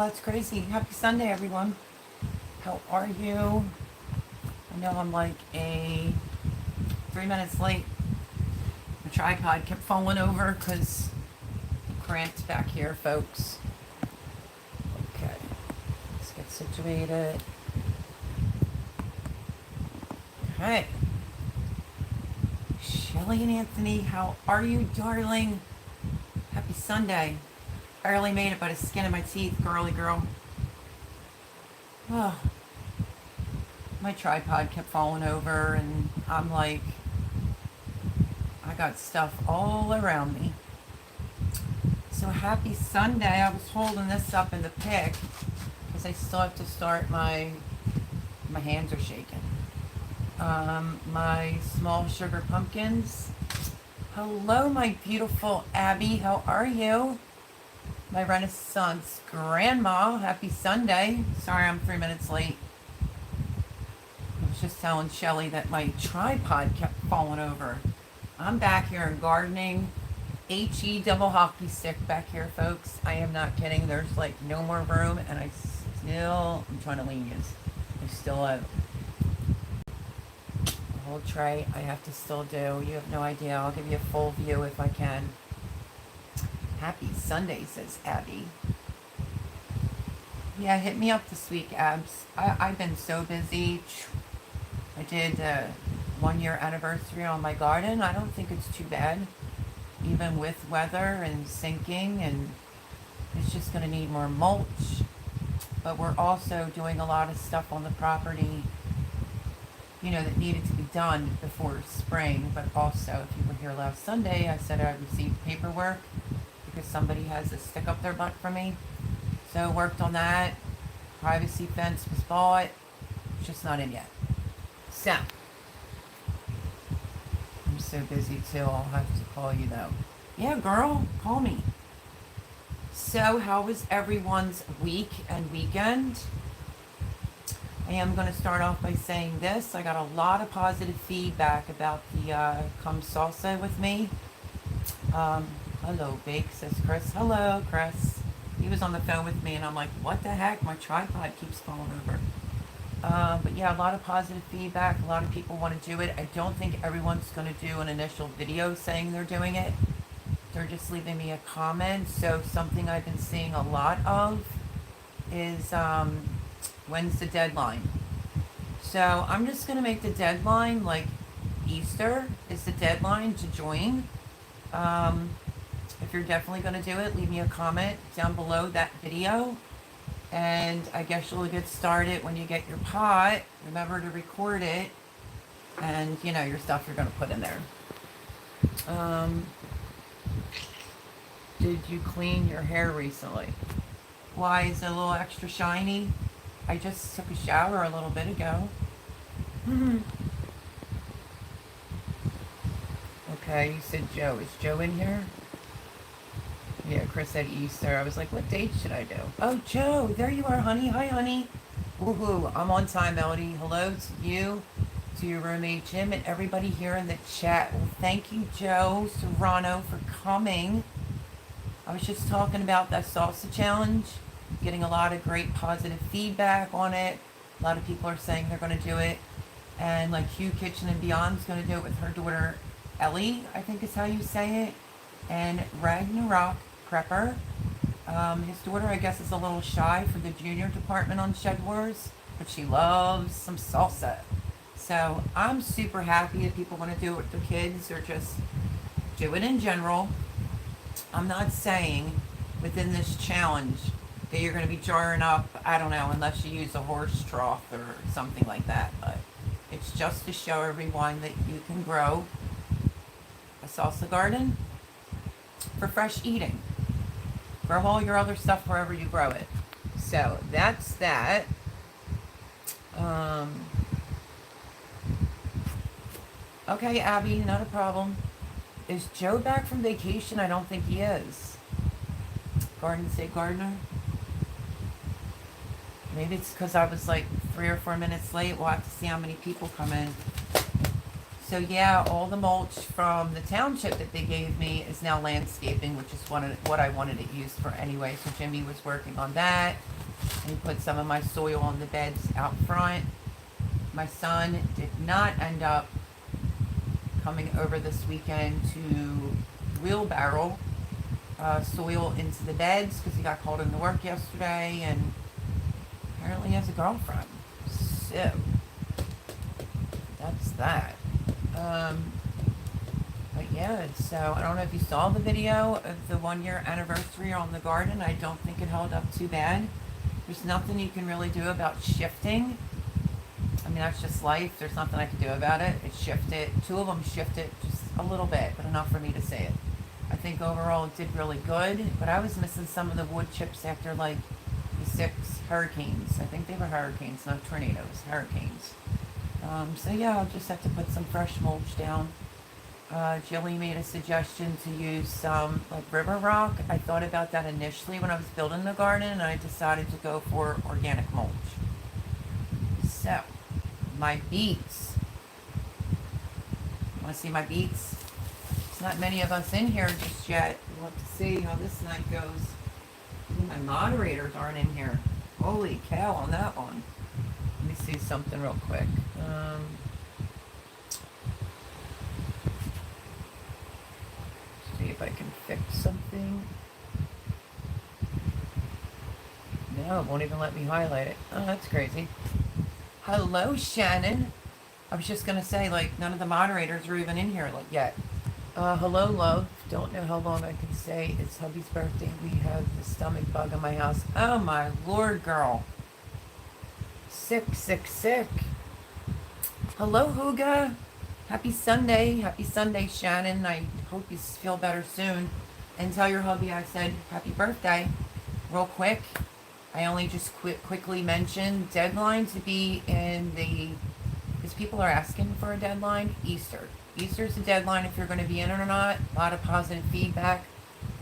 It's crazy. Happy Sunday, everyone. How are you? I know I'm like 3 minutes late. The tripod kept falling over because I'm cramped back here, folks. Okay, let's get situated. Okay. Shelly and Anthony, how are you, darling? Happy Sunday. Barely made it by the skin of my teeth, girly girl. Oh, my tripod kept falling over, and I'm like, I got stuff all around me. So happy Sunday. I was holding this up in the pic because I still have to start my hands are shaking. My small sugar pumpkins. Hello, my beautiful Abby. How are you? My Renaissance grandma. Happy Sunday. Sorry I'm 3 minutes late. I was just telling Shelly that my tripod kept falling over. I'm back here in gardening. HE double hockey stick back here, folks. I am not kidding. There's like no more room, and I'm trying to lean you. I still have a whole tray I have to still do. You have no idea. I'll give you a full view if I can. Happy Sunday, says Abby. Yeah, hit me up this week, Abs. I've been so busy. I did a 1-year anniversary on my garden. I don't think it's too bad, even with weather and sinking, and it's just going to need more mulch. But we're also doing a lot of stuff on the property, that needed to be done before spring. But also, if you were here last Sunday, I said I received paperwork because somebody has a stick up their butt for me. So worked on that. Privacy fence was bought. It's just not in yet. So, I'm so busy too, I'll have to call you though. Yeah, girl, call me. So, how was everyone's week and weekend? I am going to start off by saying this. I got a lot of positive feedback about the Come Salsa with me. Hello, Bake, says Chris. Hello, Chris. He was on the phone with me, and I'm like, what the heck? My tripod keeps falling over. But yeah, a lot of positive feedback. A lot of people want to do it. I don't think everyone's going to do an initial video saying they're doing it. They're just leaving me a comment. So something I've been seeing a lot of is when's the deadline? So I'm just going to make the deadline like Easter is the deadline to join. If you're definitely going to do it, leave me a comment down below that video. And I guess you'll get started when you get your pot. Remember to record it. And, your stuff you're going to put in there. Did you clean your hair recently? Why is it a little extra shiny? I just took a shower a little bit ago. Okay, you said Joe. Is Joe in here? Yeah, Chris said Easter. I was like, what date should I do? Oh, Joe, there you are, honey. Hi, honey. Woohoo, I'm on time, Melody. Hello to you, to your roommate, Jim, and everybody here in the chat. Well, thank you, Joe Serrano, for coming. I was just talking about that salsa challenge, getting a lot of great positive feedback on it. A lot of people are saying they're going to do it. And like Hugh Kitchen and Beyond is going to do it with her daughter, Ellie, I think is how you say it. And Ragnarok Prepper. His daughter, I guess, is a little shy for the junior department on Shed Wars, but she loves some salsa. So I'm super happy that people want to do it with their kids or just do it in general. I'm not saying within this challenge that you're going to be jarring up, I don't know, unless you use a horse trough or something like that, but it's just to show everyone that you can grow a salsa garden for fresh eating. Grow all your other stuff wherever you grow it. So that's that. Okay, Abby, not a problem. Is Joe back from vacation? I don't think he is. Garden State Gardener. Maybe it's because I was like 3 or 4 minutes late. We'll have to see how many people come in. So yeah, all the mulch from the township that they gave me is now landscaping, which is what I wanted it used for anyway. So Jimmy was working on that. And he put some of my soil on the beds out front. My son did not end up coming over this weekend to wheelbarrow soil into the beds because he got called into work yesterday and apparently has a girlfriend. So that's that. But yeah, so I don't know if you saw the video of the 1 year anniversary on the garden. I don't think it held up too bad. There's nothing you can really do about shifting. I mean, that's just life. There's nothing I can do about it. It shifted. 2 of them shifted just a little bit, but enough for me to say it. I think overall it did really good, but I was missing some of the wood chips after like the 6 hurricanes. I think they were hurricanes, not tornadoes, hurricanes. So yeah, I'll just have to put some fresh mulch down. Jilly made a suggestion to use some like river rock. I thought about that initially when I was building the garden, and I decided to go for organic mulch. So, my beets. Want to see my beets? There's not many of us in here just yet. We'll have to see how this night goes. Ooh, my moderators aren't in here. Holy cow on that one. Let me see something real quick. See if I can fix something. No, it won't even let me highlight it. Oh, that's crazy. Hello, Shannon. I was just gonna say, like, none of the moderators are even in here yet. Hello, love. Don't know how long I can say it's hubby's birthday. We have the stomach bug in my house. Oh my lord, girl. Sick, sick, sick. Hello, Huga. Happy Sunday. Happy Sunday, Shannon. I hope you feel better soon. And tell your hubby I said happy birthday. Real quick. I only just quickly mentioned deadline to be in the, because people are asking for a deadline, Easter. Easter's the deadline if you're going to be in it or not. A lot of positive feedback.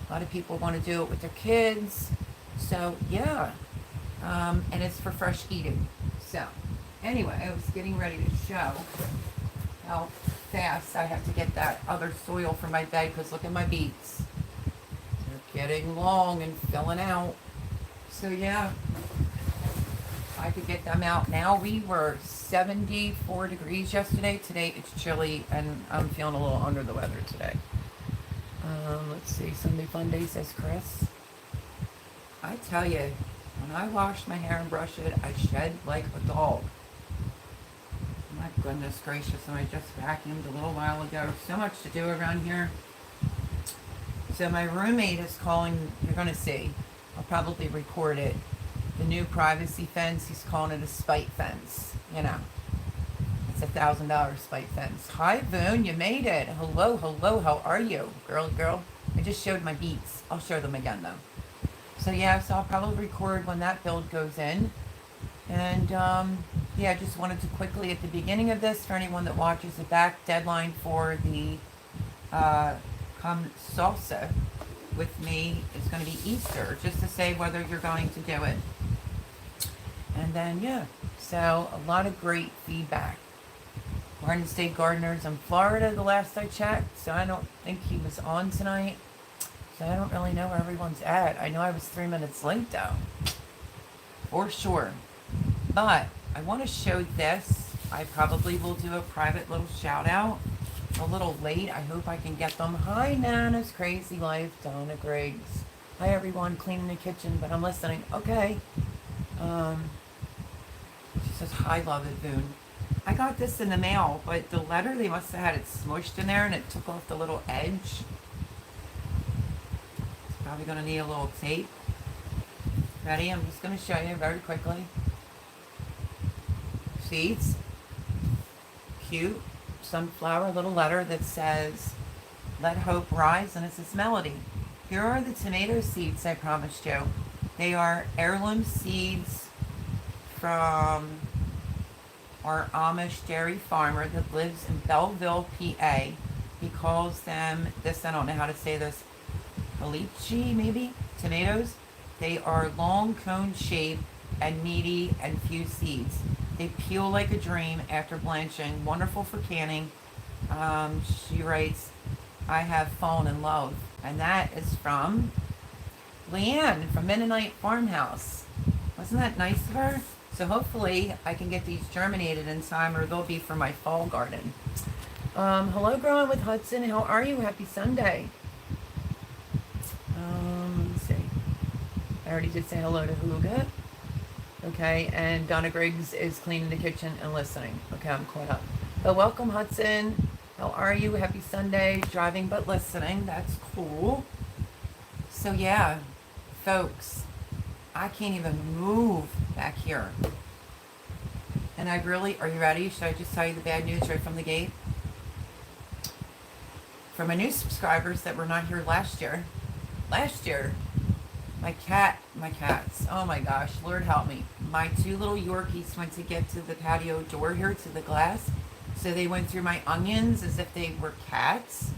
A lot of people want to do it with their kids. So, yeah. And it's for fresh eating. So, anyway, I was getting ready to show how fast I have to get that other soil for my bed, because look at my beets. They're getting long and filling out. So yeah, I could get them out now. We were 74 degrees yesterday. Today it's chilly and I'm feeling a little under the weather today. Let's see, Sunday fun day, says Chris. I tell you, when I wash my hair and brush it, I shed like a dog. My goodness gracious, and I just vacuumed a little while ago. So much to do around here. So my roommate is calling, you're going to see. I'll probably record it. The new privacy fence, he's calling it a spite fence. You know, it's $1,000 spite fence. Hi, Boone, you made it. Hello, hello, how are you? Girl. I just showed my beets. I'll show them again, though. So, yeah, so I'll probably record when that build goes in. And, yeah, I just wanted to quickly, at the beginning of this, for anyone that watches it back, deadline for the come salsa with me is going to be Easter, just to say whether you're going to do it. And then, yeah, so a lot of great feedback. Garden State Gardeners in Florida, the last I checked, so I don't think he was on tonight. So I don't really know where everyone's at. I know I was 3 minutes late, though, for sure. But I want to show this. I probably will do a private little shout out. A little late. I hope I can get them. Hi, Nana's Crazy Life, Donna Griggs. Hi, everyone. Cleaning the kitchen, but I'm listening. Okay. She says, hi, love it, Boone. I got this in the mail, but the letter, they must have had it smushed in there, and it took off the little edge. It's probably going to need a little tape. Ready? I'm just going to show you very quickly. Seeds. Cute. Sunflower little letter that says, let hope rise, and it's this melody. Here are the tomato seeds I promised you. They are heirloom seeds from our Amish dairy farmer that lives in Belleville, PA. He calls them, this, I don't know how to say this, Halichi, maybe? Tomatoes. They are long cone shaped and meaty and few seeds. They peel like a dream after blanching. Wonderful for canning. She writes, I have fallen in love. And that is from Leanne from Mennonite Farmhouse. Wasn't that nice of her? So hopefully I can get these germinated in time, or they'll be for my fall garden. Hello, Growing with Hudson. How are you? Happy Sunday. Let's see. I already did say hello to Huga. Okay, and Donna Griggs is cleaning the kitchen and listening. Okay, I'm caught up. But welcome, Hudson. How are you? Happy Sunday. Driving but listening. That's cool. So yeah, folks, I can't even move back here. And I really, are you ready? Should I just tell you the bad news right from the gate? For my new subscribers that were not here last year, my cats, oh my gosh, Lord help me. My two little Yorkies went to get to the patio door here, to the glass. So they went through my onions as if they were cats.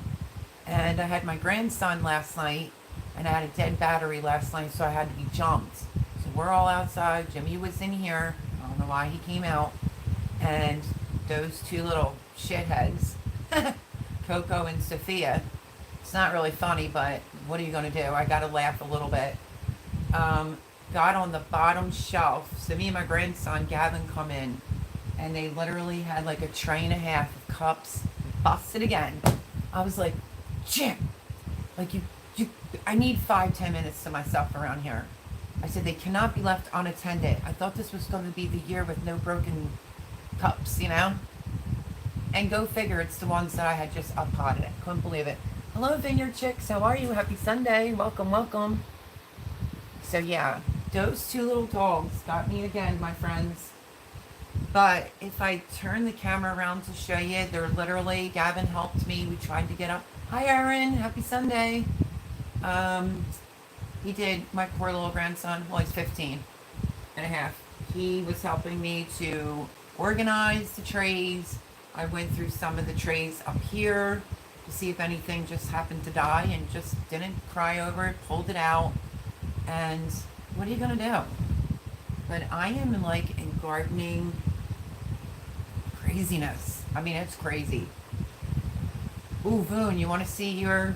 And I had my grandson last night, and I had a dead battery last night, so I had to be jumped. So we're all outside. Jimmy was in here. I don't know why he came out. And those two little shitheads, Coco and Sophia, it's not really funny, but what are you going to do? I got to laugh a little bit. Got on the bottom shelf. So me and my grandson, Gavin, come in, and they literally had like a tray and a half of cups, busted again. I was like, Jim, like I need 5-10 minutes to myself around here. I said, they cannot be left unattended. I thought this was going to be the year with no broken cups, you know? And go figure, it's the ones that I had just up-potted. I couldn't believe it. Hello, Vineyard Chicks. How are you? Happy Sunday. Welcome, welcome. So, yeah, those two little dogs got me again, my friends. But if I turn the camera around to show you, they're literally, Gavin helped me. We tried to get up. Hi, Aaron. Happy Sunday. He did, my poor little grandson, well, he's 15 and a half. He was helping me to organize the trays. I went through some of the trays up here to see if anything just happened to die, and just didn't cry over it, pulled it out. And what are you going to do? But I am like in gardening craziness. I mean, it's crazy. Ooh, Voon, you want to see your...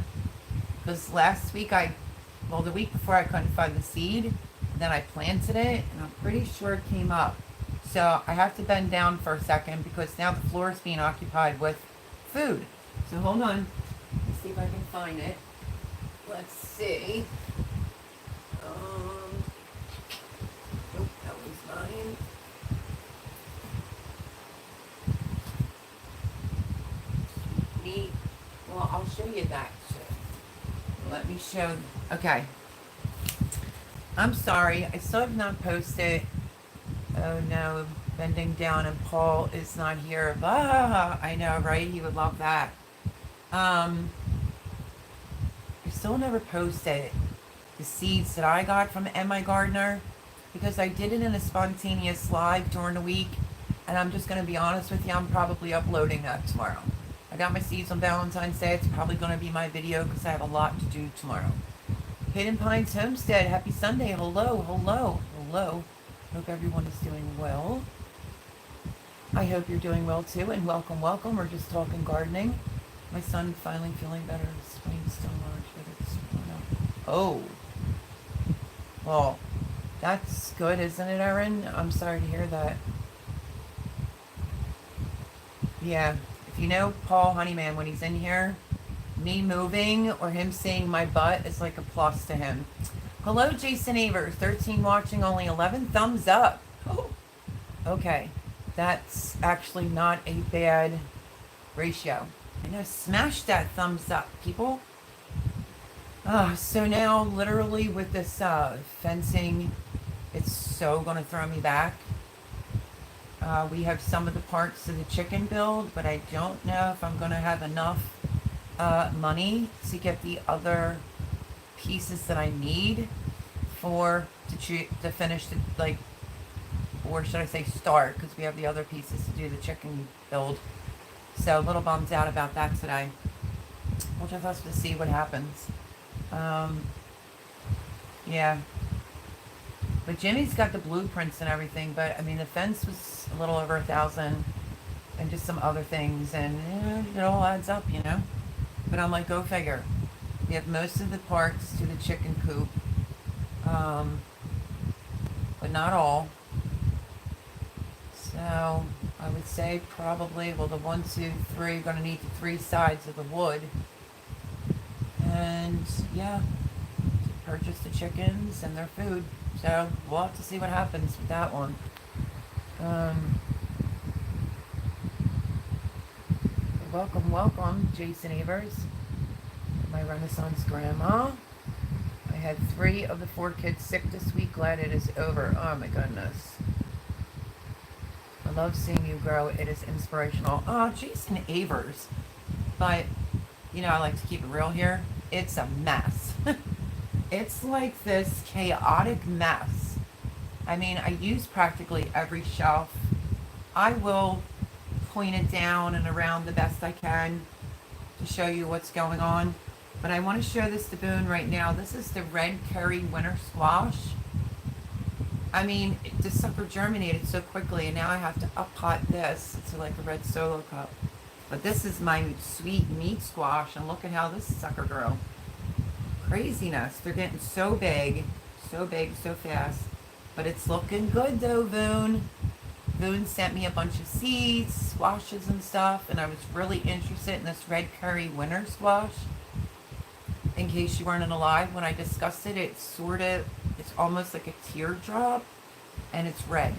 Because last week the week before I couldn't find the seed. Then I planted it, and I'm pretty sure it came up. So I have to bend down for a second because now the floor is being occupied with food. So hold on. Let's see if I can find it. Let's see. Nope, that was mine. Neat. Well, I'll show you that. Let me show. Okay. I'm sorry. I still have not posted. Oh no. Bending down and Paul is not here. Ah, I know, right? He would love that. I still never posted the seeds that I got from M.I. Gardener, because I did it in a spontaneous live during the week, and I'm just going to be honest with you, I'm probably uploading that tomorrow. I got my seeds on Valentine's Day. It's probably going to be my video because I have a lot to do tomorrow. Hidden Pines Homestead, happy Sunday. Hello, hello, hello. Hope everyone is doing well. I hope you're doing well too, and welcome, welcome. We're just talking gardening. My son finally feeling better. His sprain's still large, but it's oh. Well, that's good, isn't it, Erin? I'm sorry to hear that. Yeah, if you know Paul Honeyman, when he's in here, me moving or him seeing my butt is like a plus to him. Hello, Jason Avers, 13 watching, only 11 thumbs up. Oh, okay. That's actually not a bad ratio. I know, smash that thumbs up, people. So now, literally with this fencing, it's so going to throw me back. We have some of the parts of the chicken build, but I don't know if I'm going to have enough money to get the other pieces that I need to finish the, like, or should I say start, because we have the other pieces to do the chicken build. So a little bummed out about that today. We'll just have to see what happens. Yeah. But Jimmy's got the blueprints and everything, but I mean the fence was a little over $1,000. and just some other things, and it all adds up, you know. But I'm like, go figure. We have most of the parts to the chicken coop, um, but not all. So I would say probably, well, the 1, 2, 3 are going to need the 3 sides of the wood. And yeah, to purchase the chickens and their food. So we'll have to see what happens with that one. Welcome, welcome, Jason Avers, my Renaissance grandma. I had 3 of the 4 kids sick this week. Glad it is over. Oh my goodness. I love seeing you grow. It is inspirational. Oh, Jason Avers. But, you know, I like to keep it real here. It's a mess. It's like this chaotic mess. I mean, I use practically every shelf. I will point it down and around the best I can to show you what's going on. But I want to show this to Boone right now. This is the red curry winter squash. I mean, this sucker germinated so quickly, and now I have to up-pot this. It's like a red solo cup. But this is my sweet meat squash, and look at how this sucker grew. Craziness. They're getting so big, so fast. But it's looking good, though, Boone. Boone sent me a bunch of seeds, squashes and stuff, and I was really interested in this red curry winter squash. In case you weren't alive, when I discussed it, it's almost like a teardrop, and it's red.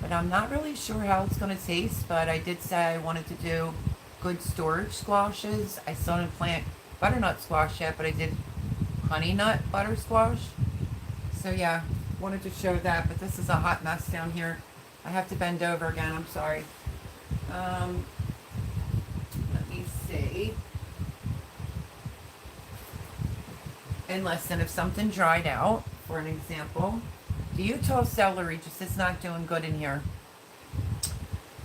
But I'm not really sure how it's going to taste, but I did say I wanted to do good storage squashes. I still didn't plant butternut squash yet, but I did honey nut butter squash. So yeah, wanted to show that, but this is a hot mess down here. I have to bend over again, I'm sorry. Let me see. And listen, if something dried out, for an example, the Utah celery just is not doing good in here.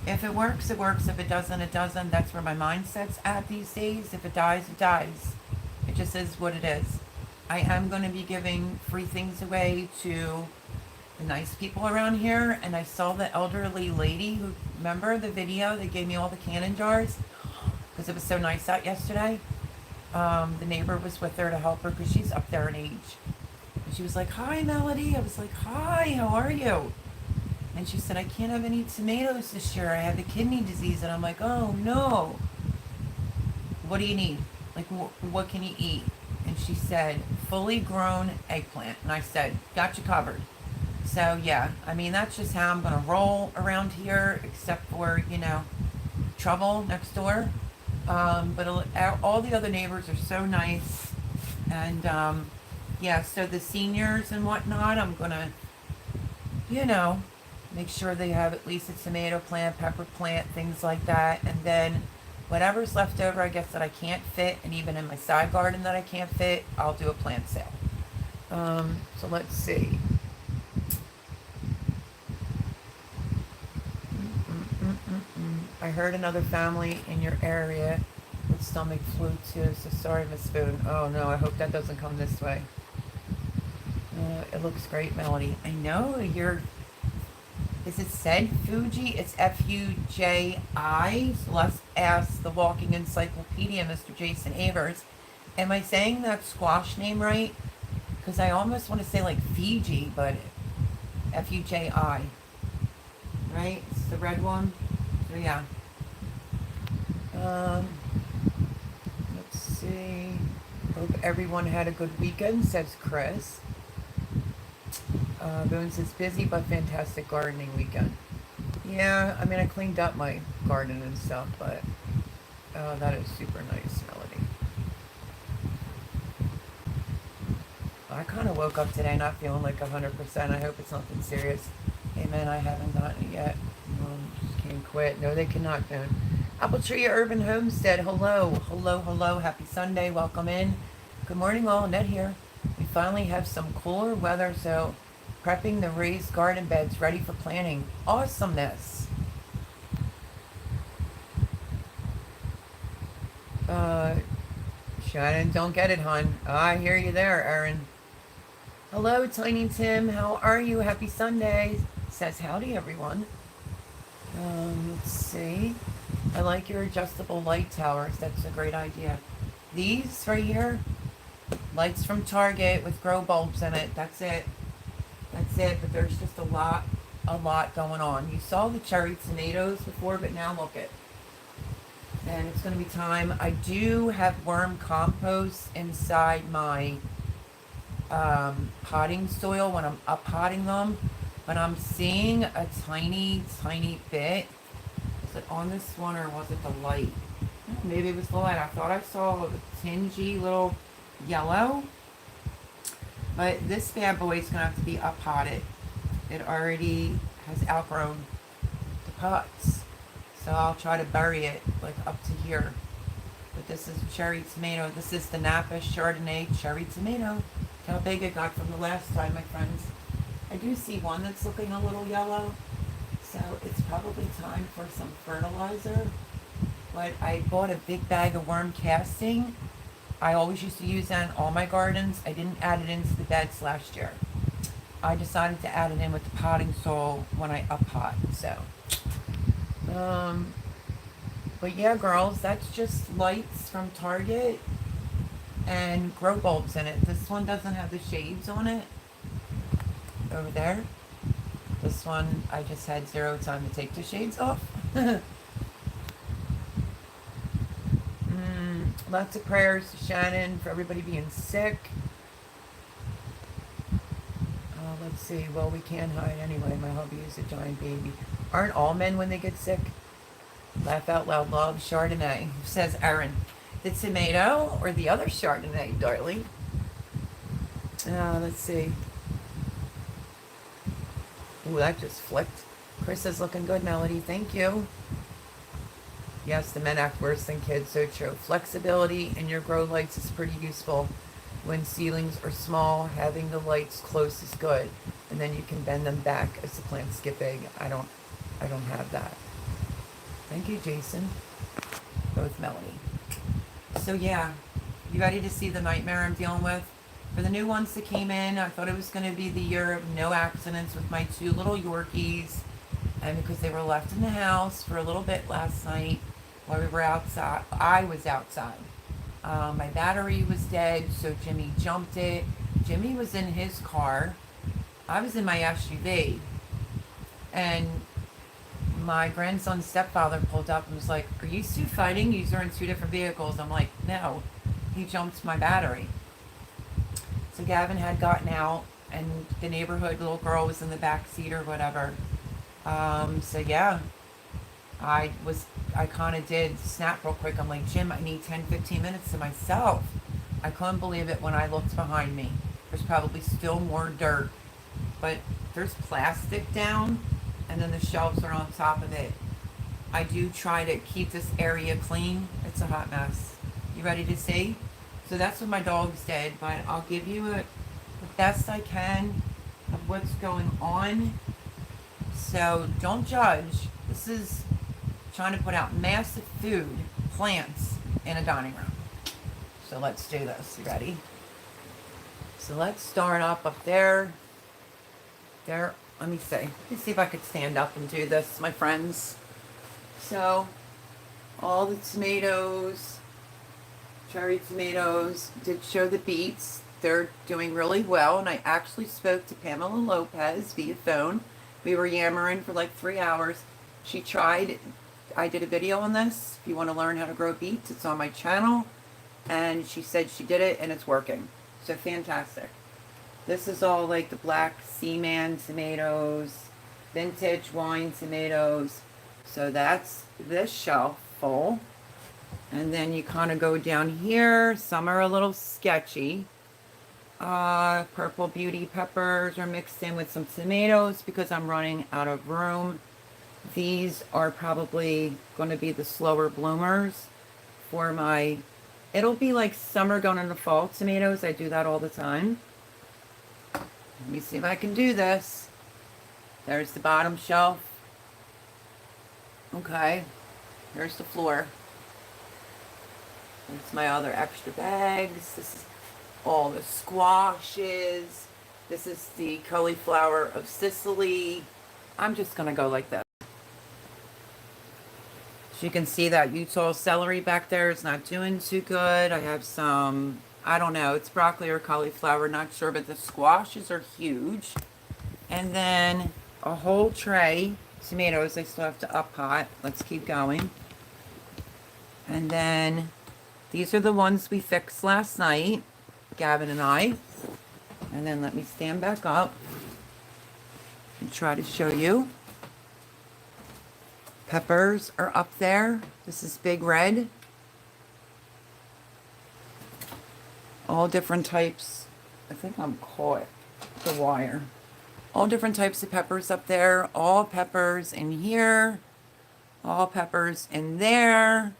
If it works, it works. If it doesn't, it doesn't. That's where my mindset's at these days. If it dies, it dies. It just is what it is. I am going to be giving free things away to the nice people around here. And I saw the elderly lady who, remember the video that gave me all the canning jars? Because it was so nice out yesterday. The neighbor was with her to help her because she's up there in age. And she was like, "Hi, Melody." I was like, "Hi, how are you?" And she said, "I can't have any tomatoes this year. I have the kidney disease." And I'm like, "Oh, no. What do you need? Like, what can you eat?" And she said, "Fully grown eggplant." And I said, "Got you covered." So, yeah, I mean, that's just how I'm going to roll around here, except for, you know, trouble next door. But all the other neighbors are so nice. And, yeah, so the seniors and whatnot, I'm going to, you know, make sure they have at least a tomato plant, pepper plant, things like that. And then whatever's left over, I guess, that I can't fit, and even in my side garden that I can't fit, I'll do a plant sale. So let's see. I heard another family in your area with stomach flu too, so sorry, Miss Spoon. Oh no, I hope that doesn't come this way. It looks great, Melody. I know, is it said Fuji? It's F-U-J-I. So let's ask the walking encyclopedia, Mr. Jason Avers. Am I saying that squash name right? Because I almost want to say like Fiji, but F-U-J-I. Right? It's the red one. So yeah. Let's see. Hope everyone had a good weekend, says Chris. Boone says, busy but fantastic gardening weekend. Yeah, I mean, I cleaned up my garden and stuff, but that is super nice, Melody. I kind of woke up today not feeling like 100%. I hope it's nothing serious. Hey, man, I haven't gotten it yet. Just can't quit. No, they cannot, Boone. Apple Tree Urban Homestead, hello. Hello, hello. Happy Sunday. Welcome in. Good morning, all. Ned here. We finally have some cooler weather, so prepping the raised garden beds ready for planting. Awesomeness. Shannon, don't get it, hon. I hear you there, Erin. Hello, Tiny Tim. How are you? Happy Sunday. Says howdy, everyone. Let's see. I like your adjustable light towers. That's a great idea. These right here, lights from Target with grow bulbs in it. That's it. That's it. But there's just a lot going on. You saw the cherry tomatoes before, but now look it. And it's going to be time. I do have worm compost inside my potting soil when I'm up potting them, but I'm seeing a tiny, tiny bit. Was it on this one or was it the light? Maybe it was the light. I thought I saw a tingy little yellow, but this bad boy is going to have to be up potted. It already has outgrown the pots, so I'll try to bury it like up to here. But this is cherry tomato. This is the Napa Chardonnay cherry tomato. Look how big it got from the last time, my friends. I do see one that's looking a little yellow, so it's probably time for some fertilizer. But I bought a big bag of worm casting. I always used to use that in all my gardens. I didn't add it into the beds last year. I decided to add it in with the potting soil when I up pot. So, but yeah, girls, that's just lights from Target and grow bulbs in it. This one doesn't have the shades on it over there. This one, I just had zero time to take the shades off. Lots of prayers to Shannon for everybody being sick. Let's see. Well, we can't hide anyway. My hubby is a giant baby. Aren't all men when they get sick? Laugh out loud, love Chardonnay, says Erin. The tomato or the other Chardonnay, darling? Let's see. Ooh, that just flicked. Chris is looking good, Melody. Thank you. Yes, the men act worse than kids, so true. Flexibility in your grow lights is pretty useful. When ceilings are small, having the lights close is good, and then you can bend them back as the plants get big. I don't have that. Thank you, Jason. Both Melanie. So yeah, you ready to see the nightmare I'm dealing with? For the new ones that came in, I thought it was going to be the year of no accidents with my two little Yorkies, and because they were left in the house for a little bit last night while we were outside. I was outside. My battery was dead, so Jimmy jumped it. Jimmy was in his car. I was in my SUV. And my grandson's stepfather pulled up and was like, "Are you two fighting? You are in two different vehicles." I'm like, "No." He jumped my battery. So Gavin had gotten out, and the neighborhood little girl was in the back seat or whatever. So yeah. I kind of did snap real quick. I'm like, "Jim, I need 10, 15 minutes to myself." I couldn't believe it when I looked behind me. There's probably still more dirt, but there's plastic down, and then the shelves are on top of it. I do try to keep this area clean. It's a hot mess. You ready to see? So that's what my dogs did, but I'll give you the best I can of what's going on. So don't judge. This is trying to put out massive food, plants in a dining room. So let's do this. You ready? So let's start up there. There. Let me see. Let me see if I could stand up and do this, my friends. So all the tomatoes, cherry tomatoes, did show the beets. They're doing really well, and I actually spoke to Pamela Lopez via phone. We were yammering for like 3 hours. She tried. I did a video on this. If you want to learn how to grow beets, it's on my channel. And she said she did it and it's working. So fantastic. This is all like the black Seaman tomatoes, vintage wine tomatoes. So that's this shelf full. And then you kind of go down here. Some are a little sketchy. Purple beauty peppers are mixed in with some tomatoes because I'm running out of room. These are probably going to be the slower bloomers for my, it'll be like summer going into fall tomatoes. I do that all the time. Let me see if I can do this. There's the bottom shelf. Okay. Here's the floor. That's my other extra bags. This is all the squashes. This is the cauliflower of Sicily. I'm just going to go like this. So you can see that Utah celery back there is not doing too good. I have some, I don't know, it's broccoli or cauliflower, not sure, but the squashes are huge. And then a whole tray tomatoes I still have to up pot. Let's keep going. And then these are the ones we fixed last night, Gavin and I. And then let me stand back up and try to show you. Peppers are up there. This is Big Red. All different types. I think I'm caught the wire. All different types of peppers up there. All peppers in here. All peppers in there.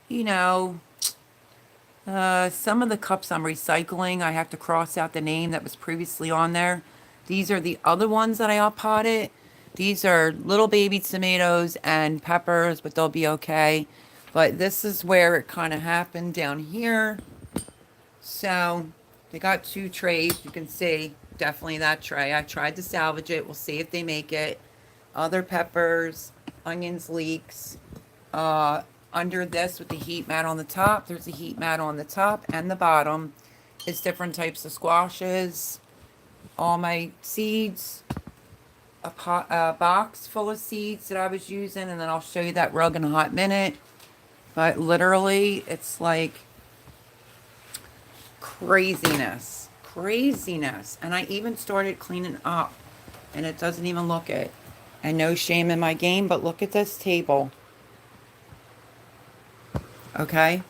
You know, some of the cups I'm recycling. I have to cross out the name that was previously on there. These are the other ones that I up potted. These are little baby tomatoes and peppers, but they'll be okay. But this is where it kind of happened down here. So they got 2 trays. You can see definitely that tray. I tried to salvage it. We'll see if they make it. Other peppers, onions, leeks. Under this with the heat mat on the top, there's a heat mat on the top and the bottom. It's different types of squashes. All my seeds. A box full of seeds that I was using, and then I'll show you that rug in a hot minute. But literally, it's like craziness. And I even started cleaning up, and it doesn't even look it. And no shame in my game, but look at this table. Okay?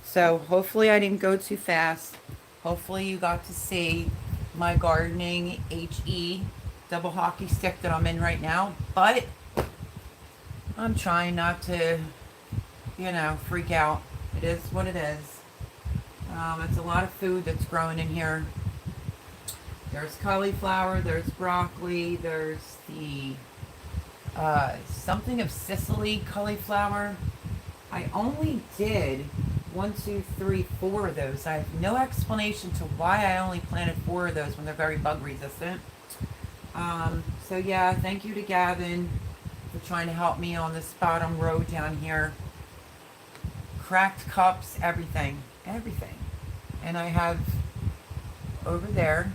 So hopefully I didn't go too fast. Hopefully you got to see my gardening HE double hockey stick that I'm in right now, but I'm trying not to, you know, freak out. It is what it is. It's a lot of food that's growing in here. There's cauliflower, there's broccoli, there's the something of Sicily cauliflower. I only did 1, 2, 3, 4 of those. I have no explanation to why I only planted 4 of those when they're very bug resistant. So yeah, thank you to Gavin for trying to help me on this bottom row down here. Cracked cups, everything. And I have over there,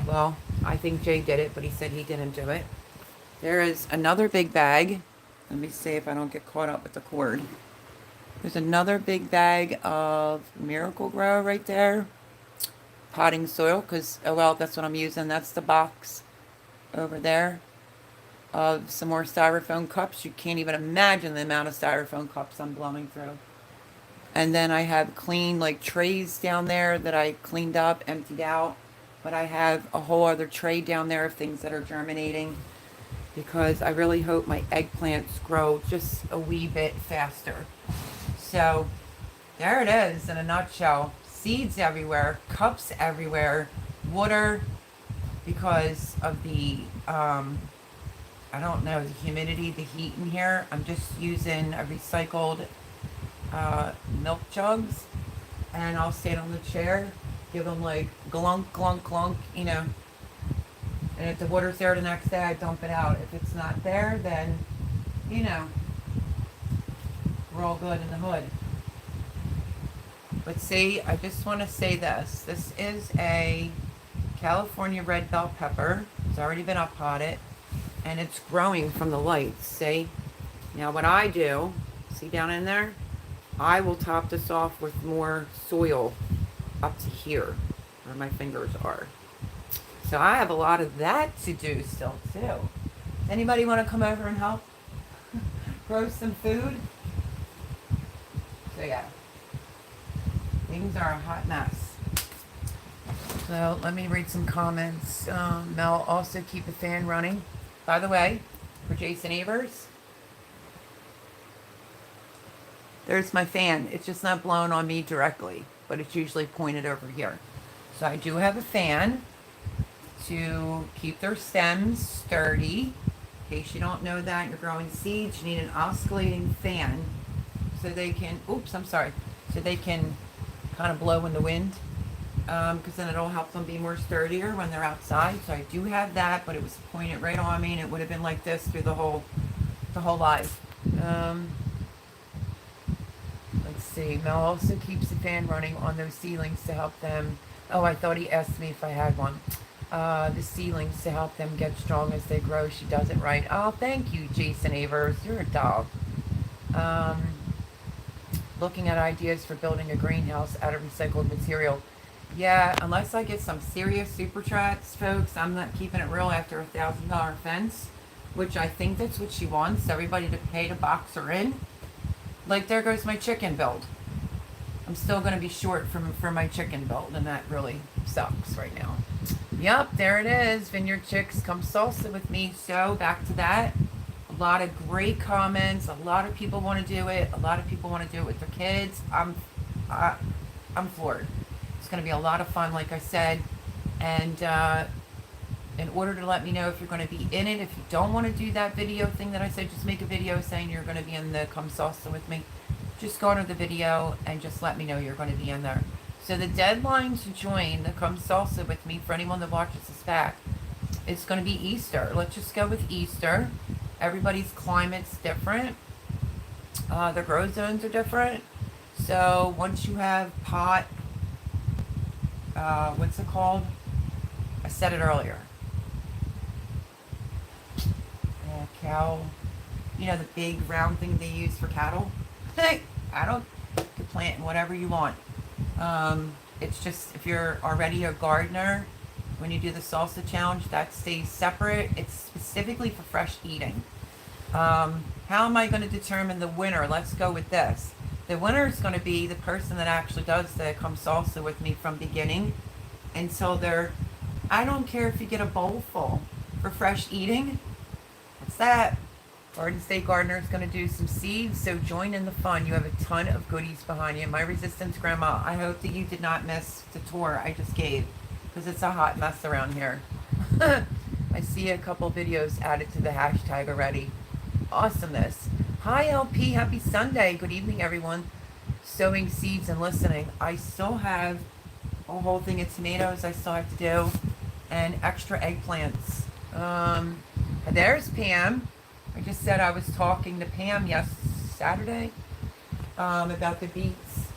well, I think Jay did it, but he said he didn't do it. There is another big bag. Let me see if I don't get caught up with the cord. There's another big bag of Miracle Grow right there. Potting soil, because, oh well, that's what I'm using. That's the box over there of some more styrofoam cups. You can't even imagine the amount of styrofoam cups I'm blowing through. And then I have clean like trays down there that I cleaned up, emptied out. But I have a whole other tray down there of things that are germinating, because I really hope my eggplants grow just a wee bit faster. So there it is in a nutshell. Seeds everywhere, cups everywhere, water because of the, I don't know, the humidity, the heat in here. I'm just using a recycled milk jugs, and I'll stand on the chair, give them like glunk, glunk, glunk, you know. And if the water's there the next day, I dump it out. If it's not there, then, you know, we're all good in the hood. But see, I just want to say this. This is a California red bell pepper. It's already been up potted, and it's growing from the lights, see? Now what I do, see down in there? I will top this off with more soil up to here, where my fingers are. So I have a lot of that to do still, too. Does anybody want to come over and help grow some food? So yeah, things are a hot mess. So let me read some comments. Mel, also keep the fan running. By the way, for Jason Evers, there's my fan. It's just not blowing on me directly, but it's usually pointed over here. So I do have a fan to keep their stems sturdy. In case you don't know that, you're growing seeds, you need an oscillating fan so they can, so they can kind of blow in the wind, because then it'll help them be more sturdier when they're outside. So I do have that, but it was pointed right on me, and it would have been like this through the whole live. Let's see. Mel also keeps the fan running on those ceilings to help them. Oh, I thought he asked me if I had one. The ceilings to help them get strong as they grow. She does it right. Oh, thank you, Jason Avers. You're a doll. Um, Looking at ideas for building a greenhouse out of recycled material. Yeah, unless I get some serious super tracks, folks, I'm not keeping it real after $1,000 fence, which I think that's what she wants, everybody to pay to box her in. Like, there goes my chicken build. I'm still going to be short for my chicken build, and that really sucks right now. Yep, there it is. Vineyard Chicks, come salsa with me. So, back to that. A lot of great comments. A lot of people want to do it. A lot of people want to do it with their kids. I'm floored. It's going to be a lot of fun, like I said. And in order to let me know if you're going to be in it, if you don't want to do that video thing that I said, just make a video saying you're going to be in the come salsa with me. Just go under the video and just let me know you're going to be in there. So the deadline to join the come salsa with me for anyone that watches this back, it's going to be Easter. Let's just go with Easter. Everybody's climate's different. The grow zones are different. So once you have pot, what's it called? I said it earlier. Cow, you know, the big round thing they use for cattle. Hey, I don't, you can plant whatever you want. It's just, if you're already a gardener, when you do the salsa challenge, that stays separate. It's specifically for fresh eating. How am I going to determine the winner? Let's go with this. The winner is going to be the person that actually does the come salsa with me from beginning until they're, I don't care if you get a bowl full for fresh eating. What's that? Garden State Gardener is going to do some seeds, so join in the fun. You have a ton of goodies behind you. My Resistance Grandma, I hope that you did not miss the tour I just gave, because it's a hot mess around here. I see a couple videos added to the hashtag already. Awesomeness. Hi LP, happy Sunday. Good evening, everyone. Sowing seeds and listening. I still have a whole thing of tomatoes I still have to do, and extra eggplants. There's Pam. I just said I was talking to Pam Saturday about the beets.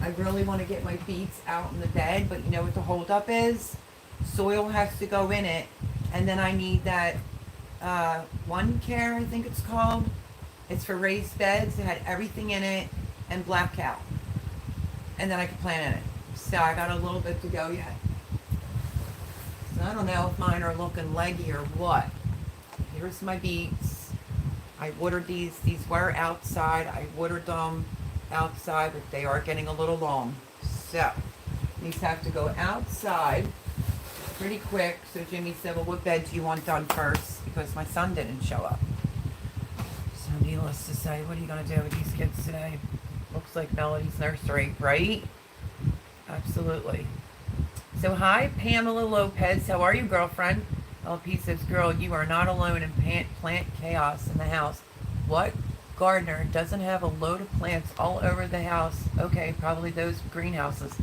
I really want to get my beets out in the bed, but you know what the holdup is? Soil has to go in it, and then I need that One Care, I think it's called. It's for raised beds. It had everything in it and black cow. And then I could plant in it. So I got a little bit to go yet. So I don't know if mine are looking leggy or what. Here's my beets. I watered these. These were outside. I watered them outside, but they are getting a little long. So these have to go outside pretty quick. So Jimmy said, well, what bed do you want done first? Because my son didn't show up. So needless to say, what are you going to do with these kids today? Looks like Melody's nursery, right? Absolutely. So hi, Pamela Lopez. How are you, girlfriend? LP says, girl, you are not alone in plant chaos in the house. What gardener doesn't have a load of plants all over the house? Okay, probably those greenhouses.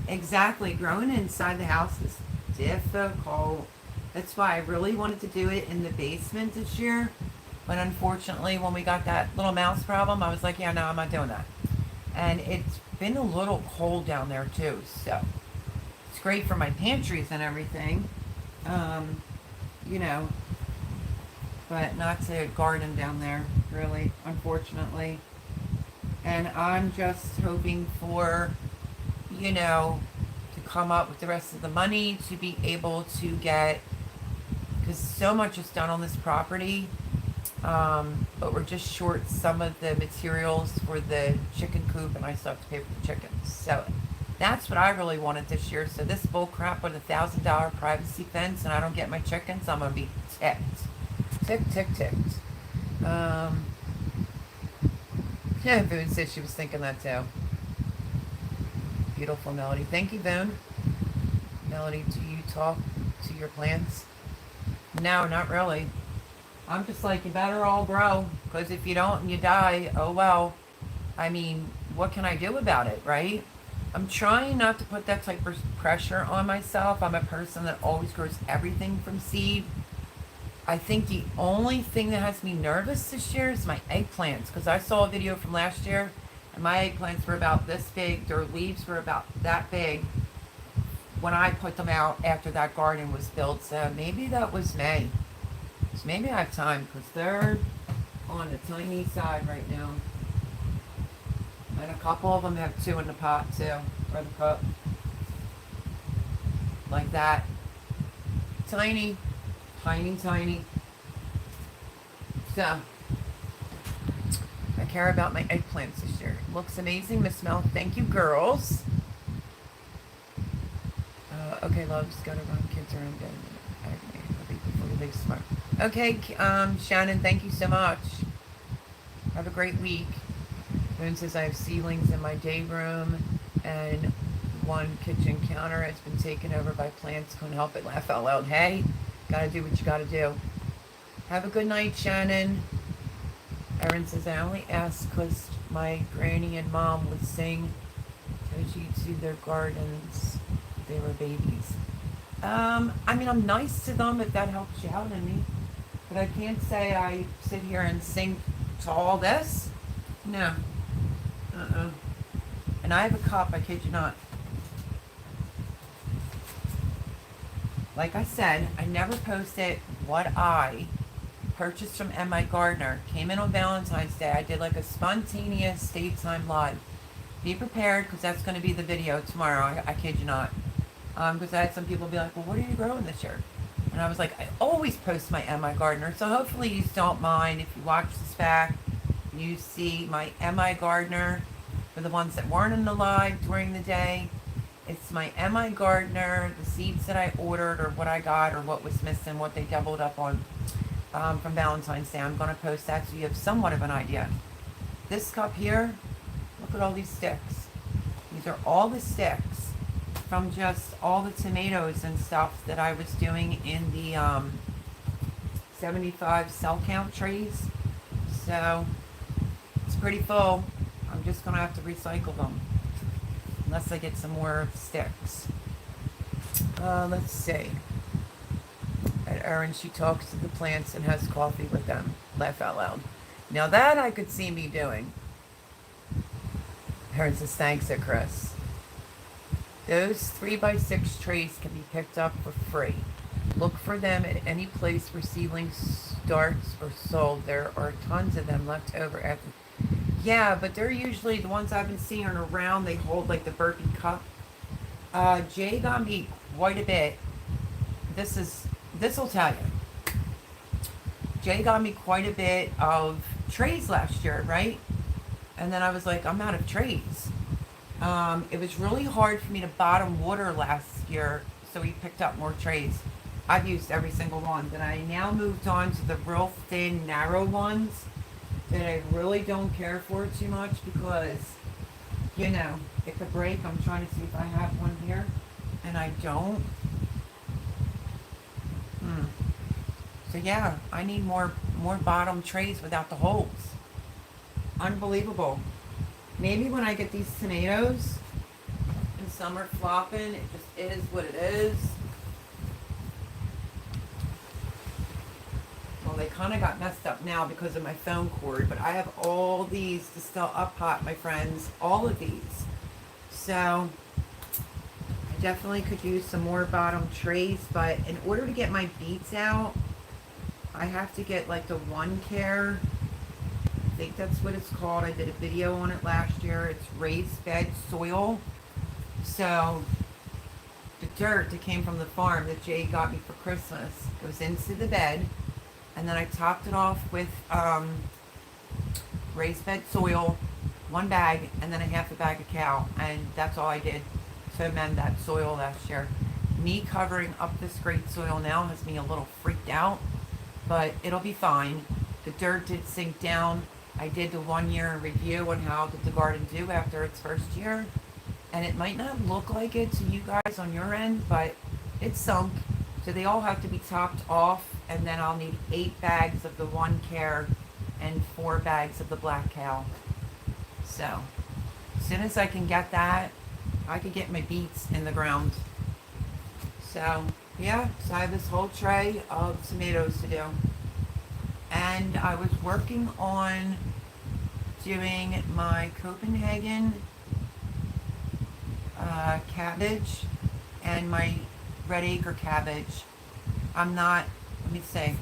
Exactly. Growing inside the house is difficult. That's why I really wanted to do it in the basement this year. But unfortunately, when we got that little mouse problem, I was like, yeah, no, I'm not doing that. And it's been a little cold down there too, so it's great for my pantries and everything, you know, but not to garden down there, really, unfortunately. And I'm just hoping for, you know, to come up with the rest of the money to be able to get, because so much is done on this property, but we're just short some of the materials for the chicken coop, and I still have to pay for the chickens. So that's what I really wanted this year. So this bull crap with $1,000 privacy fence, and I don't get my chickens, I'm gonna be ticked. Ticked. Yeah, Boone said she was thinking that too. Beautiful Melody. Thank you, Boone. Melody, do you talk to your plants? No, not really. I'm just like, you better all grow, because if you don't and you die, oh well. I mean, what can I do about it, right? I'm trying not to put that type of pressure on myself. I'm a person that always grows everything from seed. I think the only thing that has me nervous this year is my eggplants, because I saw a video from last year, And my eggplants were about this big. Their leaves were about that big when I put them out after that garden was built. So maybe that was May. So maybe I have time because they're on the tiny side right now. And a couple of them have 2 in the pot too, or the cup. Like that. Tiny, tiny, tiny. So, I care about my eggplants this year. Looks amazing, Miss Mel. Thank you, girls. Okay, loves, gotta run. Kids are in bed. I'll be before we leave tomorrow. Okay, Shannon, thank you so much. Have a great week. Moon says I have ceilings in my day room and one kitchen counter has been taken over by plants. Couldn't help it. Laugh out loud. Hey, gotta do what you gotta do. Have a good night, Shannon. Erin says I only asked because my granny and mom would sing Toshi to their gardens. They were babies. I mean, I'm nice to them if that helps you out any. But I can't say I sit here and sing to all this. No. And I have a cup, I kid you not. Like I said, I never posted what I purchased from M.I. Gardner. Came in on Valentine's Day. I did like a spontaneous daytime live. Be prepared because that's going to be the video tomorrow. I kid you not. Because I had some people be like, well, what are you growing this year? And I was like, I always post my M.I. Gardner. So hopefully you don't mind if you watch this back. You see my M.I. Gardner for the ones that weren't in the live during the day. It's my M.I. Gardner, the seeds that I ordered or what I got or what was missing, what they doubled up on from Valentine's Day. I'm going to post that so you have somewhat of an idea. This cup here, look at all these sticks. These are all the sticks from just all the tomatoes and stuff that I was doing in the 75 cell count trays. So it's pretty full. I'm just going to have to recycle them. Unless I get some more sticks. Let's see. At Erin, she talks to the plants and has coffee with them. Laugh out loud. Now that I could see me doing. Erin says, thanks, Chris. Those 3x6 trays can be picked up for free. Look for them at any place where seedlings starts or sold. There are tons of them left over after. Yeah, but they're usually the ones I've been seeing around. They hold like the burpee cup. Jay got me quite a bit. This will tell you. Jay got me quite a bit of trays last year, right? And then I was like, I'm out of trays. It was really hard for me to bottom water last year, so he picked up more trays. I've used every single one, but I now moved on to the real thin, narrow ones that I really don't care for too much because, you know, it could break. I'm trying to see if I have one here, and I don't. So yeah, I need more bottom trays without the holes. Unbelievable. Maybe when I get these tomatoes and some are flopping, it just is what it is. Well, they kind of got messed up now because of my phone cord, but I have all these to still up hot, my friends. All of these. So I definitely could use some more bottom trays, but in order to get my beets out, I have to get like the One Care. I think that's what it's called. I did a video on it last year. It's raised bed soil. So the dirt that came from the farm that Jay got me for Christmas goes into the bed. And then I topped it off with raised bed soil, 1 bag, and then a half a bag of cow. And that's all I did to amend that soil last year. Me covering up this great soil now has me a little freaked out, but it'll be fine. The dirt did sink down. I did the 1 year review on how did the garden do after its first year. And it might not look like it to you guys on your end, but it sunk. So they all have to be topped off, and then I'll need 8 bags of the One Care and 4 bags of the Black Cow. So as soon as I can get that, I could get my beets in the ground. So yeah, so I have this whole tray of tomatoes to do. And I was working on doing my Copenhagen cabbage and my red acre cabbage. I'm not, let me say,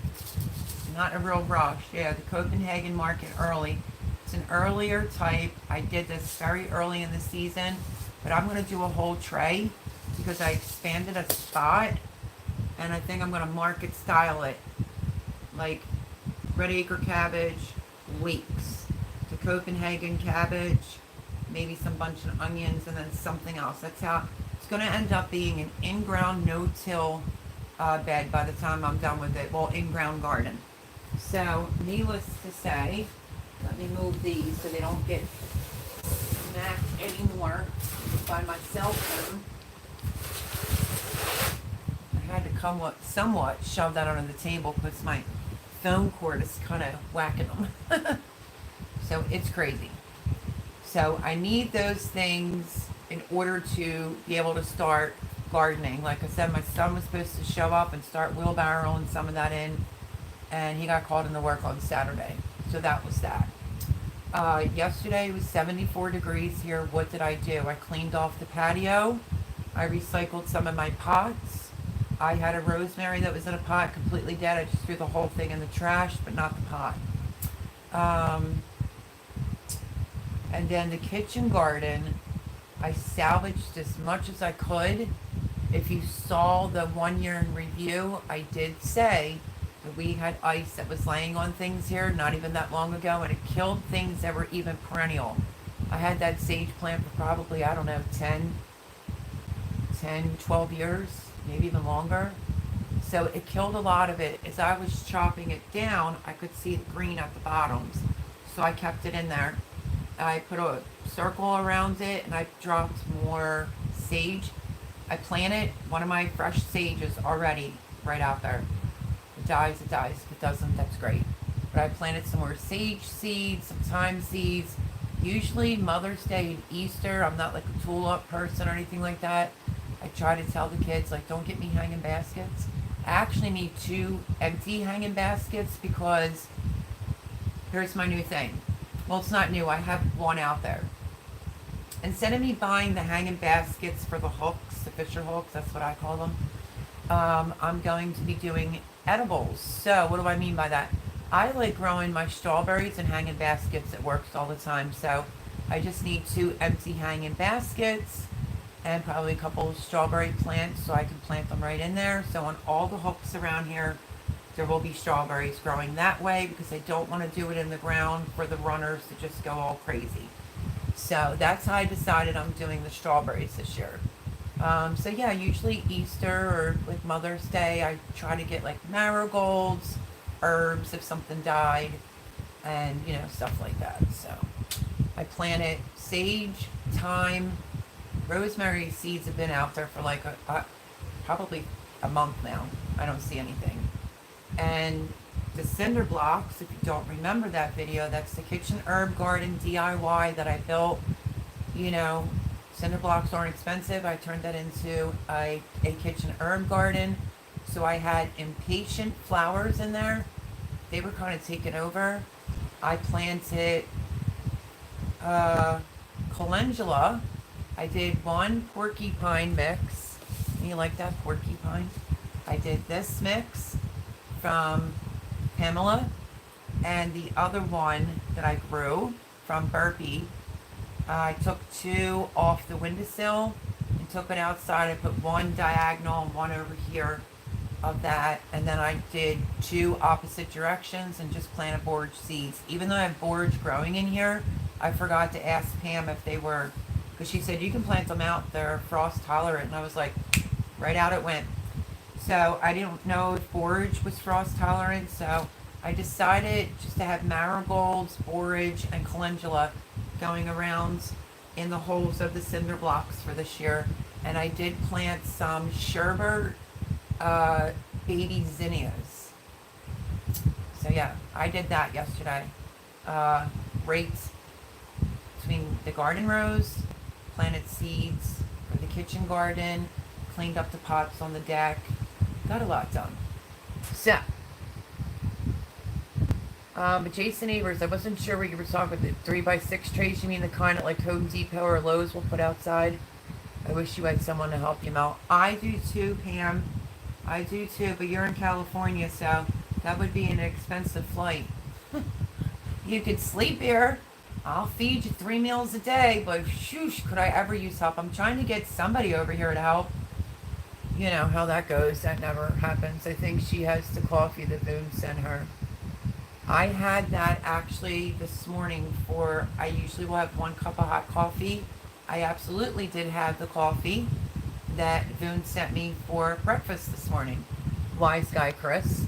not a real rush. Yeah, the Copenhagen market early. It's an earlier type. I did this very early in the season, but I'm going to do a whole tray because I expanded a spot, and I think I'm going to market style it like red acre cabbage, leeks, the Copenhagen cabbage, maybe some bunch of onions, and then something else. That's how it's going to end up being an in-ground no-till bed by the time I'm done with it. Well, in-ground garden. So, needless to say, let me move these so they don't get smacked anymore by my cell phone. I had to somewhat shove that under the table because my phone cord is kind of whacking them. So it's crazy. So I need those things in order to be able to start gardening. Like I said, my son was supposed to show up and start wheelbarrowing some of that in, and he got called into work on Saturday. So that was that. Yesterday it was 74 degrees here. What did I do? I cleaned off the patio. I recycled some of my pots. I had a rosemary that was in a pot completely dead. I just threw the whole thing in the trash, but not the pot. And then the kitchen garden, I salvaged as much as I could. If you saw the 1 year in review, I did say that we had ice that was laying on things here not even that long ago, and it killed things that were even perennial. I had that sage plant for probably, I don't know, 10, 12 years, maybe even longer. So it killed a lot of it. As I was chopping it down, I could see the green at the bottoms. So I kept it in there. I put a circle around it, and I dropped more sage. I planted one of my fresh sages already right out there. It dies, it dies. If it doesn't, that's great. But I planted some more sage seeds, some thyme seeds. Usually Mother's Day and Easter, I'm not like a tulip person or anything like that. I try to tell the kids, like, don't get me hanging baskets. I actually need 2 empty hanging baskets because here's my new thing. Well, it's not new. I have one out there. Instead of me buying the hanging baskets for the hooks, the fisher hooks, that's what I call them, I'm going to be doing edibles. So what do I mean by that? I like growing my strawberries in hanging baskets. It works all the time. So I just need 2 empty hanging baskets and probably a couple of strawberry plants so I can plant them right in there. So on all the hooks around here, there will be strawberries growing that way because I don't want to do it in the ground for the runners to just go all crazy. So that's how I decided I'm doing the strawberries this year. So yeah, usually Easter or like Mother's Day, I try to get like marigolds, herbs if something died, and you know, stuff like that. So I planted sage, thyme, rosemary seeds have been out there for like probably a month now. I don't see anything. And the cinder blocks, if you don't remember that video, that's the kitchen herb garden DIY that I built. You know, cinder blocks aren't expensive. I turned that into a kitchen herb garden. So I had impatient flowers in there. They were kind of taken over. I planted calendula. I did 1 porcupine mix. You like that porcupine? I did this mix from Pamela, and the other one that I grew from Burpee, I took 2 off the windowsill and took it outside. I put 1 diagonal and 1 over here of that, and then I did 2 opposite directions and just planted borage seeds. Even though I have borage growing in here, I forgot to ask Pam if they were, because she said you can plant them out, they're frost tolerant, and I was like, right out it went. So I didn't know if borage was frost tolerant, so I decided just to have marigolds, borage, and calendula going around in the holes of the cinder blocks for this year. And I did plant some sherbet baby zinnias. So yeah, I did that yesterday. Right between the garden rows, planted seeds for the kitchen garden, cleaned up the pots on the deck. Got a lot done. So, But Jason Evers, I wasn't sure what you were talking about. The 3x6 trays, you mean the kind that like Home Depot or Lowe's will put outside? I wish you had someone to help you out. I do too, Pam. I do too, but you're in California, so that would be an expensive flight. You could sleep here. I'll feed you 3 meals a day, but shoosh, could I ever use help? I'm trying to get somebody over here to help. You know how that goes. That never happens. I think she has the coffee that Boone sent her. I had that actually this morning I usually will have 1 cup of hot coffee. I absolutely did have the coffee that Boone sent me for breakfast this morning. Wise guy, Chris.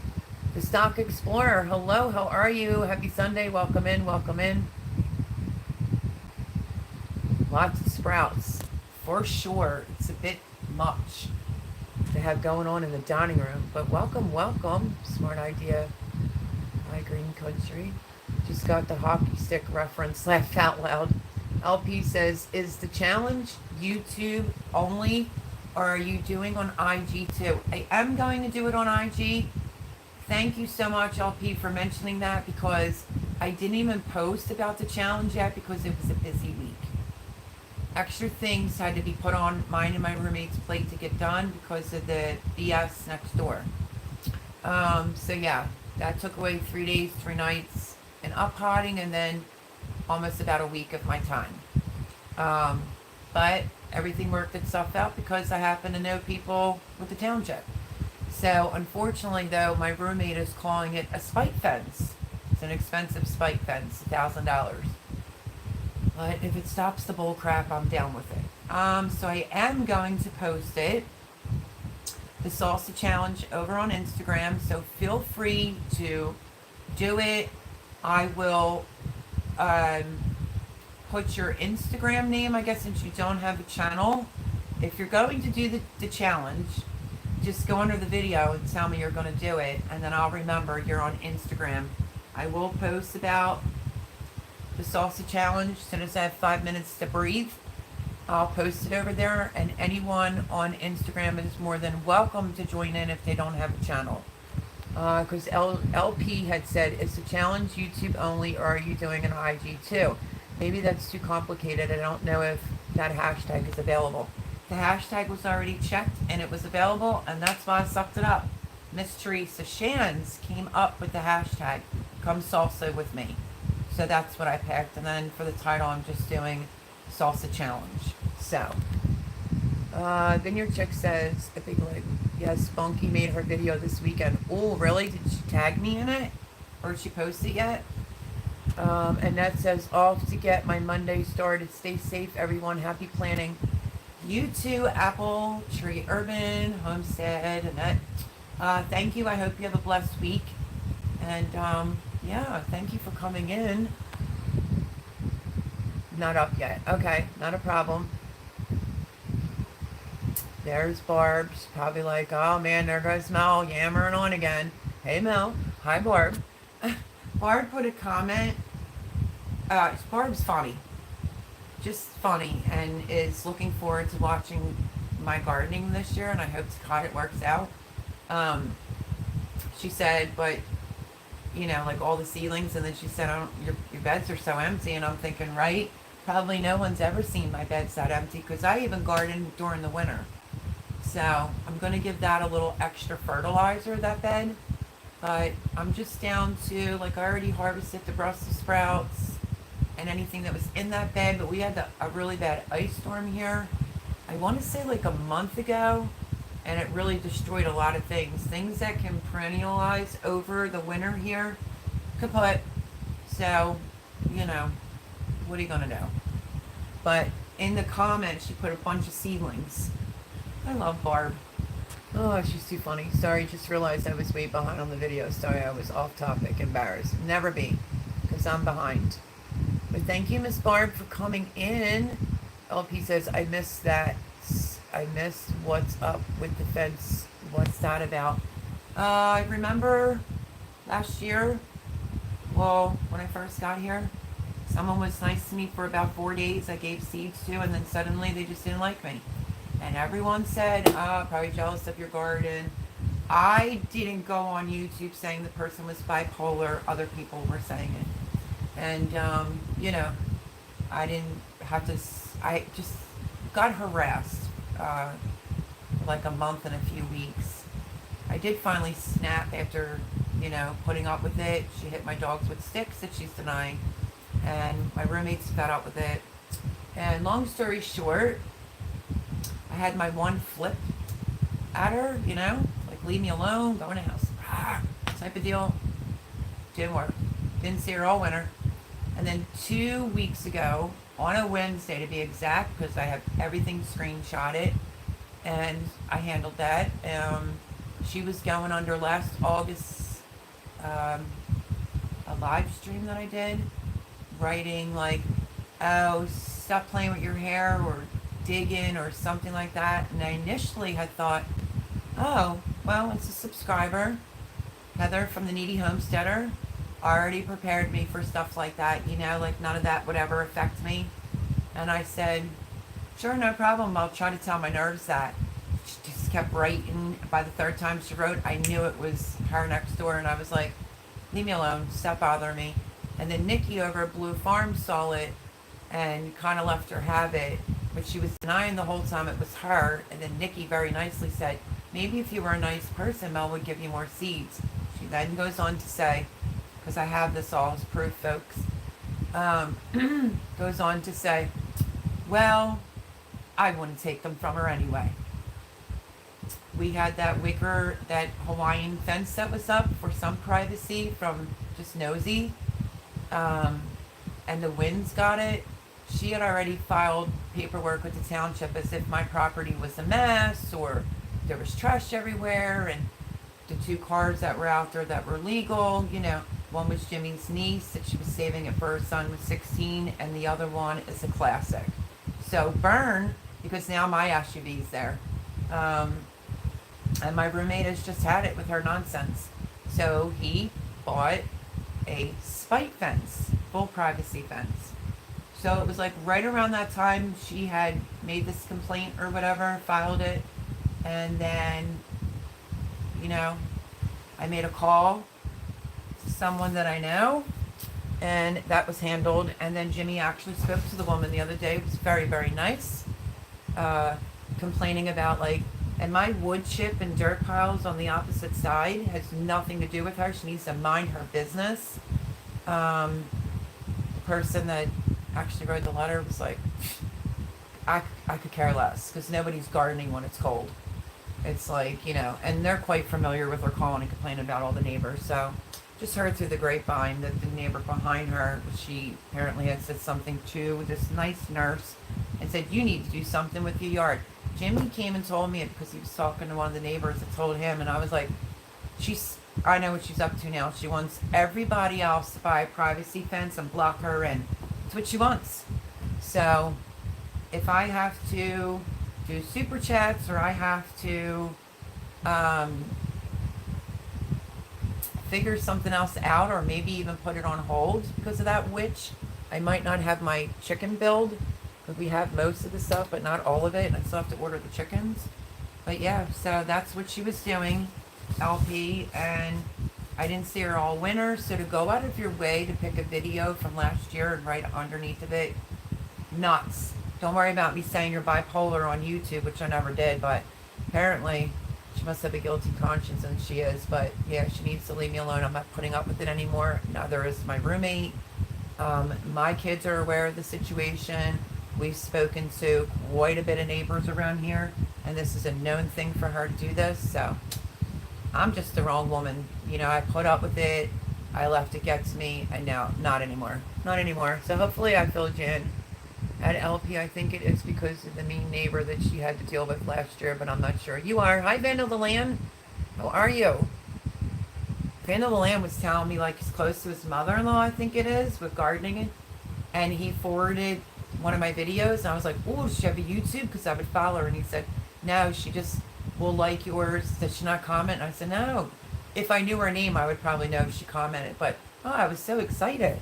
The Stock Explorer, hello, how are you? Happy Sunday, welcome in, welcome in. Lots of sprouts, for sure. It's a bit much to have going on in the dining room, but welcome, welcome. Smart idea. My green country. Just got the hockey stick reference, laughed out loud. LP says, is the challenge YouTube only, or are you doing on IG too? I am going to do it on IG. Thank you so much, LP, for mentioning that, because I didn't even post about the challenge yet because it was a busy week. Extra things had to be put on mine and my roommate's plate to get done because of the BS next door. So yeah, that took away 3 days, 3 nights, and up-potting, and then almost about a week of my time. But everything worked itself out because I happen to know people with the township. So unfortunately, though, my roommate is calling it a spike fence. It's an expensive spike fence, $1,000. But if it stops the bull crap, I'm down with it. So I am going to post it, the salsa challenge, over on Instagram. So feel free to do it. I will put your Instagram name, I guess, since you don't have a channel. If you're going to do the challenge, just go under the video and tell me you're going to do it, and then I'll remember you're on Instagram. I will post about the salsa challenge as soon as I have 5 minutes to breathe. I'll post it over there, and anyone on Instagram is more than welcome to join in if they don't have a channel. Because LP had said, is the challenge YouTube only, or are you doing an IG too? Maybe that's too complicated. I don't know if that hashtag is available. The hashtag was already checked and it was available, and that's why I sucked it up. Miss Teresa Shands came up with the hashtag, come salsa with me. So that's what I picked, and then for the title I'm just doing salsa challenge. So, then your chick says, I think like, yes, Spunky made her video this weekend. Oh, really? Did she tag me in it? Or did she post it yet? And that says, off to get my Monday started. Stay safe, everyone. Happy planning. You too, Apple Tree Urban, Homestead, Annette. Thank you. I hope you have a blessed week. And, yeah, thank you for coming in. Not up yet. Okay, not a problem. There's Barb. She's probably like, oh man, there goes Mel yammering on again. Hey Mel. Hi Barb. Barb put a comment. Barb's funny. Just funny, and is looking forward to watching my gardening this year, and I hope to God it works out. She said, but you know, like all the ceilings, and then she said, your beds are so empty, and I'm thinking, right? Probably no one's ever seen my beds that empty, because I even garden during the winter. So I'm going to give that a little extra fertilizer, that bed. But I'm just down to, like, I already harvested the Brussels sprouts and anything that was in that bed, but we had a really bad ice storm here. I want to say like a month ago, and it really destroyed a lot of things. Things that can perennialize over the winter here, kaput. So, you know, what are you going to do? But in the comments, she put a bunch of seedlings. I love Barb. Oh, she's too funny. Sorry, just realized I was way behind on the video. Sorry, I was off topic. Embarrassed. Never be, because I'm behind. But thank you, Miss Barb, for coming in. LP says, I missed that. I missed what's up with the fence. What's that about? I remember last year, well, when I first got here, someone was nice to me for about 4 days. I gave seeds to, and then suddenly they just didn't like me. And everyone said, probably jealous of your garden. I didn't go on YouTube saying the person was bipolar. Other people were saying it. And, I didn't have to, I just got harassed uh, for like a month and a few weeks. I did finally snap after, putting up with it. She hit my dogs with sticks that she's denying. And my roommates fed up with it. And long story short, I had my one flip at her, like leave me alone, go in the house, type of deal. Didn't work. Didn't see her all winter. And then 2 weeks ago, on a Wednesday to be exact, because I have everything screenshotted, and I handled that. She was going under last August, a live stream that I did, writing like, oh, stop playing with your hair or digging or something like that. And I initially had thought, oh, well, it's a subscriber. Heather from the Needy Homesteader already prepared me for stuff like that, like none of that would ever affect me. And I said, sure, no problem. I'll try to tell my nerves that. She just kept writing. By the third time she wrote, I knew it was her next door. And I was like, leave me alone. Stop bothering me. And then Nikki over at Blue Farm saw it and kind of left her have it. But she was denying the whole time it was her. And then Nikki very nicely said, maybe if you were a nice person, Mel would give you more seeds. She then goes on to say, because I have this all as proof, folks, goes on to say, well, I wouldn't take them from her anyway. We had that Hawaiian fence that was up for some privacy from just nosy, and the winds got it. She had already filed paperwork with the township as if my property was a mess or there was trash everywhere, and the 2 cars that were out there that were legal, one was Jimmy's niece that she was saving it for her son was 16, and the other one is a classic. So burn, because now my SUV's there. And my roommate has just had it with her nonsense. So he bought a spite fence, full privacy fence. So it was like right around that time she had made this complaint or whatever, filed it, and then, I made a call to someone that I know, and that was handled. And then Jimmy actually spoke to the woman the other day. It was very, very nice, complaining about and my wood chip and dirt piles on the opposite side has nothing to do with her. She needs to mind her business. The person that actually wrote the letter was like, I could care less, because nobody's gardening when it's cold. It's like, and they're quite familiar with her calling and complaining about all the neighbors. So just heard through the grapevine that the neighbor behind her, she apparently had said something to this nice nurse and said, you need to do something with your yard. Jimmy came and told me it because he was talking to one of the neighbors that told him, and I was like, I know what she's up to now. She wants everybody else to buy a privacy fence and block her in. That's what she wants. So if I have to do super chats, or I have to figure something else out, or maybe even put it on hold because of that witch, I might not have my chicken build, because we have most of the stuff but not all of it, and I still have to order the chickens. But yeah, so that's what she was doing, LP, and I didn't see her all winter. So to go out of your way to pick a video from last year and write underneath of it, nuts. Don't worry about me saying you're bipolar on YouTube, which I never did, but apparently she must have a guilty conscience, and she is. But yeah, she needs to leave me alone. I'm not putting up with it anymore. Neither is my roommate. My kids are aware of the situation. We've spoken to quite a bit of neighbors around here, and this is a known thing for her to do this. So I'm just the wrong woman. I put up with it. I left it get to me, and now not anymore. Not anymore. So hopefully I filled you in. At LP, I think it is because of the mean neighbor that she had to deal with last year, but I'm not sure. You are. Hi, Vandal the Lamb. How are you? Vandal the Lamb was telling me he's close to his mother-in-law, I think it is, with gardening. And he forwarded one of my videos, and I was like, oh, does she have a YouTube? Because I would follow her. And he said, no, she just will like yours. Does she not comment? And I said, no. If I knew her name, I would probably know if she commented. But, I was so excited.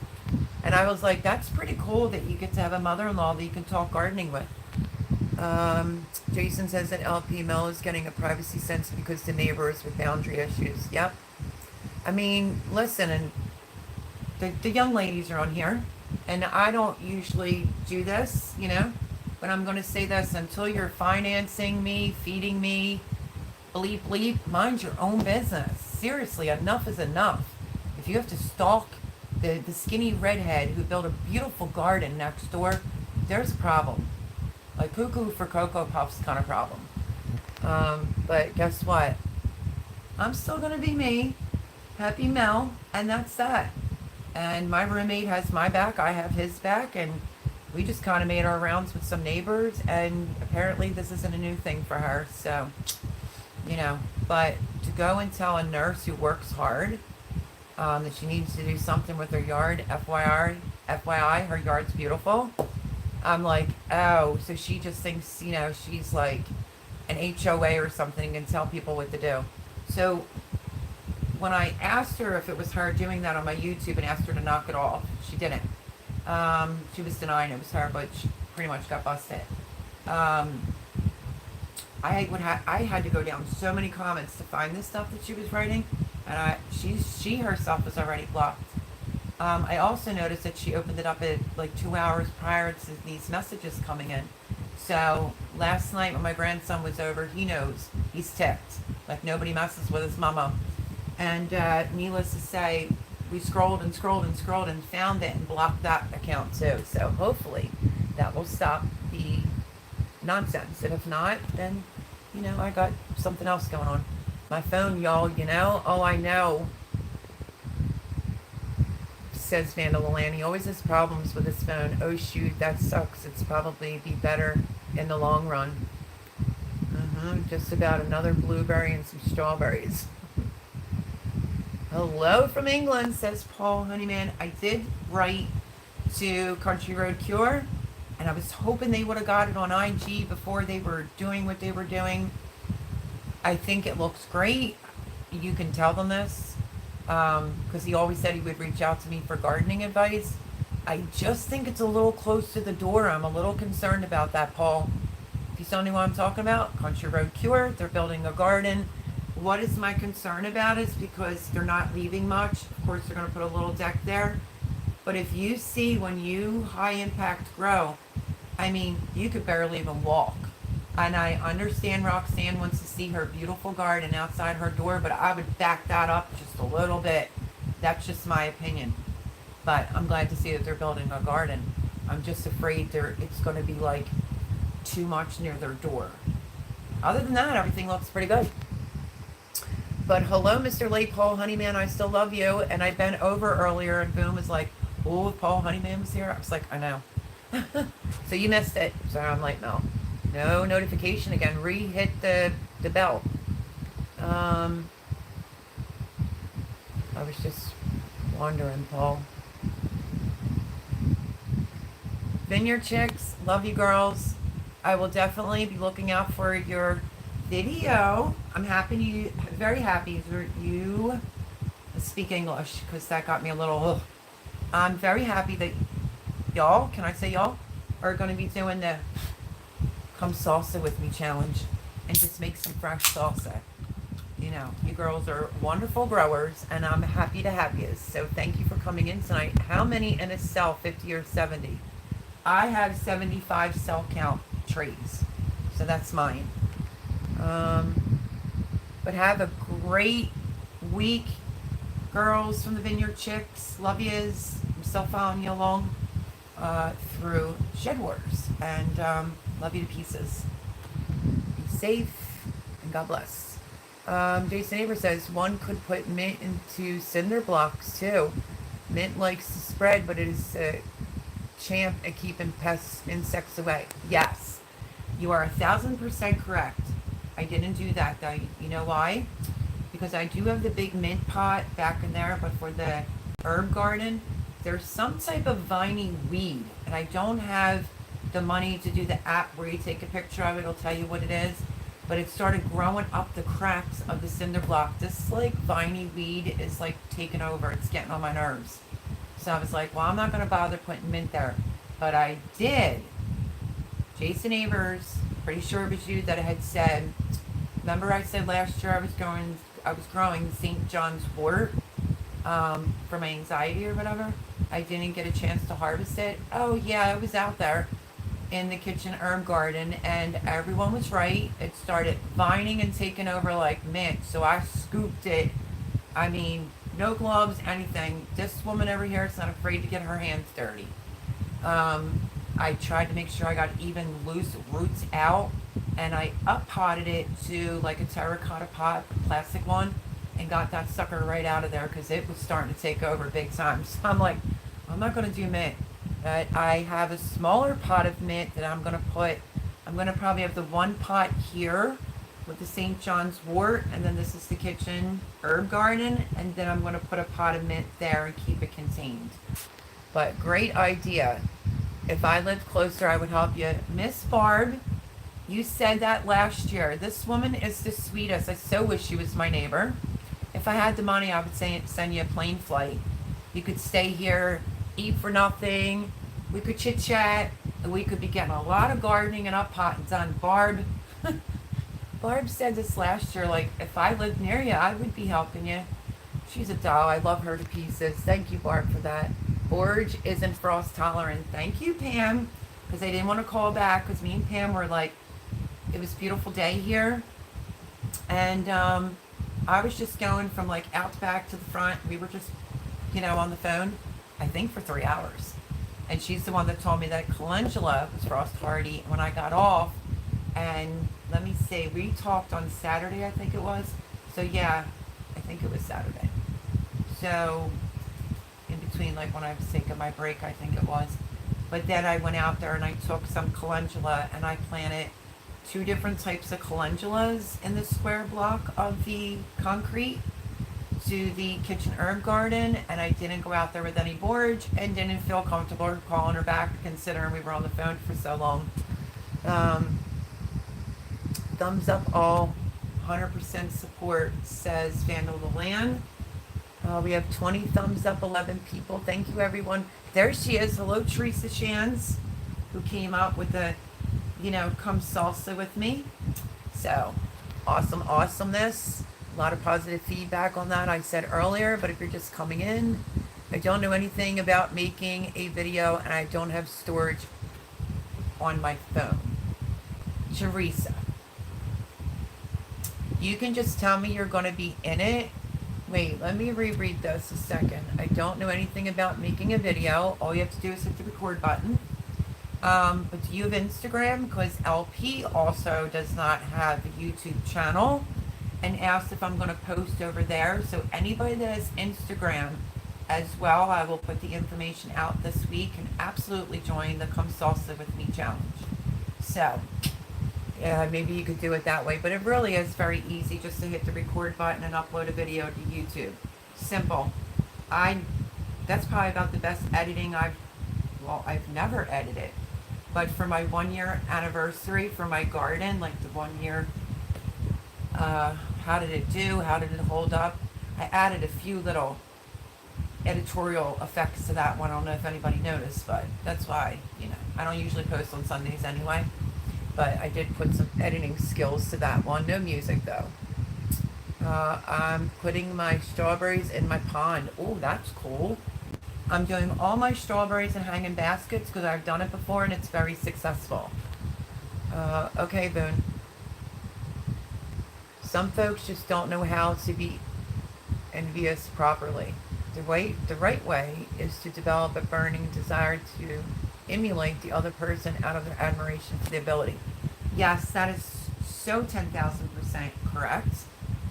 And I was like, that's pretty cool that you get to have a mother-in-law that you can talk gardening with. Jason says that LP Mel is getting a privacy sense because the neighbors with boundary issues. Yep. I mean, listen, and the young ladies are on here, and I don't usually do this, but I'm going to say this: until you're financing me, feeding me, bleep bleep, mind your own business. Seriously, enough is enough. If you have to stalk the skinny redhead who built a beautiful garden next door, there's a problem. Like cuckoo for Cocoa Puffs kind of problem. But guess what? I'm still going to be me, Happy Mel, and that's that. And my roommate has my back, I have his back, and we just kind of made our rounds with some neighbors, and apparently this isn't a new thing for her, so, But to go and tell a nurse who works hard that she needs to do something with her yard, FYI, her yard's beautiful. I'm like, oh, so she just thinks, she's like an HOA or something and tell people what to do. So when I asked her if it was her doing that on my YouTube and asked her to knock it off, she didn't. She was denying it was her, but she pretty much got busted. I had to go down so many comments to find this stuff that she was writing, and she herself was already blocked. I also noticed that she opened it up at like 2 hours prior to these messages coming in. So last night when my grandson was over, he knows he's ticked. Like nobody messes with his mama. And needless to say, we scrolled and scrolled and scrolled and found it and blocked that account too. So hopefully that will stop the nonsense. And if not, then, I got something else going on. My phone, y'all, oh, I know, says Vandalani, always has problems with his phone. Oh, shoot, that sucks. It's probably be better in the long run. Just about another blueberry and some strawberries. Hello from England, says Paul Honeyman. I did write to Country Road Cure, and I was hoping they would have got it on IG before they were doing what they were doing. I think it looks great. You can tell them this, because he always said he would reach out to me for gardening advice. I just think it's a little close to the door. I'm a little concerned about that, Paul. If you still know what I'm talking about, Country Road Cure, they're building a garden. What is my concern about is because they're not leaving much. Of course, they're going to put a little deck there. But if you see when you high impact grow, I mean, you could barely even walk. And I understand Roxanne wants to see her beautiful garden outside her door, but I would back that up just a little bit. That's just my opinion. But I'm glad to see that they're building a garden. I'm just afraid it's going to be like too much near their door. Other than that, everything looks pretty good. But hello, Mr. Late Paul Honeyman, I still love you. And I bent over earlier and boom was like, oh, Paul Honeyman was here. I was like, I know. So you missed it. So I'm like, no notification again. Re-hit the bell. I was just wondering, Paul. Vineyard Chicks, love you girls. I will definitely be looking out for your video. I'm very happy that you speak English, because that got me a little, ugh. I'm very happy that y'all, can I say y'all, are going to be doing the Come Salsa With Me challenge and just make some fresh salsa. You girls are wonderful growers, and I'm happy to have you. So thank you for coming in tonight. How many in a cell, 50 or 70? I have 75 cell count trees, so that's mine. But have a great week, girls from the Vineyard Chicks. Love yous. I'm still following you along through Shed Wars, and love you to pieces. Be safe, and God bless. Jason Aber says one could put mint into cinder blocks too. Mint likes to spread, but it is a champ at keeping pests, insects away. Yes, you are 1,000% correct. I didn't do that though. You know why? Because I do have the big mint pot back in there, but for the herb garden, there's some type of viney weed, and I don't have the money to do the app where you take a picture of it. It'll tell you what it is. But it started growing up the cracks of the cinder block. This like viney weed is like taking over. It's getting on my nerves. So I was like, well, I'm not going to bother putting mint there. But I did. Jason Avers, pretty sure it was you that had said, remember I said last year I was growing St. John's wort for my anxiety or whatever. I didn't get a chance to harvest it. Oh yeah, it was out there in the kitchen herb garden, and everyone was right. It started vining and taking over like mint. So I scooped it. I mean, no gloves, anything. This woman over here is not afraid to get her hands dirty. I tried to make sure I got even loose roots out, and I up potted it to like a terracotta pot, a plastic one, and got that sucker right out of there because it was starting to take over big time. So I'm like, I'm not going to do mint. But I have a smaller pot of mint that I'm going to probably have the one pot here with the St. John's wort, and then this is the kitchen herb garden, and then I'm going to put a pot of mint there and keep it contained. But great idea. If I lived closer, I would help you. Miss Barb, you said that last year. This woman is the sweetest. I so wish she was my neighbor. If I had the money, I would send you a plane flight. You could stay here, eat for nothing. We could chit chat. We could be getting a lot of gardening and up pot done. Barb, Barb said this last year, like, if I lived near you, I would be helping you. She's a doll. I love her to pieces. Thank you, Barb, for that. Borge isn't frost tolerant. Thank you, Pam, because I didn't want to call back because me and Pam were like, it was a beautiful day here. And I was just going from like out back to the front. We were just, on the phone, I think for 3 hours. And she's the one that told me that calendula was frost hardy when I got off. And let me see, we talked on Saturday, I think it was. So yeah, I think it was Saturday. So in between, like when I was taking my break, I think it was. But then I went out there and I took some calendula and I planted 2 different types of calendulas in the square block of the concrete to the kitchen herb garden, and I didn't go out there with any borage and didn't feel comfortable calling her back considering we were on the phone for so long. Thumbs up all, 100% support, says Vandal the Land. We have 20 thumbs up, 11 people. Thank you, everyone. There she is. Hello, Teresa Shands, who came up with the, come salsa with me. So, awesome awesomeness. A lot of positive feedback on that I said earlier, but if you're just coming in, I don't know anything about making a video and I don't have storage on my phone. Teresa, you can just tell me you're going to be in it. Wait, let me reread this a second. I don't know anything about making a video. All you have to do is hit the record button. But do you have Instagram? Because LP also does not have a YouTube channel, and asked if I'm going to post over there. So anybody that has Instagram as well, I will put the information out this week and absolutely join the Come Salsa With Me challenge. So yeah, maybe you could do it that way, but it really is very easy just to hit the record button and upload a video to YouTube. Simple. That's probably about the best editing I've never edited, but for my 1 year anniversary for my garden, like the 1 year, how did it do? How did it hold up? I added a few little editorial effects to that one. I don't know if anybody noticed, but that's why, I don't usually post on Sundays anyway. But I did put some editing skills to that one. No music, though. I'm putting my strawberries in my pond. Oh, that's cool. I'm doing all my strawberries in hanging baskets because I've done it before and it's very successful. Okay, Boone. Some folks just don't know how to be envious properly. The right way is to develop a burning desire to emulate the other person out of their admiration for the ability. Yes, that is so 10,000% correct.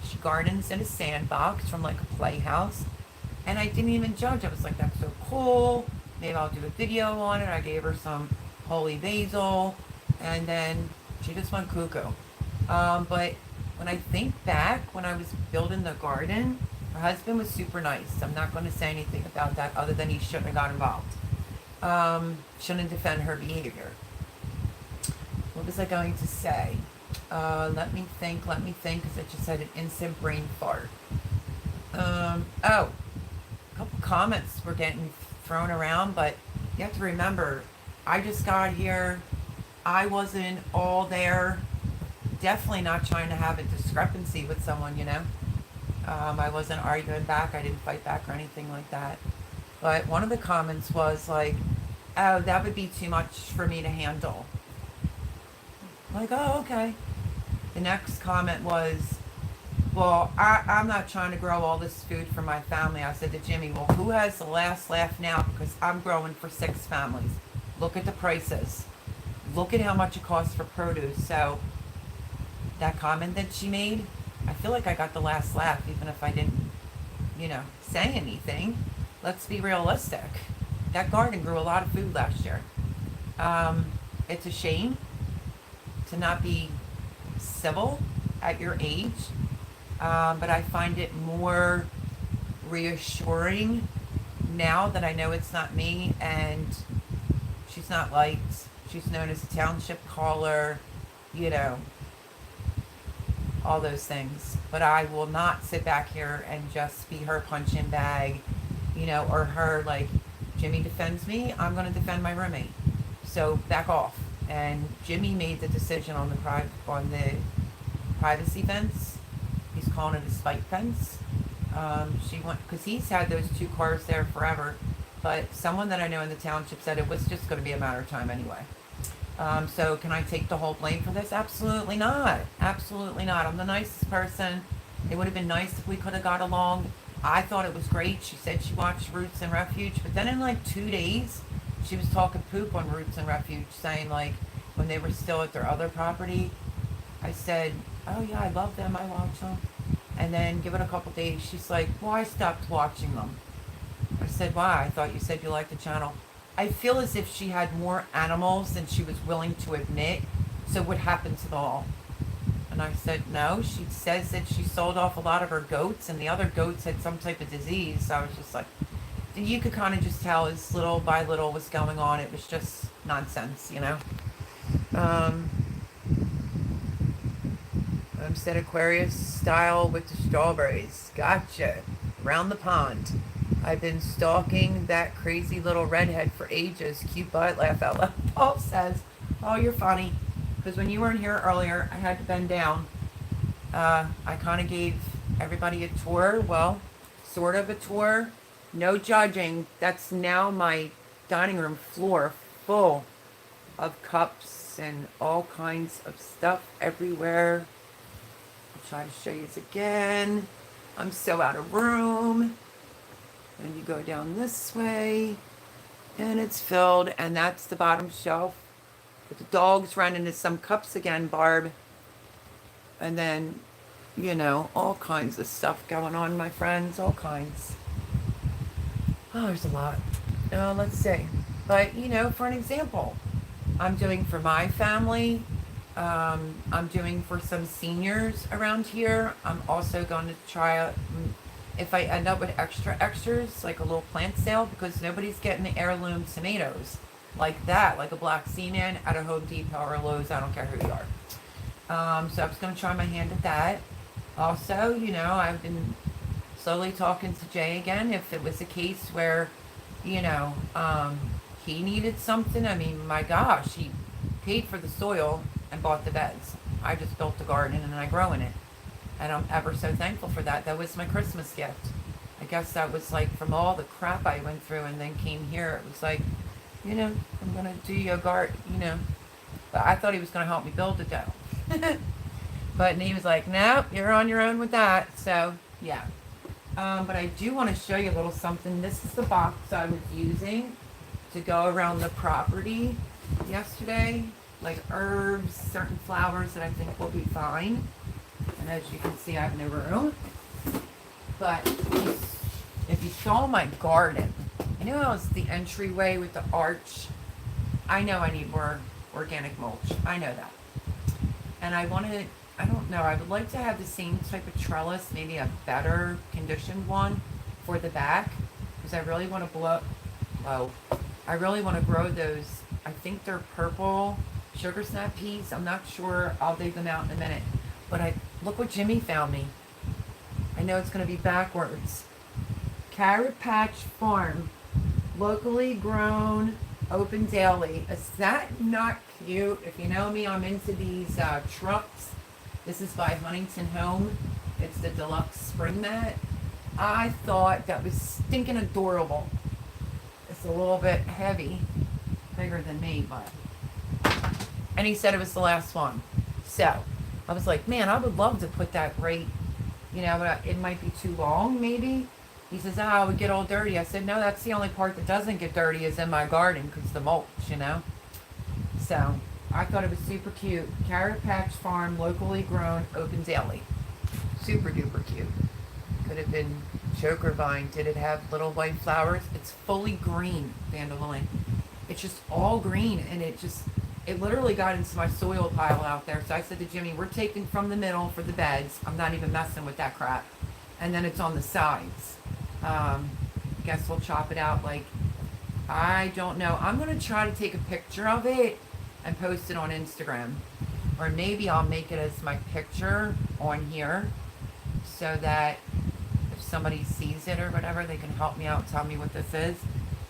She gardens in a sandbox from like a playhouse, and I didn't even judge. I was like, that's so cool. Maybe I'll do a video on it. I gave her some holy basil, and then she just went cuckoo. But when I think back, when I was building the garden, her husband was super nice. I'm not going to say anything about that other than he shouldn't have got involved. Shouldn't defend her behavior. What was I going to say? Let me think, because I just had an instant brain fart. A couple comments were getting thrown around, but you have to remember, I just got here I wasn't all there. Definitely not trying to have a discrepancy with someone, you know. I wasn't arguing back. I didn't fight back or anything like that. But one of the comments was like, "Oh, that would be too much for me to handle." Like, oh, okay. The next comment was, "Well, I'm not trying to grow all this food for my family." I said to Jimmy, "Well, who has the last laugh now? Because I'm growing for 6 families. Look at the prices. Look at how much it costs for produce." So that comment that she made, I feel like I got the last laugh, even if I didn't, say anything. Let's be realistic. That garden grew a lot of food last year. It's a shame to not be civil at your age, but I find it more reassuring now that I know it's not me and she's not liked. She's known as a township caller, you know, all those things. But I will not sit back here and just be her punching bag, or her like, Jimmy defends me, I'm going to defend my roommate. So back off. And Jimmy made the decision on the privacy fence. He's calling it a spike fence. She went because he's had those 2 cars there forever. But someone that I know in the township said it was just going to be a matter of time anyway. So can I take the whole blame for this? Absolutely not. Absolutely not. I'm the nicest person. It would have been nice if we could have got along. I thought it was great. She said she watched Roots and Refuge, but then in like 2 days, she was talking poop on Roots and Refuge, saying like when they were still at their other property, I said, "Oh yeah, I love them. I watch them." And then give it a couple days, she's like, "Well, I stopped watching them." I said, "Why? I thought you said you liked the channel." I feel as if she had more animals than she was willing to admit. So what happened to them all? And I said, "No." She says that she sold off a lot of her goats and the other goats had some type of disease. So I was just like, you could kind of just tell as little by little was going on. It was just nonsense. Homestead Aquarius style with the strawberries. Gotcha. Around the pond. I've been stalking that crazy little redhead for ages. Cute butt, laugh out loud. Paul says, "Oh, you're funny." Because when you weren't here earlier, I had to bend down. I kind of gave everybody a tour. Well, sort of a tour. No judging. That's now my dining room floor full of cups and all kinds of stuff everywhere. I'll try to show you this again. I'm so out of room. And you go down this way, and it's filled, and that's the bottom shelf. But the dogs run into some cups again, Barb. And then, all kinds of stuff going on, my friends, all kinds. Oh, there's a lot. Let's see. But, for an example, I'm doing for my family. I'm doing for some seniors around here. I'm also going to try if I end up with extras, like a little plant sale, because nobody's getting the heirloom tomatoes like that, like a Black Seaman at a Home Depot or a Lowe's, I don't care who you are. So I was going to try my hand at that. Also, I've been slowly talking to Jay again, if it was a case where, he needed something. I mean, my gosh, he paid for the soil and bought the beds. I just built the garden and I grow in it. And I'm ever so thankful for that. That was my Christmas gift. I guess that was like from all the crap I went through and then came here. It was like, I'm going to do your garden, But I thought he was going to help me build it though. But he was like, "Nope, you're on your own with that." So, yeah. But I do want to show you a little something. This is the box I was using to go around the property yesterday. Like herbs, certain flowers that I think will be fine. And as you can see, I have no room. But if you saw my garden, how it's the entryway with the arch? I know I need more organic mulch. I know that. And I don't know, I would like to have the same type of trellis, maybe a better conditioned one for the back. Because I really want to I really want to grow those. I think they're purple sugar snap peas. I'm not sure. I'll dig them out in a minute. But look what Jimmy found me. I know it's going to be backwards. Carrot Patch Farm. Locally grown Open daily. Is that not cute? If you know me, I'm into these trucks. This is by Huntington Home. It's the deluxe spring mat. I thought that was stinking adorable. It's a little bit heavy, bigger than me, but. And he said it was the last one. So I was like, man, I would love to put that right, but it might be too long, maybe. He says, it would get all dirty. I said, no, that's the only part that doesn't get dirty is in my garden because the mulch. So I thought it was super cute. Carrot Patch Farm, locally grown, open daily. Super duper cute. Could have been choker vine. Did it have little white flowers? It's fully green, dandelion. It's just all green, and it literally got into my soil pile out there. So I said to Jimmy, we're taking from the middle for the beds. I'm not even messing with that crap. And then it's on the sides. Guess we'll chop it out I don't know. I'm going to try to take a picture of it and post it on Instagram. Or maybe I'll make it as my picture on here so that if somebody sees it or whatever, they can help me out and tell me what this is.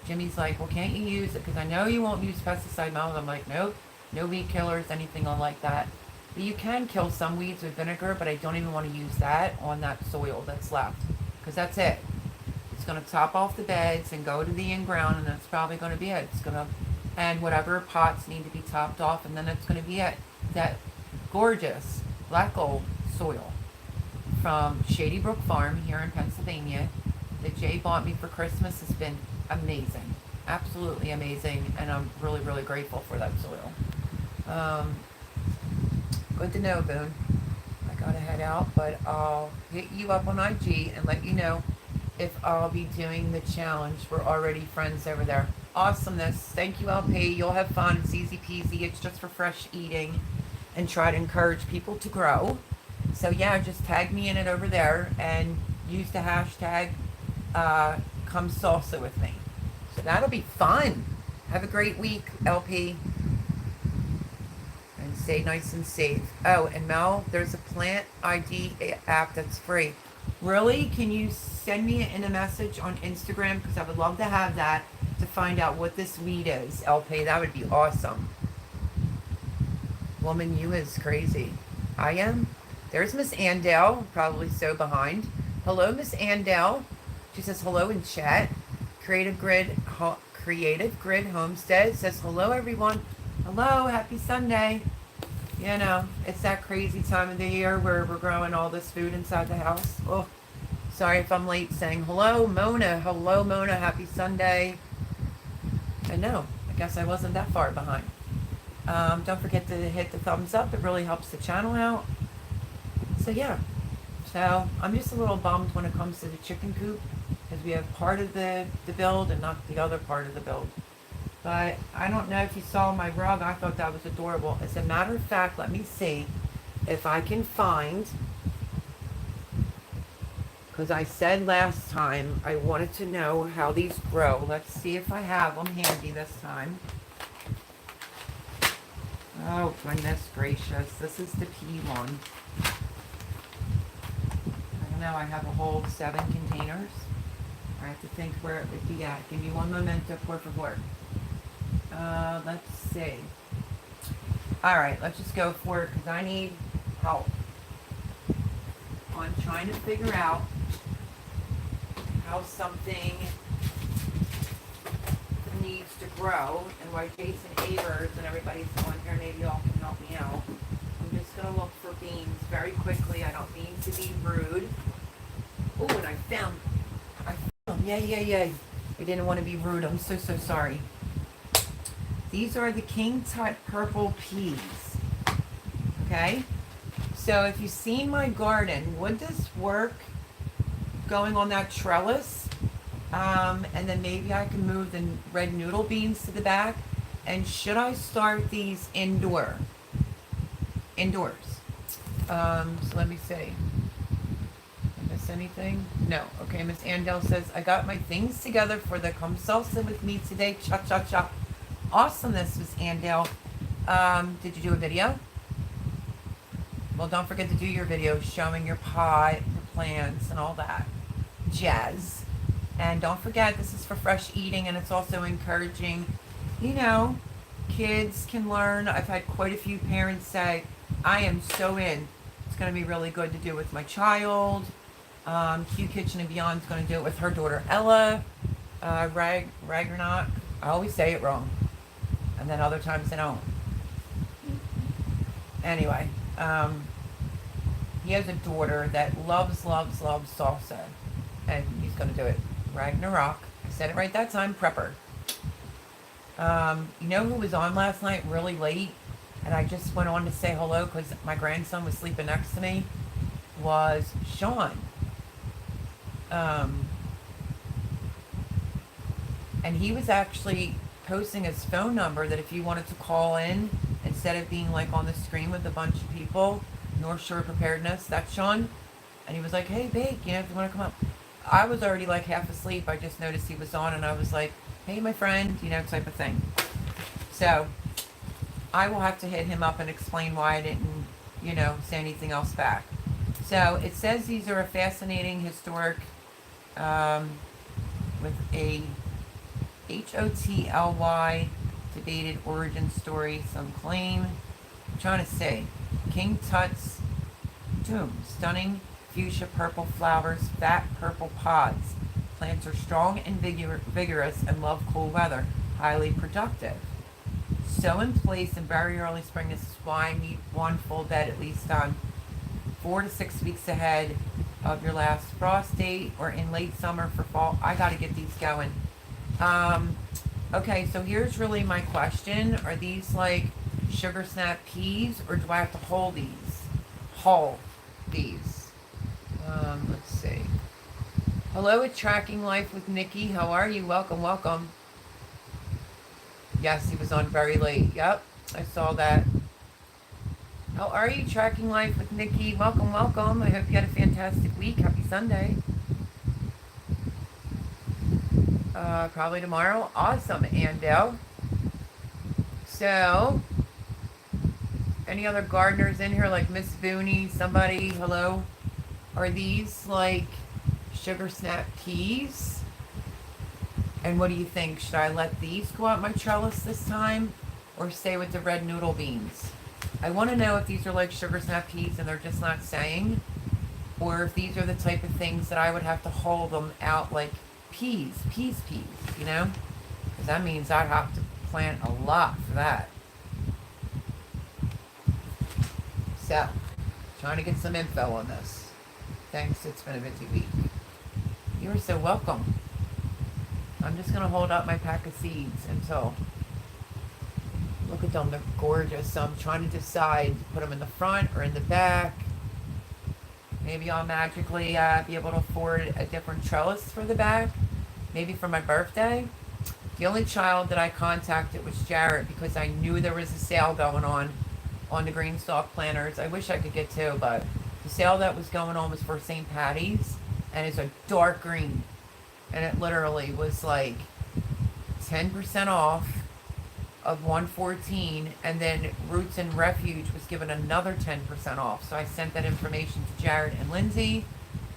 Jimmy's like, well, can't you use it? Because I know you won't use pesticide mounds. I'm like, nope, no weed killers, anything like that. But you can kill some weeds with vinegar, but I don't even want to use that on that soil that's left. Because that's it. It's going to top off the beds and go to the in-ground, and that's probably going to be it. And whatever pots need to be topped off, and then it's going to be it. That gorgeous black gold soil from Shady Brook Farm here in Pennsylvania that Jay bought me for Christmas has been amazing. Absolutely amazing, and I'm really, really grateful for that soil. Good to know, Boone. I gotta head out, but I'll hit you up on IG and let you know if I'll be doing the challenge. We're already friends over there. Awesomeness. Thank you, LP. You'll have fun. It's easy peasy. It's just for fresh eating and try to encourage people to grow. So yeah, just tag me in it over there and use the hashtag come salsa with me. So that'll be fun. Have a great week, LP. And stay nice and safe. Oh, and Mel, there's a plant ID app that's free. Really? Can you send me in a message on Instagram? Because I would love to have that to find out what this weed is, LP. That would be awesome. Woman, you is crazy. I am? There's Miss Andale, probably so behind. Hello, Miss Andale. She says hello in chat. Creative Grid Homestead says hello, everyone. Hello, happy Sunday. It's that crazy time of the year where we're growing all this food inside the house. Oh, sorry if I'm late saying hello, Mona. Hello, Mona. Happy Sunday. I know. I guess I wasn't that far behind. Don't forget to hit the thumbs up. It really helps the channel out. So, yeah. So, I'm just a little bummed when it comes to the chicken coop because we have part of the build and not the other part of the build. But I don't know if you saw my rug. I thought that was adorable. As a matter of fact, let me see if I can find, because I said last time I wanted to know how these grow. Let's see if I have them handy this time. Oh, goodness gracious. This is the pea one. I don't know. I have a whole 7 containers. I have to think where it would be at. Give me one momento, por favor. Let's see. All right, let's just go for it because I need help on trying to figure out how something needs to grow and why Jason Avers and everybody's on here. Maybe y'all can help me out. I'm just going to look for beans very quickly. I don't mean to be rude. Oh, and I found them. Yay. I didn't want to be rude. I'm so sorry. These are the King Tut purple peas. Okay? So if you've seen my garden, would this work going on that trellis? And then maybe I can move the red noodle beans to the back. And should I start these indoors? So let me see. Did I miss anything? No. Okay, Miss Andel says, I got my things together for the come salsa with me today. Cha. Awesomeness, Miss Andel. Did you do a video? Well, don't forget to do your video showing your pot, your plants, and all that jazz. And don't forget, this is for fresh eating, and it's also encouraging you know, kids can learn. I've had quite a few parents say, I am so in. It's going to be really good to do with my child. Q Kitchen and Beyond is going to do it with her daughter Ella. Ragnarok. I always say it wrong. And then other times I don't. Anyway, he has a daughter that loves salsa. And he's going to do it. Ragnarok. I said it right that time. Prepper. You know who was on last night really late? And I just went on to say hello because my grandson was sleeping next to me. Was Sean. And he was actually posting his phone number that if you wanted to call in instead of being like on the screen with a bunch of people, North Shore Preparedness, that's Sean. And he was like, hey, Bake, you know, if you want to come up. I was already like half asleep. I just noticed he was on and I was like, hey, my friend, you know, type of thing. So I will have to hit him up and explain why I didn't, you know, say anything else back. So it says these are a fascinating, historic, with a HOTLY debated origin story, some claim. I'm trying to say, King Tut's tomb, stunning fuchsia purple flowers, fat purple pods. Plants are strong and vigorous and love cool weather, highly productive. Sow in place and bury early spring. This is why I need one full bed at least on 4 to 6 weeks ahead of your last frost date or in late summer for fall. I got to get these going. Okay, so here's really my question. Are these like sugar snap peas or do I have to hull these? Hull these. Let's see. Hello, it's Tracking Life with Nikki. How are you? Welcome, welcome. Yes, he was on very late. Yep, I saw that. How are you? Tracking Life with Nikki. Welcome, welcome. I hope you had a fantastic week. Happy Sunday. Probably tomorrow. Awesome, Andel. So, any other gardeners in here like Miss Booney? Somebody? Hello? Are these like sugar snap peas? And what do you think? Should I let these go out my trellis this time or stay with the red noodle beans? I want to know if these are like sugar snap peas and they're just not saying, or if these are the type of things that I would have to haul them out like peas, you know? Because that means I'd have to plant a lot for that. So, trying to get some info on this. Thanks, it's been a busy week. You're so welcome. I'm just going to hold up my pack of seeds until... Look at them, they're gorgeous. So I'm trying to decide to put them in the front or in the back. Maybe I'll magically be able to afford a different trellis for the back. Maybe for my birthday. The only child that I contacted was Jarrett because I knew there was a sale going on the green stalk planters. I wish I could get two, but the sale that was going on was for St. Patty's, and it's a dark green. And it literally was like 10% off of 114, and then Roots and Refuge was given another 10% off. So I sent that information to Jared and Lindsay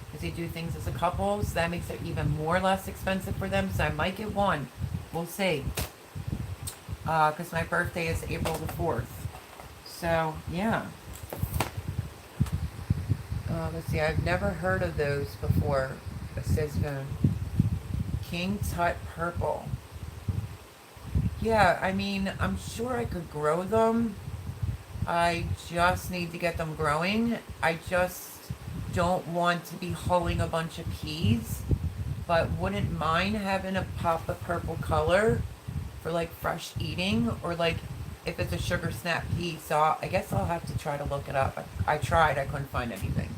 because they do things as a couple, so that makes it even more less expensive for them. So I might get one. We'll see. Because my birthday is April the 4th. So, yeah. Let's see, I've never heard of those before. A Sisbone. King Tut Purple. Yeah, I mean, I'm sure I could grow them. I just need to get them growing. I just don't want to be hulling a bunch of peas, but wouldn't mind having a pop of purple color for like fresh eating, or like if it's a sugar snap pea. So I guess I'll have to try to look it up. I tried, I couldn't find anything.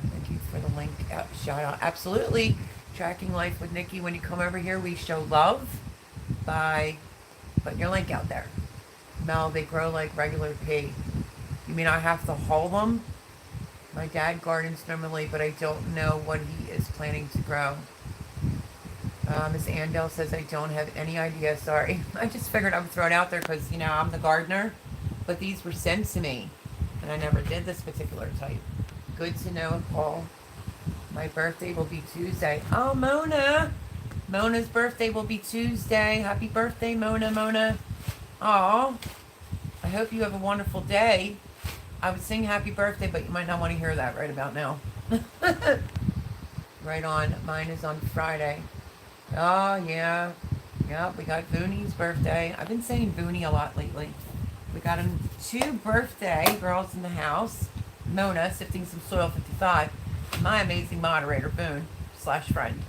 Thank you for the link. Shout out. Absolutely. Tracking Life with Nikki. When you come over here, we show love by putting your link out there. Mel, they grow like regular pea. You mean I have to haul them? My dad gardens normally, but I don't know what he is planning to grow. Miss Andel says I don't have any idea. Sorry. I just figured I would throw it out there because, you know, I'm the gardener. But these were sent to me. And I never did this particular type. Good to know, Paul. My birthday will be Tuesday. Oh, Mona! Mona's birthday will be Tuesday. Happy birthday, Mona. Aw, I hope you have a wonderful day. I would sing happy birthday, but you might not want to hear that right about now. Right on. Mine is on Friday. Oh, yeah. Yep, we got Vooney's birthday. I've been saying Vooney a lot lately. We got 2 birthday girls in the house. Mona, Sifting Some Soil 55. My amazing moderator, Boone, / friend,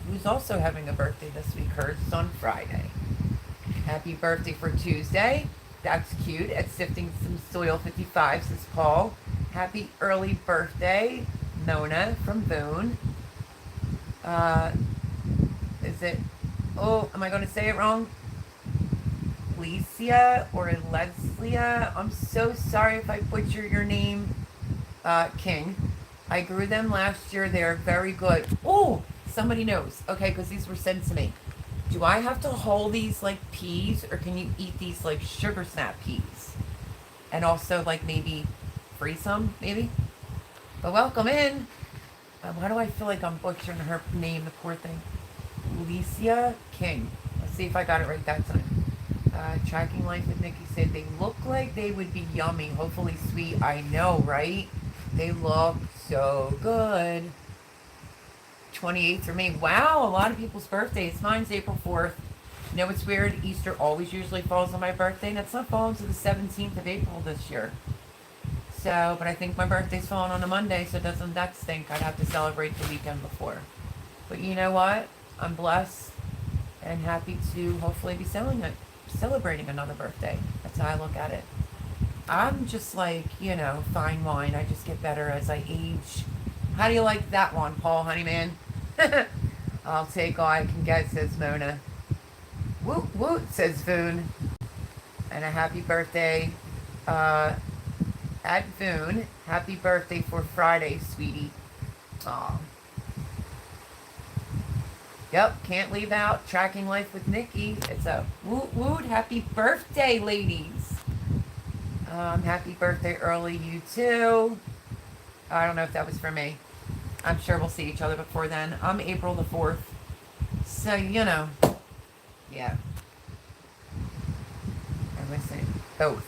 who's also having a birthday this week. Hers is on Friday. Happy birthday for Tuesday. That's cute. At Sifting Some Soil 55, says Paul. Happy early birthday, Nona from Boone. Is it, am I going to say it wrong? Lesia or Leslia? I'm so sorry if I butcher your name, King. I grew them last year. They're very good. Oh, somebody knows. Okay, because these were sent to me. Do I have to hold these like peas, or can you eat these like sugar snap peas? And also like maybe freeze some, maybe? But welcome in. Why do I feel like I'm butchering her name, the poor thing? Alicia King. Let's see if I got it right that time. Tracking Life with Nikki said they look like they would be yummy, hopefully sweet. I know, right? They look so good. 28th for me. Wow, a lot of people's birthdays. Mine's April 4th. You know what's weird? Easter always usually falls on my birthday, and it's not falling to the 17th of April this year. So, but I think my birthday's falling on a Monday, so doesn't that stink? I'd have to celebrate the weekend before. But you know what? I'm blessed and happy to hopefully be celebrating another birthday. That's how I look at it. I'm just like, fine wine. I just get better as I age. How do you like that one, Paul Honeyman? I'll take all I can get, says Mona. Woot woot, says Voon. And a happy birthday at Voon. Happy birthday for Friday, sweetie. Aw. Yep, can't leave out Tracking Life with Nikki. It's a woot woot. Happy birthday, ladies. Happy birthday early, you too. I don't know if that was for me. I'm sure we'll see each other before then. I'm April the 4th. So, yeah. I'm missing both.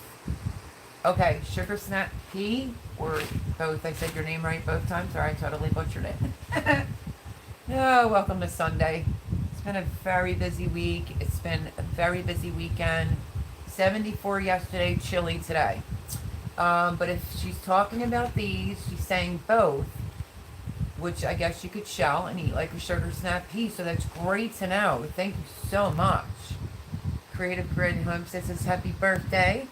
Okay, Sugar Snap Pea or both? I said your name right both times, or I totally butchered it. Oh, welcome to Sunday. It's been a very busy week. It's been a very busy weekend. 74 yesterday, chilly today. But if she's talking about these, she's saying both, which I guess you could shell and eat like a Sugar Snap Pea. So that's great to know. Thank you so much. Creative Grid Homestead says happy birthday.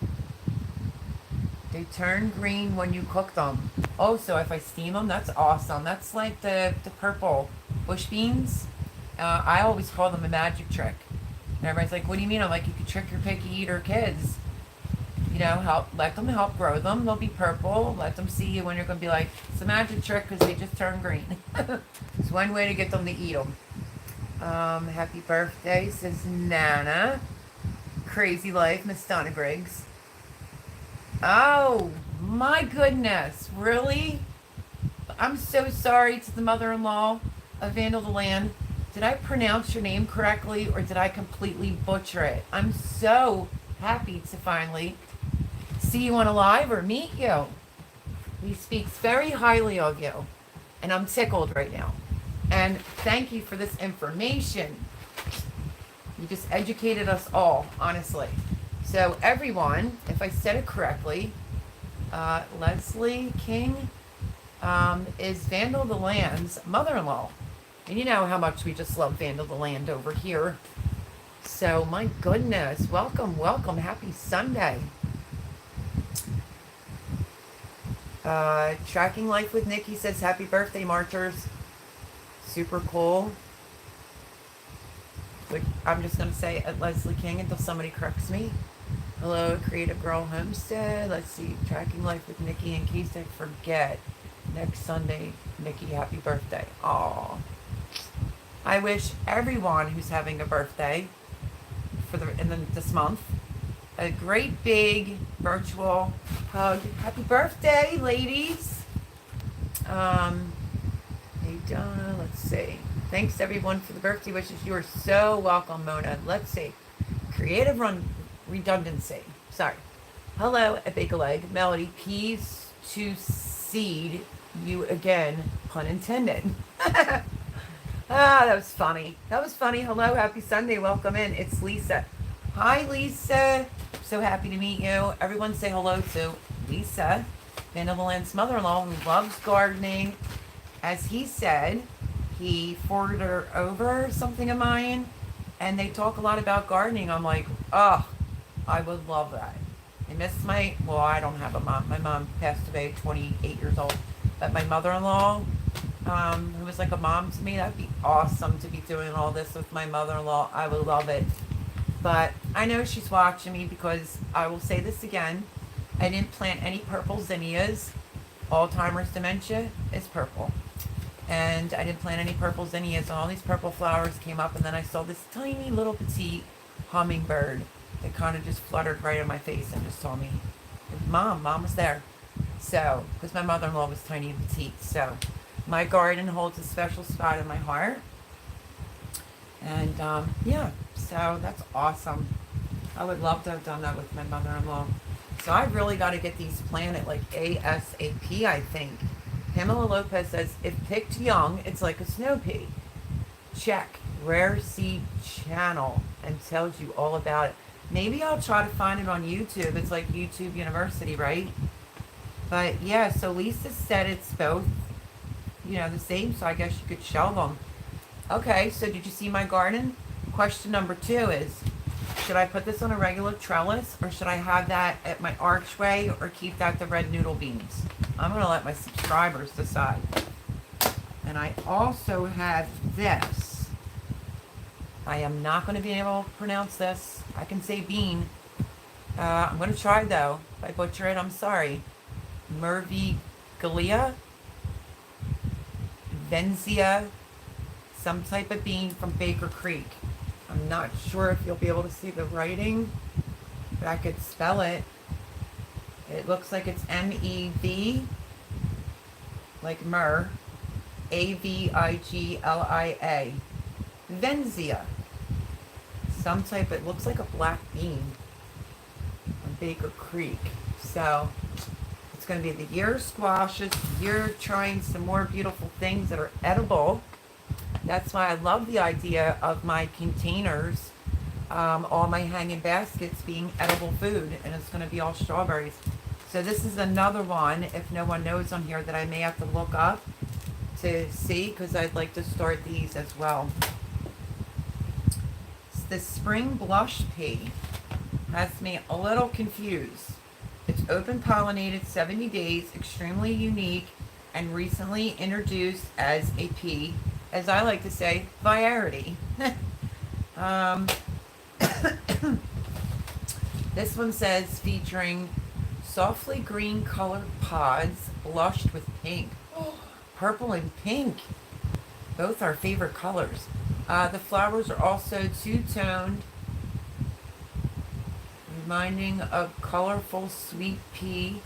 They turn green when you cook them. Oh, so if I steam them, that's awesome. That's like the purple bush beans. I always call them a magic trick. And everybody's like, what do you mean? I'm like, you could trick your picky eater kids. Let them help grow them. They'll be purple. Let them see you when you're going to be like, it's a magic trick because they just turn green. It's one way to get them to eat them. Happy birthday, says Nana. Crazy Life, Miss Donna Griggs. Oh, my goodness. Really? I'm so sorry to the mother-in-law of Vandal the Land. Did I pronounce your name correctly or did I completely butcher it? I'm so happy to finally see you on a live or meet you. He speaks very highly of you. And I'm tickled right now. And thank you for this information. You just educated us all, honestly. So everyone, if I said it correctly, Leslie King is Vandal the Land's mother-in-law. And you know how much we just love Vandal the Land over here. So my goodness, welcome. Happy Sunday. Tracking Life with Nikki says happy birthday, Marchers. Super cool. But I'm just going to say at Leslie King until somebody corrects me. Hello, Creative Girl Homestead. Let's see. Tracking Life with Nikki in case I forget. Next Sunday, Nikki, happy birthday. Aw. I wish everyone who's having a birthday this month a great big virtual hug. Happy birthday, ladies. Hey, Donna, let's see. Thanks everyone for the birthday wishes. You are so welcome, Mona. Let's see. Creative redundancy. Sorry. Hello, a big leg. Melody, peas to seed you again. Pun intended. That was funny. That was funny. Hello, happy Sunday. Welcome in. It's Lisa. Hi, Lisa. So happy to meet you. Everyone say hello to Lisa, Benevolent's mother-in-law, who loves gardening. As he said, he forwarded her over something of mine, and they talk a lot about gardening. I'm like, oh, I would love that. I miss well, I don't have a mom. My mom passed away 28 years old. But my mother-in-law, who was like a mom to me, that'd be awesome to be doing all this with my mother-in-law. I would love it. But I know she's watching me because I will say this again. I didn't plant any purple zinnias. Alzheimer's dementia is purple. And I didn't plant any purple zinnias. And all these purple flowers came up. And then I saw this tiny little petite hummingbird that kind of just fluttered right in my face and just told me, Mom was there. So, because my mother-in-law was tiny and petite. So, my garden holds a special spot in my heart. And, yeah, so that's awesome. I would love to have done that with my mother-in-law. So, I've really got to get these planted like ASAP, I think. Pamela Lopez says, if picked young, it's like a snow pea. Check. Rare Seed Channel, and tells you all about it. Maybe I'll try to find it on YouTube. It's like YouTube University, right? But yeah, so Lisa said it's both, the same, so I guess you could shell them. Okay, so did you see my garden? Question number 2 is, should I put this on a regular trellis, or should I have that at my archway, or keep that the red noodle beans? I'm going to let my subscribers decide. And I also have this. I am not going to be able to pronounce this. I can say bean. I'm going to try, though. If I butcher it, I'm sorry. Mervigalia, Venzia, some type of bean from Baker Creek. I'm not sure if you'll be able to see the writing, but I could spell it. It looks like it's M-E-V, like Mer, A-V-I-G-L-I-A. Venzia. Some type, it looks like a black bean on Baker Creek. So, it's going to be the year of squashes, the year of trying some more beautiful things that are edible. That's why I love the idea of my containers, all my hanging baskets being edible food, and it's going to be all strawberries. So this is another one, if no one knows on here, that I may have to look up to see, because I'd like to start these as well. The spring blush pea has me a little confused. It's open pollinated, 70 days, extremely unique, and recently introduced as a pea, as I like to say, variety. This one says featuring softly green colored pods blushed with pink. Purple and pink. Both our favorite colors. The flowers are also two-toned, reminding of colorful sweet pea.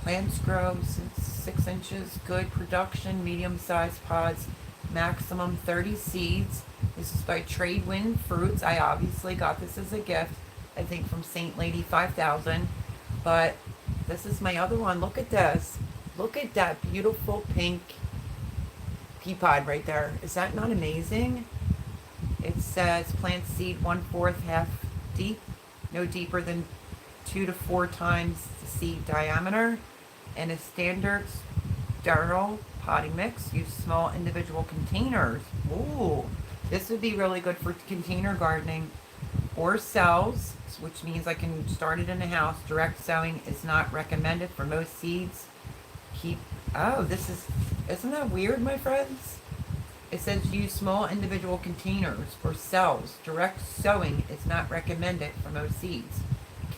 Plants grow 6 inches. Good production. Medium-sized pods. Maximum 30 seeds. This is by Trade Wind Fruits. I obviously got this as a gift, I think from Saint Lady 5000. But this is my other one. Look at this. Look at that beautiful pink pea pod right there. Is that not amazing? It says plant seed 1/4 half deep, no deeper than 2 to 4 times the seed diameter, and a standard sterile potting mix. Use small individual containers. Ooh, this would be really good for container gardening, or cells, which means I can start it in the house. Direct sowing is not recommended for most seeds. Isn't that weird, my friends? It says use small individual containers for cells. Direct sowing is not recommended for most seeds.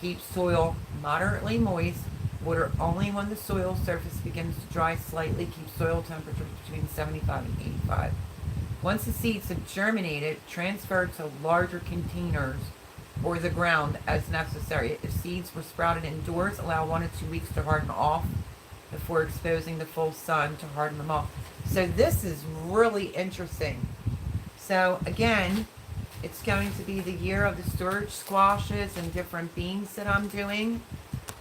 Keep soil moderately moist. Water only when the soil surface begins to dry slightly. Keep soil temperatures between 75 and 85. Once the seeds have germinated, transfer to larger containers or the ground as necessary. If seeds were sprouted indoors, allow 1 to 2 weeks to harden off before exposing the full sun to harden them off. So this is really interesting. So again, it's going to be the year of the storage squashes and different beans that I'm doing.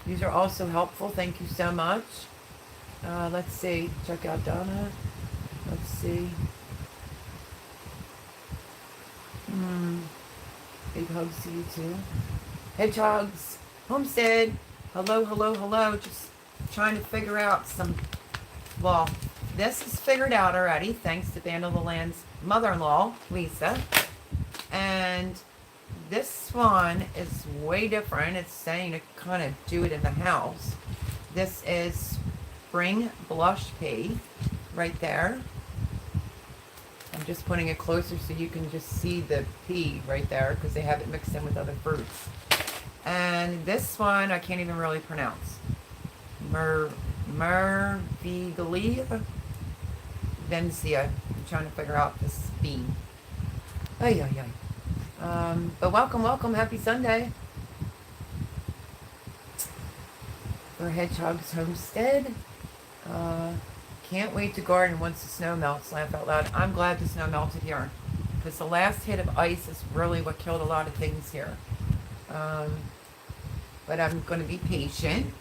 These are also helpful. Thank you so much. Let's see. Check out Donna. Let's see. Big hugs to you too. Hedgehogs. Homestead. Hello, hello, hello. Just trying to figure out some... Well, this is figured out already, thanks to Band of the Land's mother-in-law, Lisa. And this one is way different. It's saying to kind of do it in the house. This is spring blush pea right there. I'm just putting it closer so you can just see the pea right there because they have it mixed in with other fruits. And this one I can't even really pronounce. Merviglia Vencia. I'm trying to figure out this bean. Ay, ay, ay. But welcome. Happy Sunday. For Hedgehog's Homestead. Can't wait to garden once the snow melts. Laugh out loud. I'm glad the snow melted here. Because the last hit of ice is really what killed a lot of things here. But I'm going to be patient.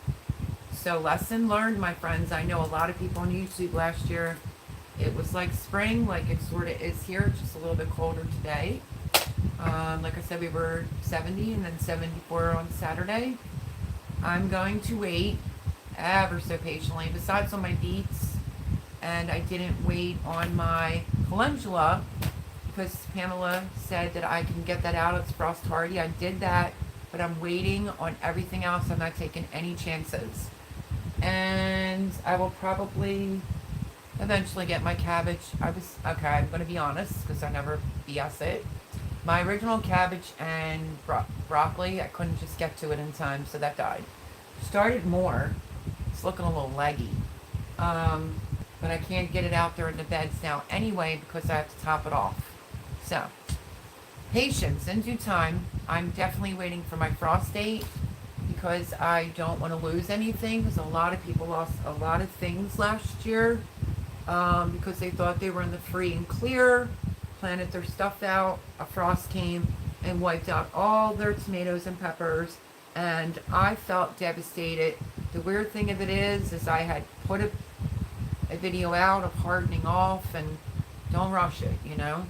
So lesson learned, my friends. I know a lot of people on YouTube last year, it was like spring, like it sort of is here, just a little bit colder today. Like I said, we were 70 and then 74 on Saturday. I'm going to wait ever so patiently. Besides on my beets, and I didn't wait on my calendula because Pamela said that I can get that out. It's frost hardy. I did that, but I'm waiting on everything else. I'm not taking any chances. And I will probably eventually get my cabbage. I'm going to be honest because I never BS it. My original cabbage and broccoli, I couldn't just get to it in time, so that died. Started more. It's looking a little leggy. But I can't get it out there in the beds now anyway because I have to top it off. So, patience in due time. I'm definitely waiting for my frost date because I don't want to lose anything because a lot of people lost a lot of things last year because they thought they were in the free and clear, planted their stuff out, a frost came and wiped out all their tomatoes and peppers, and I felt devastated. The weird thing of it is I had put a video out of hardening off, and don't rush it, you know.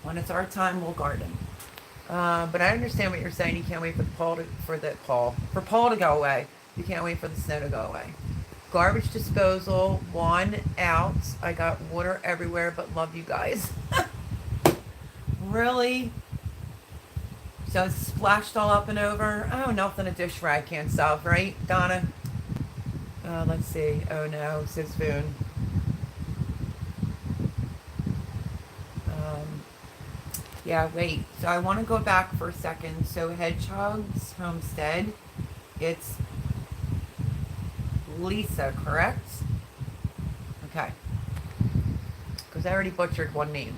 When it's our time, we'll garden. But I understand what you're saying. You can't wait for Paul to go away. You can't wait for the snow to go away. Garbage disposal, 1 out. I got water everywhere, but love you guys. Really? So it's splashed all up and over. Oh, nothing a dish rag can't solve, right, Donna? Let's see. Oh no, says Boone. Yeah, wait. So I want to go back for a second. So Hedgehog's Homestead, it's Lisa, correct? Okay. Because I already butchered one name.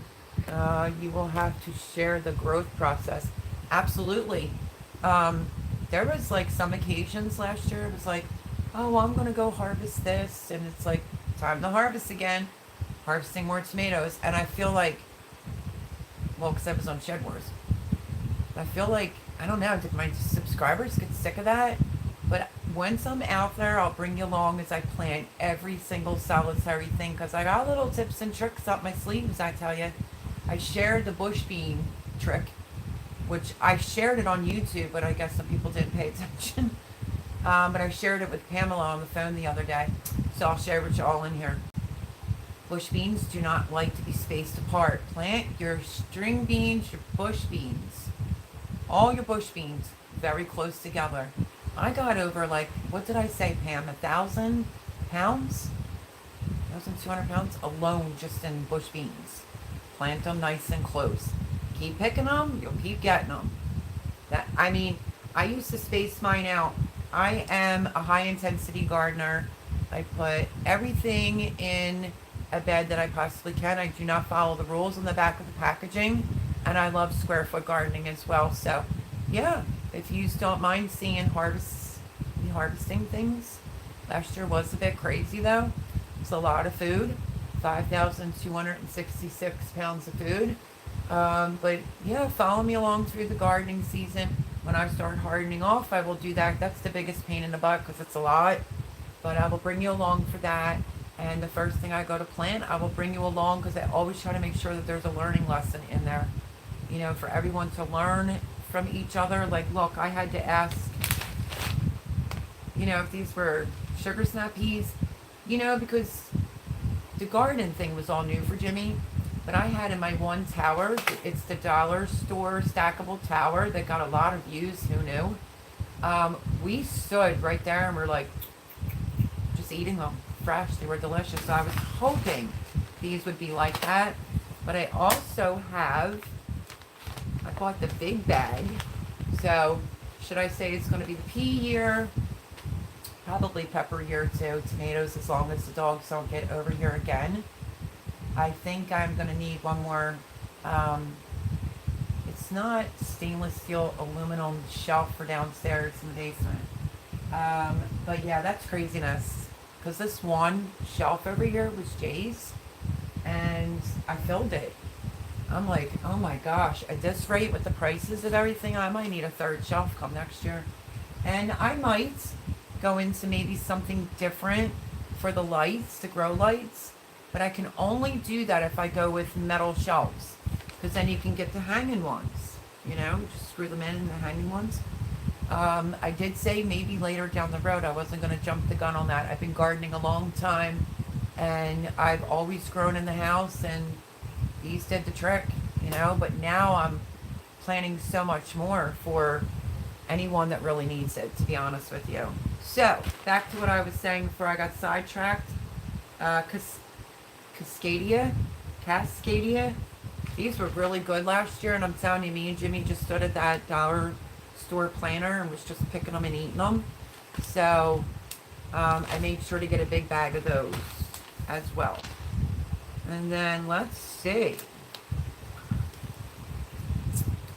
You will have to share the growth process. Absolutely. There was like some occasions last year, it was like, oh, well, I'm going to go harvest this. And it's like, time to harvest again. Harvesting more tomatoes. And I feel like, well, because I was on Shed Wars. I feel like, I don't know, did my subscribers get sick of that? But once I'm out there, I'll bring you along as I plant every single solitary thing. Because I got little tips and tricks up my sleeves, I tell you. I shared the bush bean trick, which I shared it on YouTube, but I guess some people didn't pay attention. But I shared it with Pamela on the phone the other day. So I'll share it with you all in here. Bush beans do not like to be spaced apart. Plant your string beans, your bush beans, all your bush beans very close together. I got over like, what did I say, Pam? 1,000 pounds? 1,200 pounds alone just in bush beans. Plant them nice and close. Keep picking them, you'll keep getting them. I used to space mine out. I am a high intensity gardener. I put everything in a bed that I possibly can. I do not follow the rules on the back of the packaging, and I love square foot gardening as well. So yeah, if you don't mind seeing harvesting things. Last year was a bit crazy though. It's a lot of food. 5,266 pounds of food. But yeah, follow me along through the gardening season. When I start hardening off, I will do that. That's the biggest pain in the butt because it's a lot. But I will bring you along for that. And the first thing I go to plant, I will bring you along because I always try to make sure that there's a learning lesson in there. You know, for everyone to learn from each other. Like, look, I had to ask, you know, if these were sugar snap peas, you know, because the garden thing was all new for Jimmy. But I had in my one tower, it's the dollar store stackable tower that got a lot of views, who knew? We stood right there and we're like, just eating them fresh. They were delicious. So I was hoping these would be like that. But I also have, I bought the big bag. So should I say it's going to be the pea year? Probably pepper year too. Tomatoes, as long as the dogs don't get over here again. I think I'm going to need one more, it's not stainless steel, aluminum shelf for downstairs in the basement. But yeah, that's craziness. Because this one shelf over here was Jay's, and I filled it. I'm like, oh my gosh, at this rate with the prices of everything, I might need a third shelf come next year. And I might go into maybe something different for the lights, the grow lights. But I can only do that if I go with metal shelves. Because then you can get the hanging ones. You know, just screw them in the hanging ones. I did say maybe later down the road I wasn't going to jump the gun on that. I've been gardening a long time. And I've always grown in the house. And these did the trick, you know. But now I'm planning so much more for anyone that really needs it, to be honest with you. So, back to what I was saying before I got sidetracked. Cascadia. These were really good last year, and I'm telling you, me and Jimmy just stood at that dollar store planter and was just picking them and eating them. So I made sure to get a big bag of those as well. And then let's see.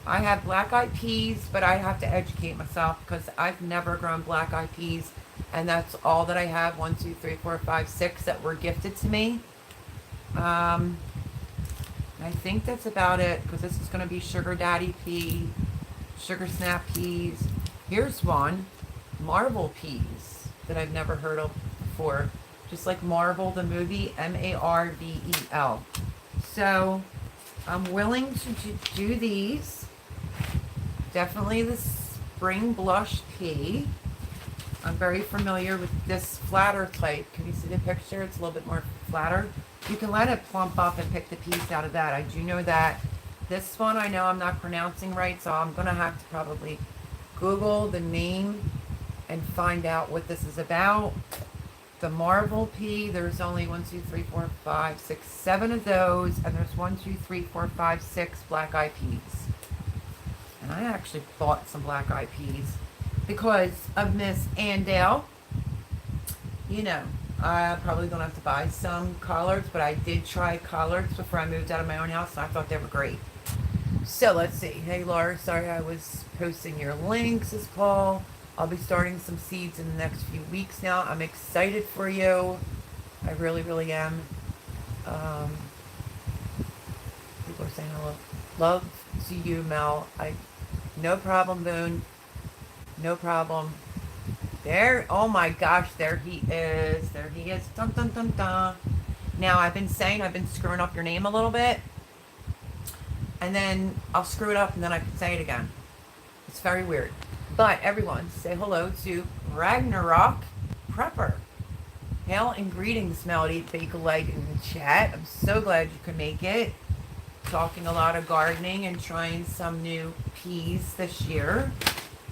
I have black-eyed peas, but I have to educate myself because I've never grown black-eyed peas, and that's all that I have. 1, 2, 3, 4, 5, 6 that were gifted to me. I think that's about it because this is going to be sugar daddy pea, sugar snap peas. Here's one, marvel peas, that I've never heard of before. Just like Marvel, the movie, Marvel. So I'm willing to do these. Definitely the spring blush pea. I'm very familiar with this flatter type. Can you see the picture? It's a little bit more flatter. You can let it plump up and pick the piece out of that. I do know that. This one I know I'm not pronouncing right, so I'm going to have to probably Google the name and find out what this is about. The Marvel pea, there's only 1, 2, 3, 4, 5, 6, 7 of those, and there's 1, 2, 3, 4, 5, 6 black-eyed peas. And I actually bought some black-eyed peas because of Miss Andale. You know, I'm probably going to have to buy some collards, but I did try collards before I moved out of my own house, and I thought they were great. So let's see. Hey, Laura, sorry I was posting your links, says Paul. I'll be starting some seeds in the next few weeks now. I'm excited for you. I really, really am. People are saying hello. Love to you, Mel. No problem, Boone. No problem. There, oh my gosh, there he is. There he is. Dun, dun, dun, dun. Now, I've been screwing up your name a little bit. And then I'll screw it up and then I can say it again. It's very weird. But everyone, say hello to Ragnarok Prepper. Hail and greetings, Melody. Bake a leg in the chat. I'm so glad you could make it. Talking a lot of gardening and trying some new peas this year.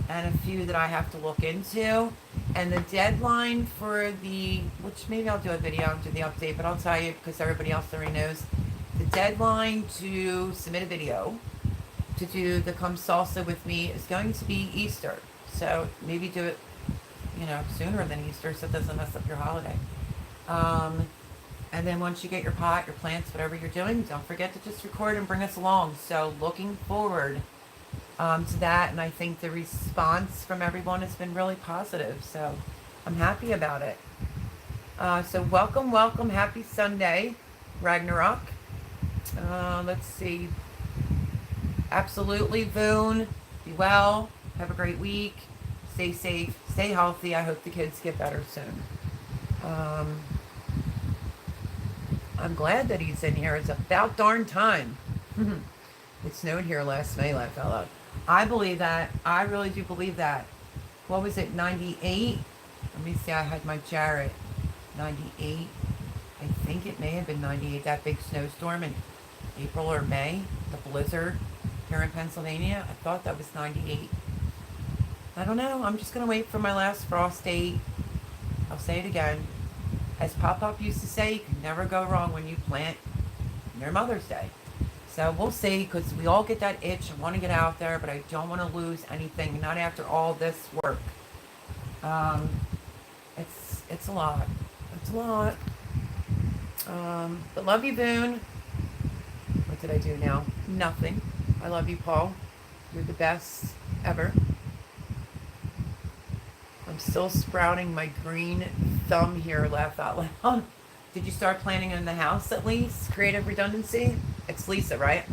And a few that I have to look into. And the deadline for which maybe I'll do a video and do the update, but I'll tell you because everybody else already knows. The deadline to submit a video to do the Come Salsa with me is going to be Easter. So maybe do it, sooner than Easter so it doesn't mess up your holiday. And then once you get your pot, your plants, whatever you're doing, don't forget to just record and bring us along. So looking forward to that, and I think the response from everyone has been really positive, so I'm happy about it. So welcome, happy Sunday. Ragnarok. Let's see. Absolutely, Voon. Be well. Have a great week. Stay safe. Stay healthy. I hope the kids get better soon. I'm glad that he's in here. It's about darn time. It snowed here last night, laugh out loud. I believe that. I really do believe that. What was it, 98? Let me see, I had my Jarrett. 98. I think it may have been 98, that big snowstorm in April or May, the blizzard here in Pennsylvania. I thought that was 98. I don't know. I'm just going to wait for my last frost date. I'll say it again. As Pop-Up used to say, you can never go wrong when you plant near Mother's Day. So we'll see, because we all get that itch. I want to get out there, but I don't want to lose anything, not after all this work. It's a lot. It's a lot. But love you, Boone. What did I do now? Nothing. I love you, Paul. You're the best ever. I'm still sprouting my green thumb here, laugh out loud. Did you start planting in the house at least? Creative redundancy? It's Lisa, right?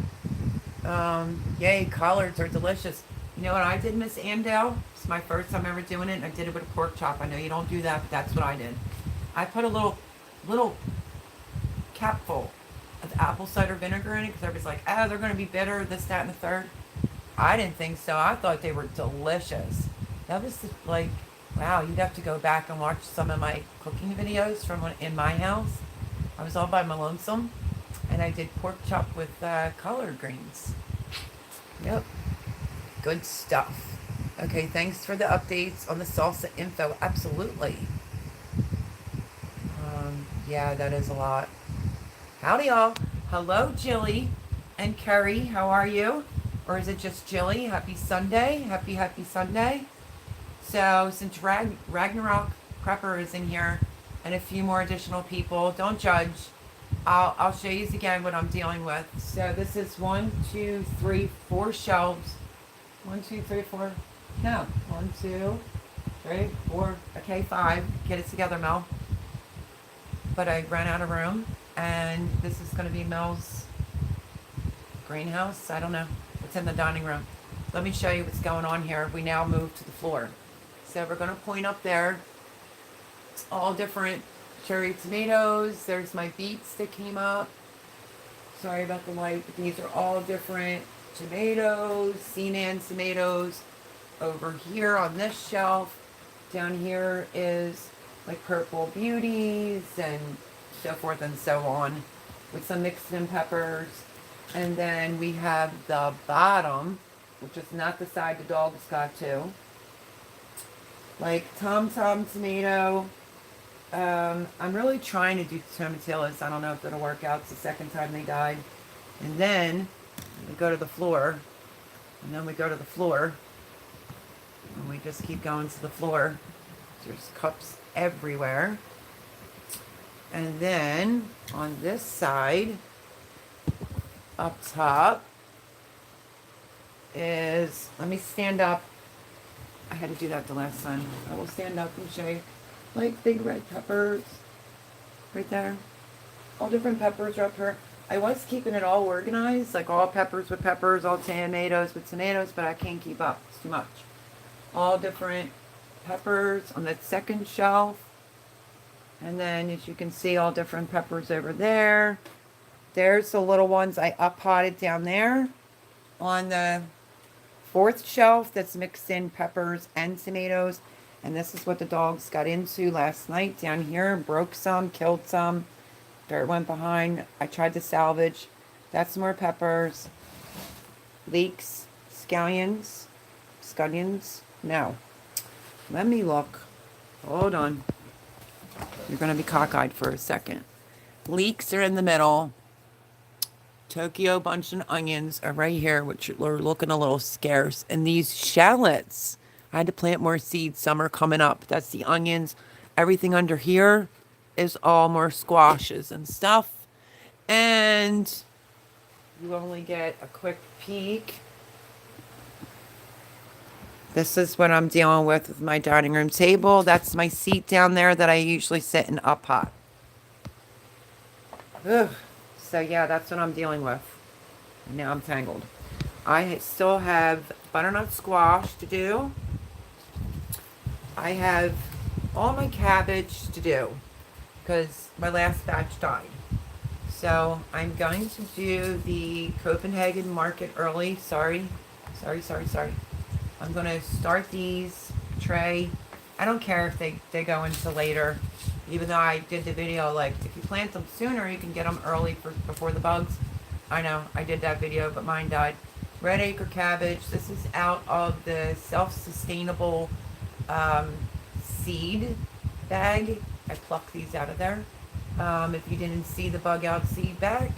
Yay, collards are delicious. You know what I did, Miss Andel? It's my first time ever doing it, and I did it with a pork chop. I know you don't do that, but that's what I did. I put a little capful of apple cider vinegar in it, because everybody's like, oh, they're going to be bitter, this, that, and the third. I didn't think so. I thought they were delicious. That was like, wow, you'd have to go back and watch some of my cooking videos from in my house. I was all by my lonesome, and I did pork chop with collard greens. Yep. Good stuff. Okay, thanks for the updates on the salsa info. Absolutely. Yeah, that is a lot. Howdy, y'all. Hello, Jilly and Kerry. How are you? Or is it just Jilly? Happy Sunday. Happy Sunday. So, since Ragnarok Prepper is in here and a few more additional people, don't judge. I'll show you again what I'm dealing with. So, this is 1, 2, 3, 4 shelves. 1, 2, 3, 4. No. 1, 2, 3, 4. Okay, 5. Get it together, Mel. But I ran out of room, and this is going to be Mel's greenhouse. I don't know. It's in the dining room. Let me show you what's going on here. We now move to the floor. So we're going to point up there. All different cherry tomatoes. There's my beets that came up. Sorry about the light, but these are all different tomatoes. Sinan tomatoes. Over here on this shelf. Down here is like purple beauties and so forth and so on, with some mixed in peppers. And then we have the bottom, which is not the side the dogs got to, like Tom tomato. I'm really trying to do tomatillos. I don't know if it'll work out. It's the second time they died. And then we go to the floor, and then we go to the floor, and we just keep going to the floor. There's cups everywhere. And then on this side, up top, is, let me stand up. I had to do that the last time. I will stand up and show you, like big red peppers right there. All different peppers are up here. I was keeping it all organized, like all peppers with peppers, all tomatoes with tomatoes, but I can't keep up. It's too much. All different peppers on that second shelf. And then, as you can see, all different peppers over there. There's the little ones I up-potted down there. On the fourth shelf, that's mixed in peppers and tomatoes. And this is what the dogs got into last night down here. Broke some, killed some. Dirt went behind. I tried to salvage. That's more peppers. Leeks, scallions. No. Let me look. Hold on. You're going to be cockeyed for a second. Leeks are in the middle. Tokyo bunch and onions are right here, which are looking a little scarce. And these shallots, I had to plant more seeds. Some are coming up. That's the onions. Everything under here is all more squashes and stuff. And you only get a quick peek. This is what I'm dealing with my dining room table. That's my seat down there that I usually sit and up hot. Ugh. So yeah, that's what I'm dealing with. Now I'm tangled. I still have butternut squash to do. I have all my cabbage to do because my last batch died. So I'm going to do the Copenhagen market early. Sorry. I'm going to start these tray. I don't care if they go into later. Even though I did the video, like, if you plant them sooner, you can get them early before the bugs. I know, I did that video, but mine died. Red acre cabbage. This is out of the self-sustainable seed bag. I plucked these out of there. If you didn't see the bug out seed bag,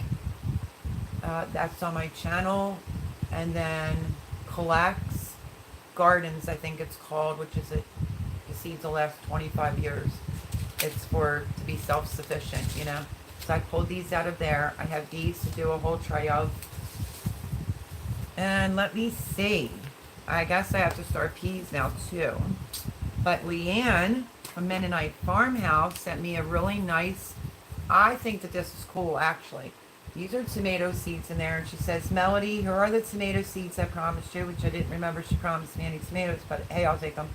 that's on my channel. And then Collects Gardens, I think it's called, which is the seeds will last 25 years. It's to be self-sufficient, you know. So I pulled these out of there. I have these to do a whole tray of. And let me see. I guess I have to start peas now too. But Leanne from Mennonite Farmhouse sent me a really nice, I think that this is cool actually. These are tomato seeds in there. And she says, Melody, here are the tomato seeds I promised you, which I didn't remember she promised me any tomatoes, but hey, I'll take them.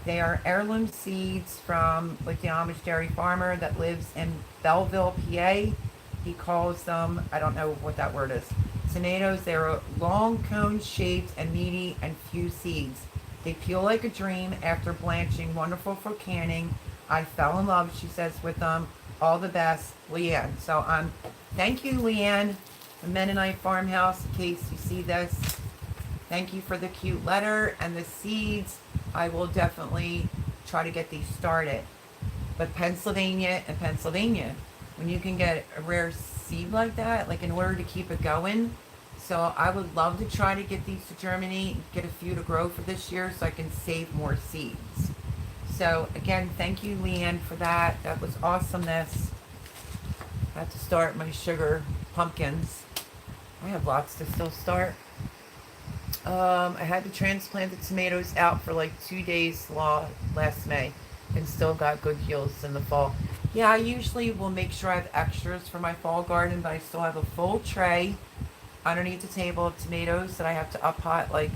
They are heirloom seeds from like the Amish dairy farmer that lives in Belleville, PA. He calls them, I don't know what that word is, tomatoes. They're long cone shaped and meaty and few seeds. They peel like a dream after blanching, wonderful for canning. I fell in love, she says, with them. All the best, Leanne. So thank you, Leanne, the Mennonite Farmhouse, in case you see this. Thank you for the cute letter and the seeds. I will definitely try to get these started. But Pennsylvania, when you can get a rare seed like that, like in order to keep it going. So I would love to try to get these to Germany, get a few to grow for this year so I can save more seeds. So again, thank you, Leanne, for that. That was awesomeness. I have to start my sugar pumpkins. I have lots to still start. I had to transplant the tomatoes out for like 2 days last May and still got good yields in the fall. Yeah, I usually will make sure I have extras for my fall garden, but I still have a full tray underneath the table of tomatoes that I have to up-pot. Like,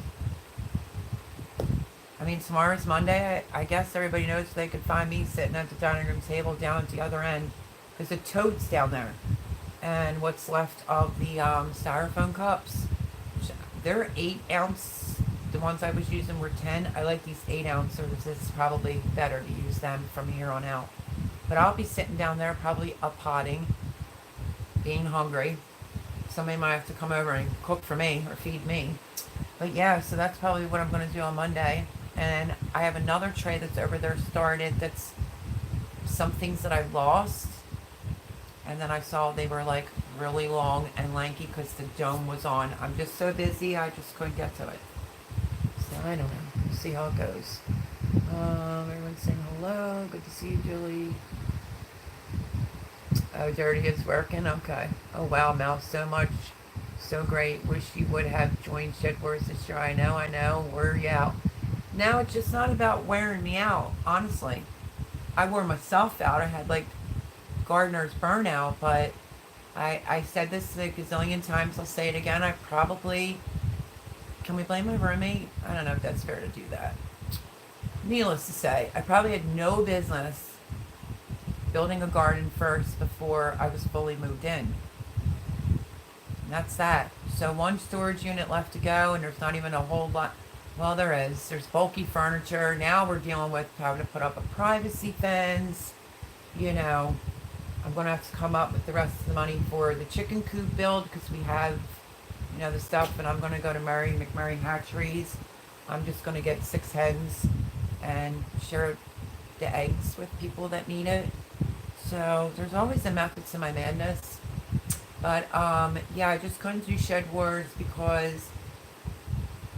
I mean, tomorrow's Monday. I guess everybody knows they could find me sitting at the dining room table down at the other end. There's a totes down there. And what's left of the styrofoam cups. They're 8 ounce. The ones I was using were 10. I like these 8 ounces. It's probably better to use them from here on out. But I'll be sitting down there probably up-potting, being hungry. Somebody might have to come over and cook for me or feed me. But yeah, so that's probably what I'm going to do on Monday. And I have another tray that's over there started that's some things that I lost. And then I saw they were like really long and lanky because the dome was on. I'm just so busy, I just couldn't get to it. So I don't know. We'll see how it goes. Everyone's saying hello. Good to see you, Julie. Oh, Dirty is working? Okay. Oh, wow, Mel. So great. Wish you would have joined Shed Wars this year. I know. Wear you out. Now, it's just not about wearing me out, honestly. I wore myself out. I had, like, gardener's burnout, but I said this a gazillion times. I'll say it again. Can we blame my roommate? I don't know if that's fair to do that. Needless to say, I probably had no business building a garden first before I was fully moved in. And that's that. So one storage unit left to go, and there's not even a whole lot. Well, there is. There's bulky furniture. Now we're dealing with having to put up a privacy fence. You know, I'm going to have to come up with the rest of the money for the chicken coop build because we have, you know, the stuff. And I'm going to go to Murray McMurray Hatcheries. I'm just going to get 6 hens and share the eggs with people that need it. So there's always a method to my madness. But yeah, I just couldn't do Shed Wars because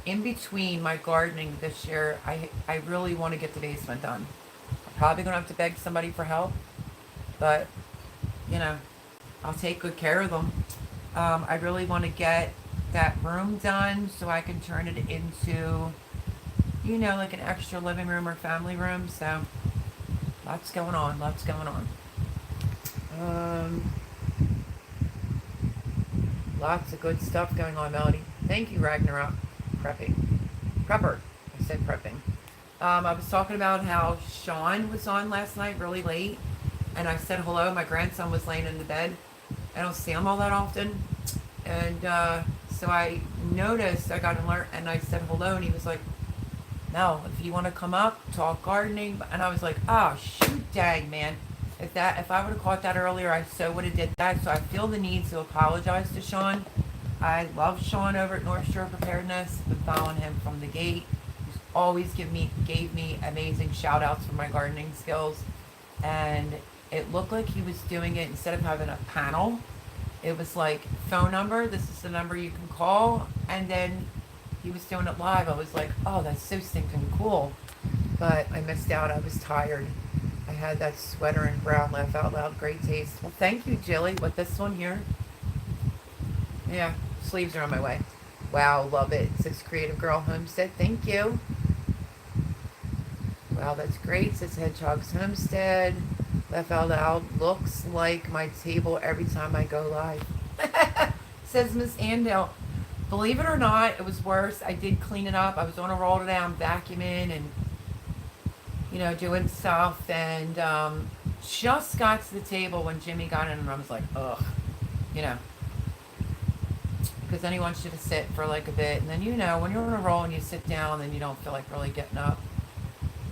in between my gardening this year, I really want to get the basement done. I'm probably going to have to beg somebody for help. But, you know, I'll take good care of them. I really want to get that room done so I can turn it into, you know, like an extra living room or family room. So, lots going on. Lots of good stuff going on, Melody. Thank you, Ragnarok. Prepping. Prepper. I said prepping. I was talking about how Sean was on last night really late, and I said hello. My grandson was laying in the bed. I don't see him all that often. And so I noticed, I got alert, and I said hello, and he was like, Mel, if you want to come up, talk gardening. And I was like, oh, shoot, dang, man. If I would have caught that earlier, I so would have did that. So I feel the need to apologize to Sean. I love Sean over at North Shore Preparedness. Been following him from the gate. He's always gave me amazing shout outs for my gardening skills. And it looked like he was doing it instead of having a panel. It was like, phone number, this is the number you can call. And then he was doing it live. I was like, oh, that's so stinking cool. But I missed out. I was tired. I had that sweater in brown. Laugh out loud. Great taste. Well, thank you, Jilly. What, this one here? Yeah, sleeves are on my way. Wow, love it. 6 Creative Girl Homestead. Thank you. Wow, that's great. Says Hedgehog's Homestead. Laugh out loud. Looks like my table every time I go live. Says Miss Andale. Believe it or not, it was worse. I did clean it up. I was on a roll today. I'm vacuuming and, you know, doing stuff. And just got to the table when Jimmy got in and I was like, ugh, you know. Because then he wants you to sit for like a bit. And then, you know, when you're on a roll and you sit down, then you don't feel like really getting up.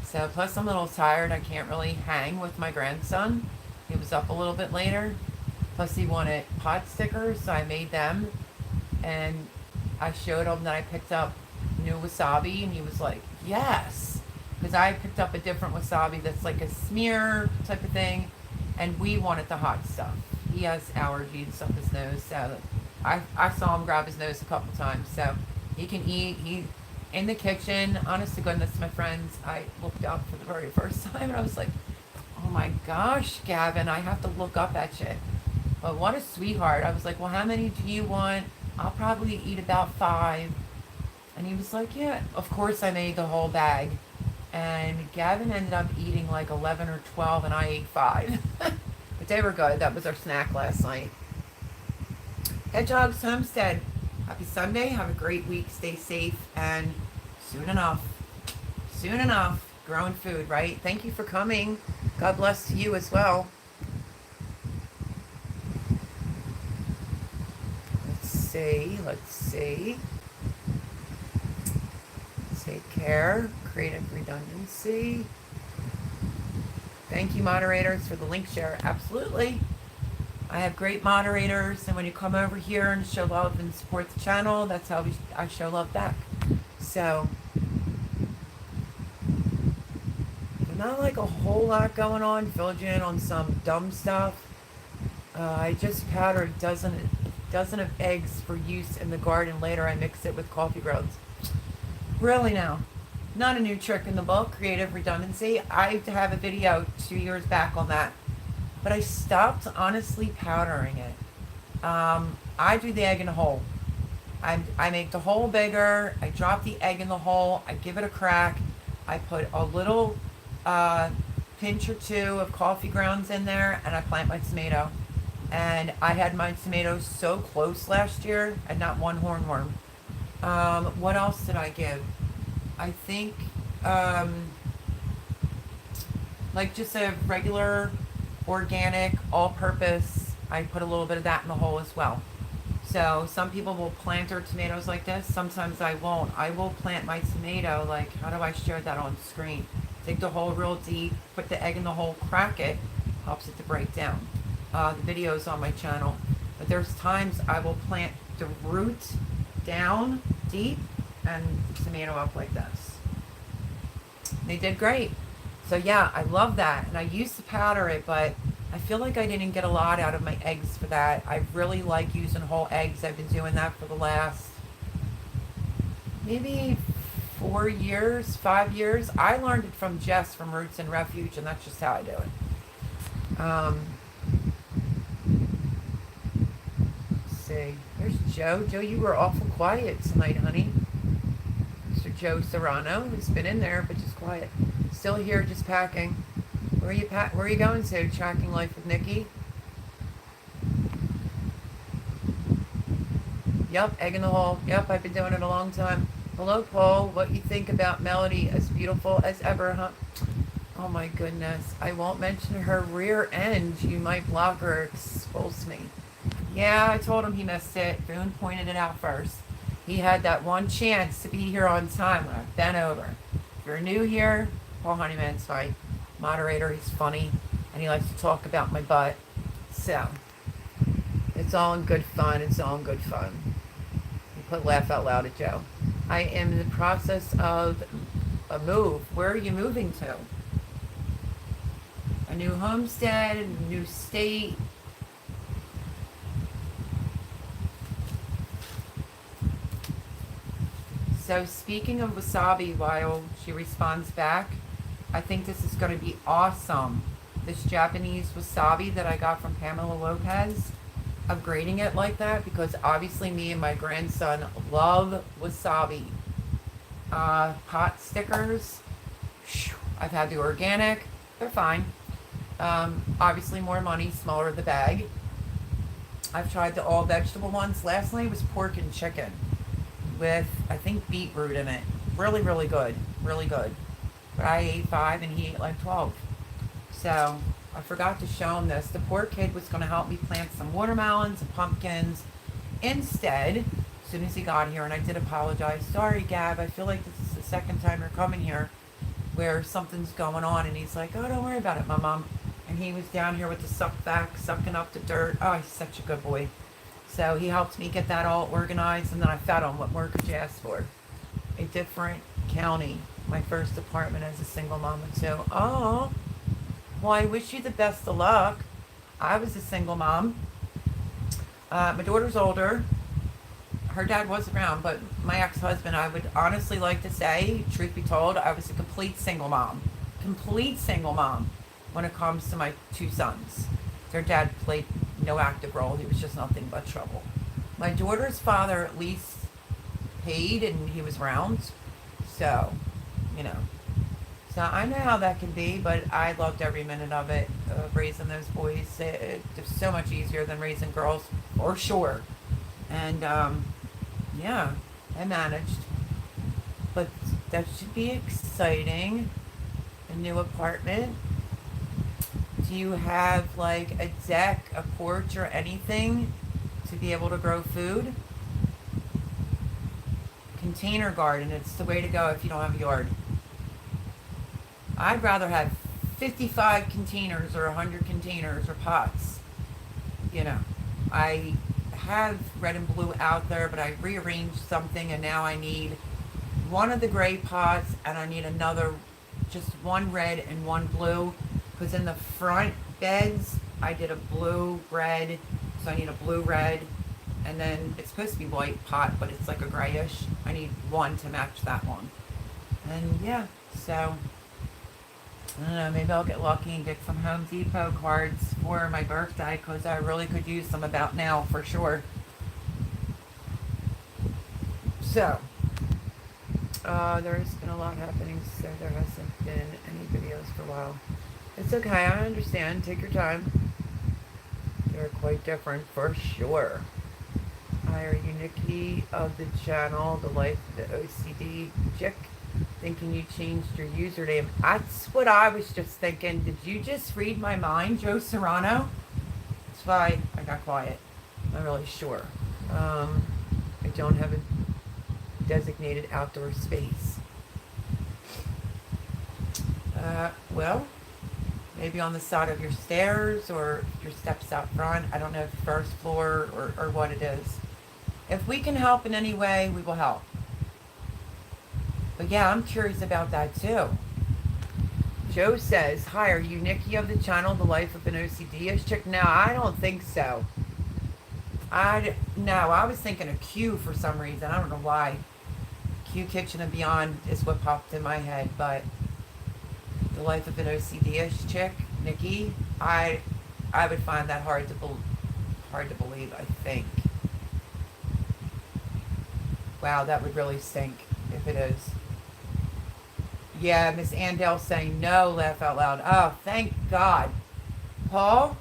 So, plus I'm a little tired. I can't really hang with my grandson. He was up a little bit later. Plus he wanted pot stickers, so I made them. And I showed him that I picked up new wasabi, and he was like, yes. Because I picked up a different wasabi that's like a smear type of thing. And we wanted the hot stuff. He has allergy and stuff in his nose, so I saw him grab his nose a couple times. So he can eat. He in the kitchen, honest to goodness, my friends, I looked up for the very first time and I was like, oh my gosh, Gavin, I have to look up that shit. But what a sweetheart. I was like, well, how many do you want? I'll probably eat about 5. And he was like, yeah. Of course, I made the whole bag. And Gavin ended up eating like 11 or 12, and I ate 5. But they were good. That was our snack last night. Hedgehog's Homestead. Happy Sunday. Have a great week. Stay safe. And soon enough, growing food, right? Thank you for coming. God bless to you as well. Let's see. Take care. Creative redundancy. Thank you, moderators, for the link share. Absolutely. I have great moderators, and when you come over here and show love and support the channel, that's how I show love back. So, not like a whole lot going on. Filled you in on some dumb stuff. I just powdered a dozen of eggs for use in the garden. Later, I mix it with coffee grounds. Really now. Not a new trick in the book, creative redundancy. I have a video 2 years back on that. But I stopped honestly powdering it. I do the egg in the hole. I make the hole bigger. I drop the egg in the hole. I give it a crack. I put a little pinch or 2 of coffee grounds in there, and I plant my tomato. And I had my tomatoes so close last year, and not one hornworm. What else did I give? I think, like just a regular organic, all-purpose. I put a little bit of that in the hole as well. So some people will plant their tomatoes like this. Sometimes I won't. I will plant my tomato like, how do I share that on screen? Dig the hole real deep, put the egg in the hole, crack it, helps it to break down. The video's on my channel. But there's times I will plant the root down deep and the tomato up like this. They did great. So yeah, I love that. And I used to powder it, but I feel like I didn't get a lot out of my eggs for that. I really like using whole eggs. I've been doing that for the last maybe 4 years, 5 years. I learned it from Jess from Roots and Refuge, and that's just how I do it. Let's see. There's Joe. Joe, you were awful quiet tonight, honey. Mr. Joe Serrano, who's been in there, but just quiet. Still here, just packing. Where are you going to? Tracking life with Nikki? Yep, egg in the hole. Yep, I've been doing it a long time. Hello, Paul. What you think about Melody? As beautiful as ever, huh? Oh my goodness. I won't mention her rear end. You might block her or expose me. Yeah, I told him he missed it. Boone pointed it out first. He had that one chance to be here on time when I bent over. If you're new here, Paul Honeyman's my moderator. He's funny and he likes to talk about my butt. So, it's all in good fun. It's all in good fun. You put laugh out loud at Joe. I am in the process of a move. Where are you moving to? A new homestead, a new state. So speaking of wasabi, while she responds back, I think this is going to be awesome. This Japanese wasabi that I got from Pamela Lopez, upgrading it like that because obviously me and my grandson love wasabi. Pot stickers, I've had the organic, they're fine. Obviously more money, smaller the bag. I've tried the all vegetable ones. Last night was pork and chicken with, I think, beetroot in it. Really, really good. Really good. But I ate 5 and he ate like 12. So I forgot to show him this. The poor kid was going to help me plant some watermelons and pumpkins. Instead, as soon as he got here, and I did apologize. Sorry, Gab, I feel like this is the second time you're coming here where something's going on. And he's like, oh, don't worry about it, my mom. And he was down here with the suck vac, sucking up the dirt. Oh, he's such a good boy. So he helped me get that all organized, and then I fed him. What more could you ask for? A different county. My first apartment as a single mom of 2. Oh, well, I wish you the best of luck. I was a single mom. My daughter's older. Her dad was around, but my ex-husband, I would honestly like to say, truth be told, I was a complete single mom. Complete single mom when it comes to my 2 sons. Their dad played no active role. He was just nothing but trouble. My daughter's father at least paid and he was around. So, you know. So I know how that can be, but I loved every minute of it, raising those boys. It's so much easier than raising girls, for sure. And, yeah, I managed. But that should be exciting. A new apartment. Do you have like a deck, a porch, or anything to be able to grow food? Container garden, it's the way to go if you don't have a yard. I'd rather have 55 containers or 100 containers or pots. You know, I have red and blue out there, but I rearranged something and now I need one of the gray pots and I need another, just one red and one blue. Because in the front beds, I did a blue-red, so I need a blue-red, and then it's supposed to be white pot, but it's like a grayish. I need one to match that one. And yeah, so, I don't know, maybe I'll get lucky and get some Home Depot cards for my birthday, because I really could use them about now, for sure. So, there's been a lot happening, so there hasn't been any videos for a while. It's okay, I understand. Take your time. They're quite different, for sure. Hi, are you Nikki of the channel, The Life of the OCD Chick? Thinking you changed your username. That's what I was just thinking. Did you just read my mind, Joe Serrano? That's why I got quiet. Not really sure. I don't have a designated outdoor space. Well, maybe on the side of your stairs or your steps out front. I don't know if the first floor or what it is. If we can help in any way, we will help. But yeah, I'm curious about that too. Joe says, hi, are you Nikki of the channel, The Life of an OCD-ish Chick? No, I don't think so. No, I was thinking of Q for some reason. I don't know why. Q Kitchen and Beyond is what popped in my head, but The Life of an OCD-ish Chick, Nikki, I would find that hard to believe, I think. Wow, that would really stink if it is. Yeah, Miss Andell saying no, laugh out loud. Oh, thank God. Paul,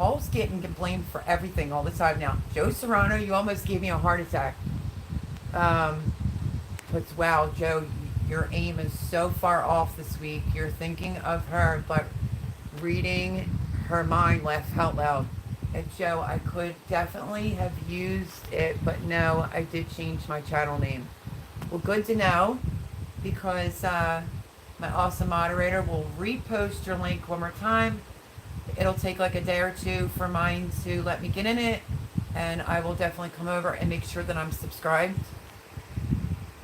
Paul's getting blamed for everything all the time now. Joe Serrano, you almost gave me a heart attack. But wow, Joe, your aim is so far off this week. You're thinking of her, but reading her mind, laugh out loud. And Joe, I could definitely have used it, but no, I did change my channel name. Well, good to know, because my awesome moderator will repost your link one more time. It'll take like a day or two for mine to let me get in it, and I will definitely come over and make sure that I'm subscribed.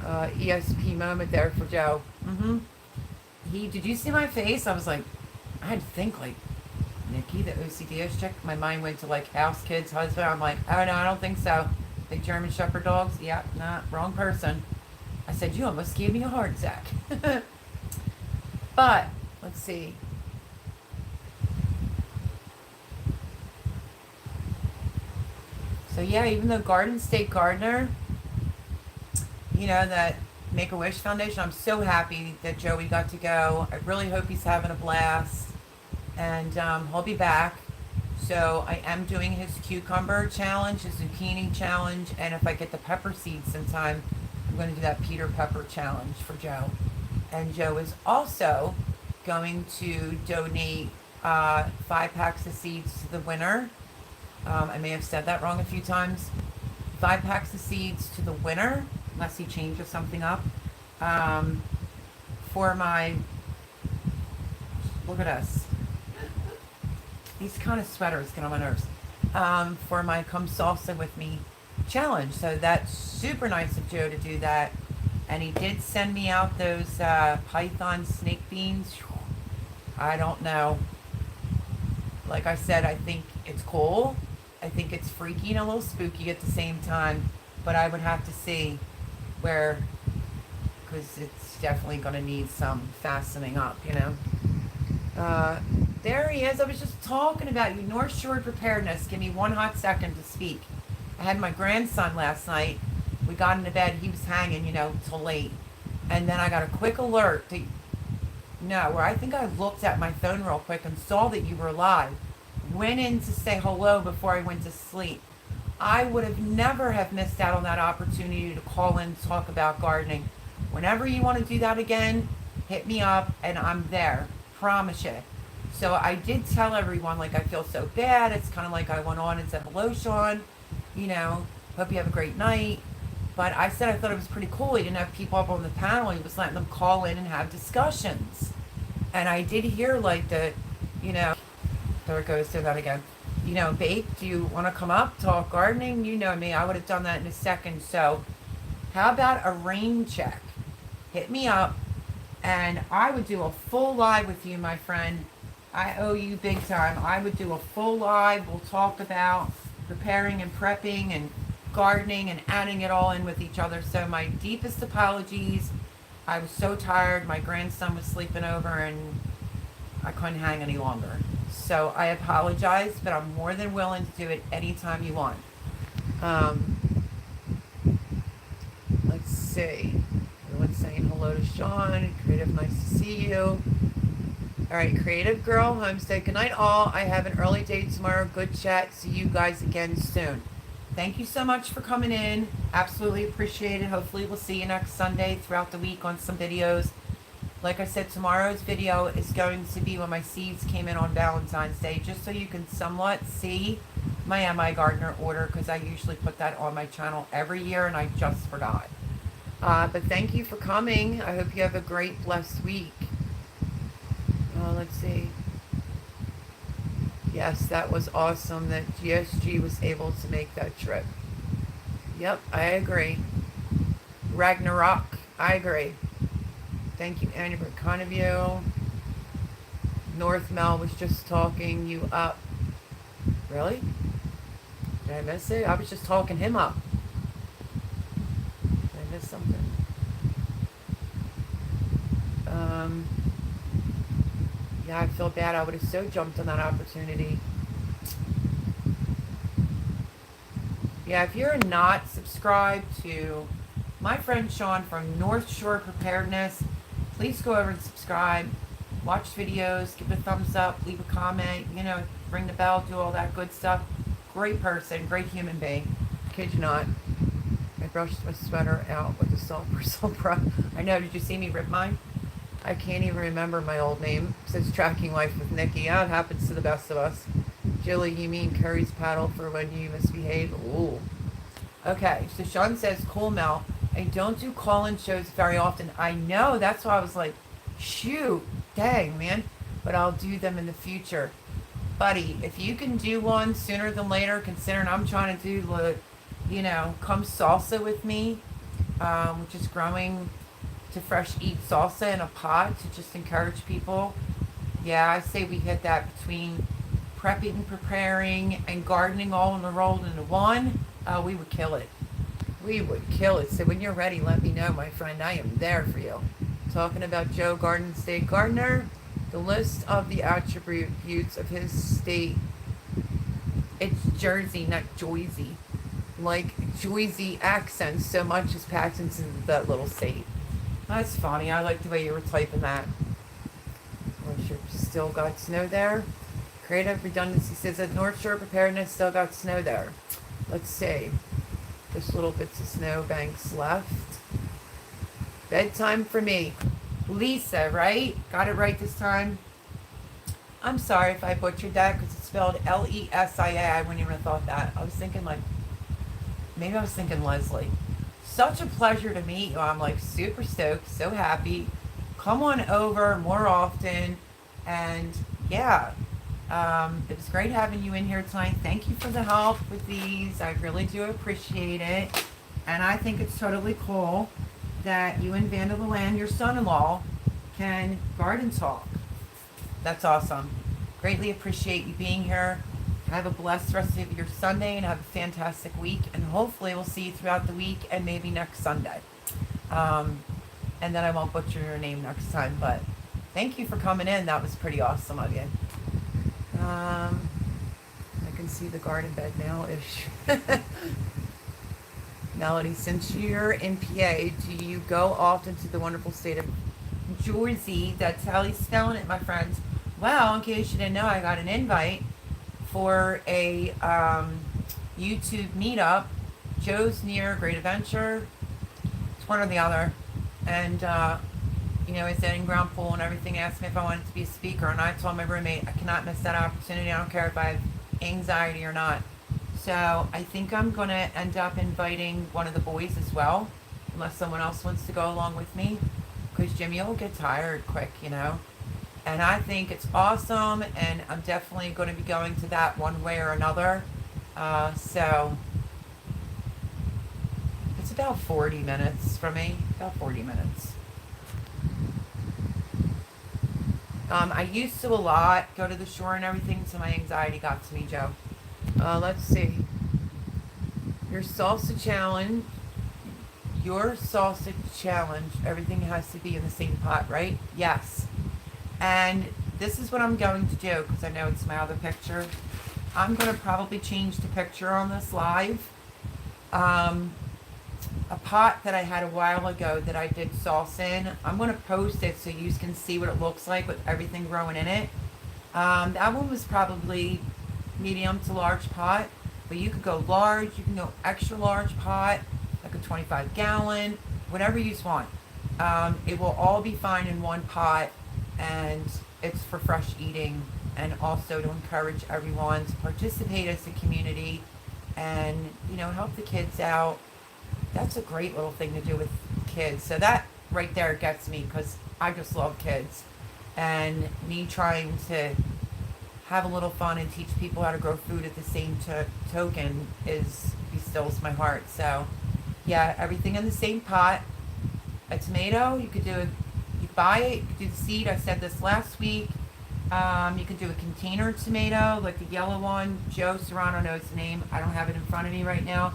ESP moment there for Joe. Did you see my face? I was like, I had to think like, Nikki, the OCDS chick. My mind went to like house kids, husband. I'm like, oh no, I don't think so. Big German Shepherd dogs. Yeah, nah, wrong person. I said, you almost gave me a heart attack. But, let's see. So yeah, even though Garden State Gardener, you know, that Make-A-Wish Foundation, I'm so happy that Joey got to go. I really hope he's having a blast. And he'll be back. So I am doing his cucumber challenge, his zucchini challenge, and if I get the pepper seeds in time, I'm going to do that Peter Pepper challenge for Joe. And Joe is also going to donate 5 packs of seeds to the winner. I may have said that wrong a few times. 5 packs of seeds to the winner, unless he changes something up. For my, look at us. These kind of sweaters get on my nerves. For my Come Salsa With Me challenge. So that's super nice of Joe to do that. And he did send me out those Python snake beans. I don't know. Like I said, I think it's cool. I think it's freaky and a little spooky at the same time. But I would have to see where, because it's definitely going to need some fastening up, you know. There he is. I was just talking about you. North Shore Preparedness. Give me one hot second to speak. I had my grandson last night. We got into bed. He was hanging, you know, till late. And then I got a quick alert where I think I looked at my phone real quick and saw that you were live. Went in to say hello before I went to sleep. I would have never have missed out on that opportunity to call in and talk about gardening. Whenever you want to do that again, hit me up and I'm there. Promise you. So I did tell everyone, like, I feel so bad. It's kind of like I went on and said, hello, Sean. You know, hope you have a great night. But I said I thought it was pretty cool. He didn't have people up on the panel. He was letting them call in and have discussions. And I did hear, like, you know, there it goes, say that again. You know, babe, do you want to come up, talk gardening? You know me. I would have done that in a second. So how about a rain check? Hit me up. And I would do a full live with you, my friend. I owe you big time. I would do a full live. We'll talk about preparing and prepping and gardening and adding it all in with each other. So my deepest apologies. I was so tired. My grandson was sleeping over and I couldn't hang any longer. So I apologize, but I'm more than willing to do it anytime you want. Let's see. Everyone's saying hello to Sean. Creative, nice to see you. All right, Creative Girl, Homestead. Good night, all. I have an early date tomorrow. Good chat. See you guys again soon. Thank you so much for coming in. Absolutely appreciate it. Hopefully we'll see you next Sunday throughout the week on some videos. Like I said, tomorrow's video is going to be when my seeds came in on Valentine's Day, just so you can somewhat see my Am I Gardener order, because I usually put that on my channel every year and I just forgot. But thank you for coming. I hope you have a great, blessed week. Let's see. Yes, that was awesome that GSG was able to make that trip. Yep, I agree. Ragnarok, I agree. Thank you, Annie, for kind of you. North Mel was just talking you up. Really? Did I miss it? I was just talking him up. Did I miss something? Yeah, I feel bad. I would have so jumped on that opportunity. Yeah, if you're not subscribed to my friend Sean from North Shore Preparedness, please go over and subscribe. Watch videos, give it a thumbs up, leave a comment. You know, ring the bell, do all that good stuff. Great person, great human being. Kid you not. I brushed my sweater out with a soft bristle brush. I know, did you see me rip mine? I can't even remember my old name. It says Tracking Life with Nikki. Yeah, it happens to the best of us. Jilly, you mean Curry's paddle for when you misbehave? Ooh. Okay, so Sean says, cool, Mel. I don't do call-in shows very often. I know, that's why I was like, shoot, dang, man. But I'll do them in the future. Buddy, if you can do one sooner than later, considering I'm trying to do the, come salsa with me, which is growing to fresh eat salsa in a pot to just encourage people. Yeah, I say we hit that between prepping, preparing, and gardening all in a rolled into one. We would kill it. We would kill it. So when you're ready, let me know, my friend. I am there for you. Talking about Joe Garden State Gardener, the list of the attributes of his state. It's Jersey, not Joyzy. Like Joyzy accents so much as packed into that little state. That's funny. I like the way you were typing that. North Shore still got snow there. Creative Redundancy says that North Shore Preparedness still got snow there. Let's see. Just little bits of snow banks left. Bedtime for me. Lisa, right? Got it right this time? I'm sorry if I butchered that because it's spelled Lesia. I wouldn't even have thought that. I was thinking maybe I was thinking Leslie. Such a pleasure to meet you. I'm like super stoked, so happy. Come on over more often. And yeah, it was great having you in here tonight. Thank you for the help with these. I really do appreciate it. And I think it's totally cool that you and Vandal Land, your son-in-law, can garden talk. That's awesome. Greatly appreciate you being here. Have a blessed rest of your Sunday and have a fantastic week. And hopefully we'll see you throughout the week and maybe next Sunday. And then I won't butcher your name next time. But thank you for coming in. That was pretty awesome of you. I can see the garden bed now-ish. Melody, since you're in PA, do you go often to the wonderful state of Jersey? That's how he's spelling it, my friends. Well, in case you didn't know, I got an invite for a YouTube meetup. Joe's near Great Adventure. It's one or the other. And, he's in ground pool and everything. Asked me if I wanted to be a speaker. And I told my roommate, I cannot miss that opportunity. I don't care if I have anxiety or not. So I think I'm going to end up inviting one of the boys as well, unless someone else wants to go along with me. Because Jimmy will get tired quick, And I think it's awesome, and I'm definitely going to be going to that one way or another. So it's about 40 minutes from me, about 40 minutes. I used to a lot, go to the shore and everything, so my anxiety got to me, Joe. Let's see. Your salsa challenge, everything has to be in the same pot, right? Yes. And this is what I'm going to do, because I know it's my other picture. I'm going to probably change the picture on this live. A pot that I had a while ago that I did salsa in, I'm going to post it so you can see what it looks like with everything growing in it. That one was probably medium to large pot, but you could go large, you can go extra large pot, like a 25 gallon, whatever you want. It will all be fine in one pot, and it's for fresh eating, and also to encourage everyone to participate as a community and, help the kids out. That's a great little thing to do with kids. So that right there gets me, because I just love kids. And me trying to have a little fun and teach people how to grow food at the same token bestills my heart. So yeah, everything in the same pot. A tomato, you buy it, you could do the seed. I said this last week. You could do a container tomato, like the yellow one. Joe Serrano knows the name. I don't have it in front of me right now.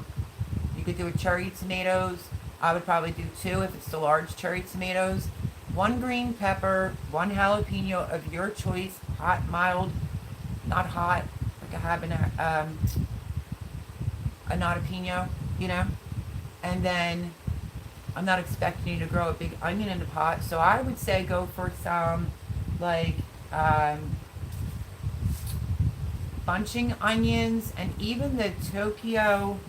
You could do a cherry tomatoes. I would probably do 2 if it's the large cherry tomatoes. 1 green pepper, 1 jalapeno of your choice, hot, mild, not hot, like a habanero, a jalapeno, And then I'm not expecting you to grow a big onion in the pot, so I would say go for some, like, bunching onions, and even the Tokyo,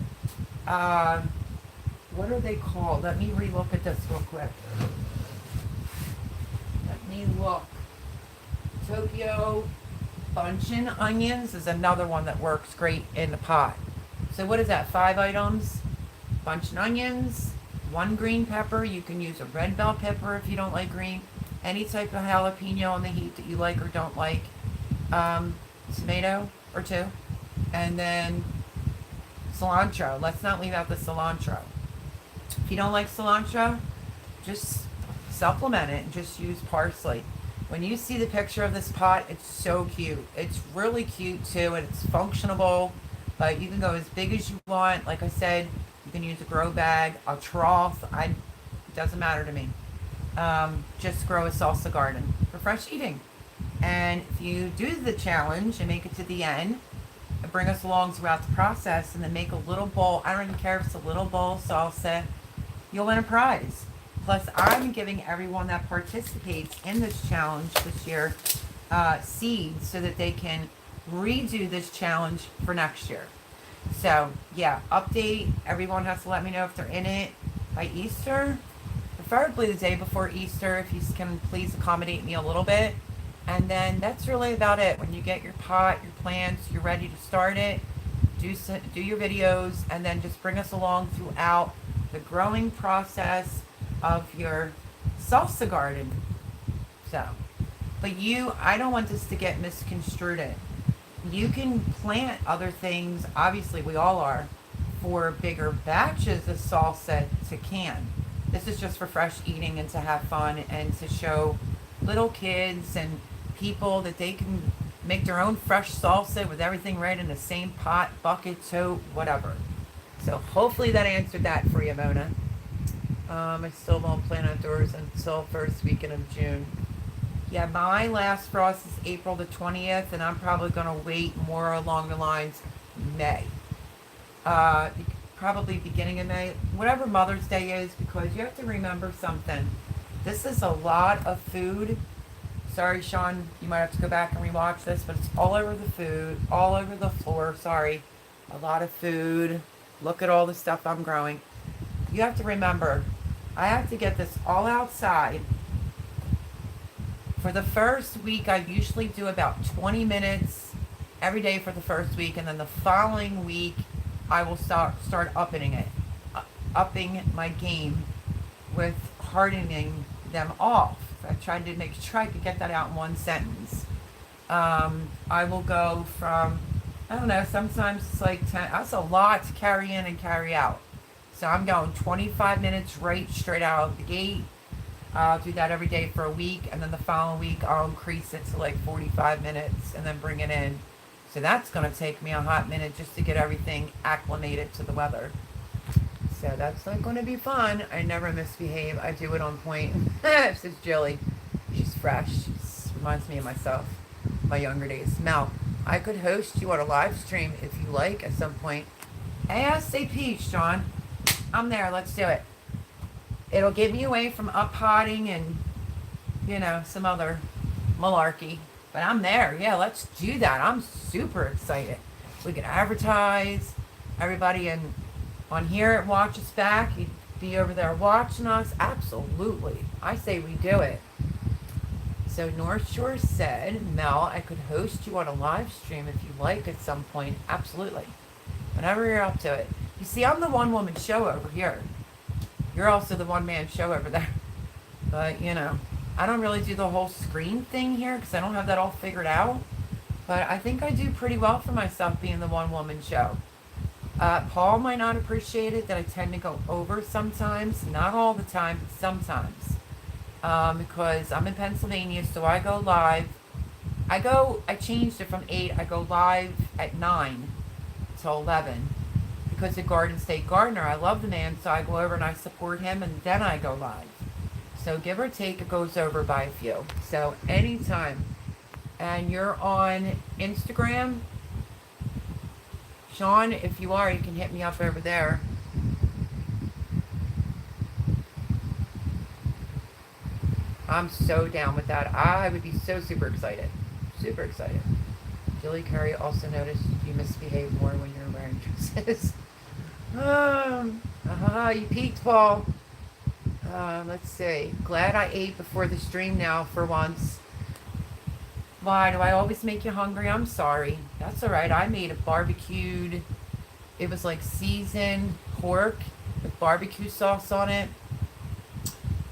what are they called? Let me relook at this real quick. Let me look. Tokyo bunching onions is another one that works great in the pot. So what is that? 5 items. Bunching onions, 1 green pepper. You can use a red bell pepper if you don't like green. Any type of jalapeno on the heat that you like or don't like. Tomato or 2. And then cilantro. Let's not leave out the cilantro. If you don't like cilantro, just supplement it and just use parsley. When you see the picture of this pot, it's so cute. It's really cute too, and it's functionable, but you can go as big as you want. Like I said, you can use a grow bag, a trough. It doesn't matter to me. Just grow a salsa garden for fresh eating. And if you do the challenge and make it to the end, and bring us along throughout the process, and then make a little bowl. I don't even care if it's a little bowl of salsa. You'll win a prize. Plus, I'm giving everyone that participates in this challenge this year seeds so that they can redo this challenge for next year. So, yeah, update. Everyone has to let me know if they're in it by Easter. Preferably the day before Easter, if you can please accommodate me a little bit. And then that's really about it. When you get your pot, your plants, you're ready to start it, do your videos, and then just bring us along throughout the growing process of your salsa garden. So, but I don't want this to get misconstrued. You can plant other things, obviously we all are, for bigger batches of salsa to can. This is just for fresh eating and to have fun and to show little kids and people that they can make their own fresh salsa with everything right in the same pot, bucket, tote, whatever. So hopefully that answered that for you, Mona. I still won't plant outdoors until first weekend of June. Yeah, my last frost is April the 20th, and I'm probably going to wait more along the lines May. Probably beginning of May, whatever Mother's Day is, because you have to remember something. This is a lot of food. Sorry, Sean, you might have to go back and rewatch this, but it's all over the food, all over the floor. Sorry. A lot of food. Look at all the stuff I'm growing. You have to remember, I have to get this all outside. For the first week, I usually do about 20 minutes every day for the first week, and then the following week, I will start upping it, upping my game with hardening them off. I tried to make sure I could get that out in one sentence. I will go from, I don't know, sometimes it's like 10, that's a lot to carry in and carry out. So I'm going 25 minutes right straight out of the gate. I'll do that every day for a week, and then the following week I'll increase it to like 45 minutes and then bring it in. So that's going to take me a hot minute just to get everything acclimated to the weather. So that's not going to be fun. I never misbehave. I do it on point. This is Jilly. She's fresh. She reminds me of myself, my younger days. Mel, I could host you on a live stream if you like at some point. ASAP, Sean. I'm there. Let's do it. It'll get me away from up-potting and, some other malarkey. But I'm there. Yeah, let's do that. I'm super excited. We can advertise. Everybody on here watch us back. You'd be over there watching us. Absolutely. I say we do it. So North Shore said, Mel, I could host you on a live stream if you like at some point. Absolutely. Whenever you're up to it. You see, I'm the one-woman show over here. You're also the one-man show over there. But, I don't really do the whole screen thing here because I don't have that all figured out. But I think I do pretty well for myself being the one-woman show. Paul might not appreciate it that I tend to go over sometimes. Not all the time, but sometimes. Because I'm in Pennsylvania, so I go live. I changed it from 8. I go live at 9 till 11. Because the Garden State Gardener, I love the man, so I go over and I support him, and then I go live. So give or take, it goes over by a few. So anytime. And you're on Instagram, Sean, if you are, you can hit me up over there. I'm so down with that. I would be so super excited. Super excited. Billy Curry also noticed you misbehave more when you're wearing dresses. You peaked, Paul. Let's see. Glad I ate before the stream now for once. Why do I always make you hungry? I'm sorry. That's all right. I made a barbecued, it was like seasoned pork with barbecue sauce on it.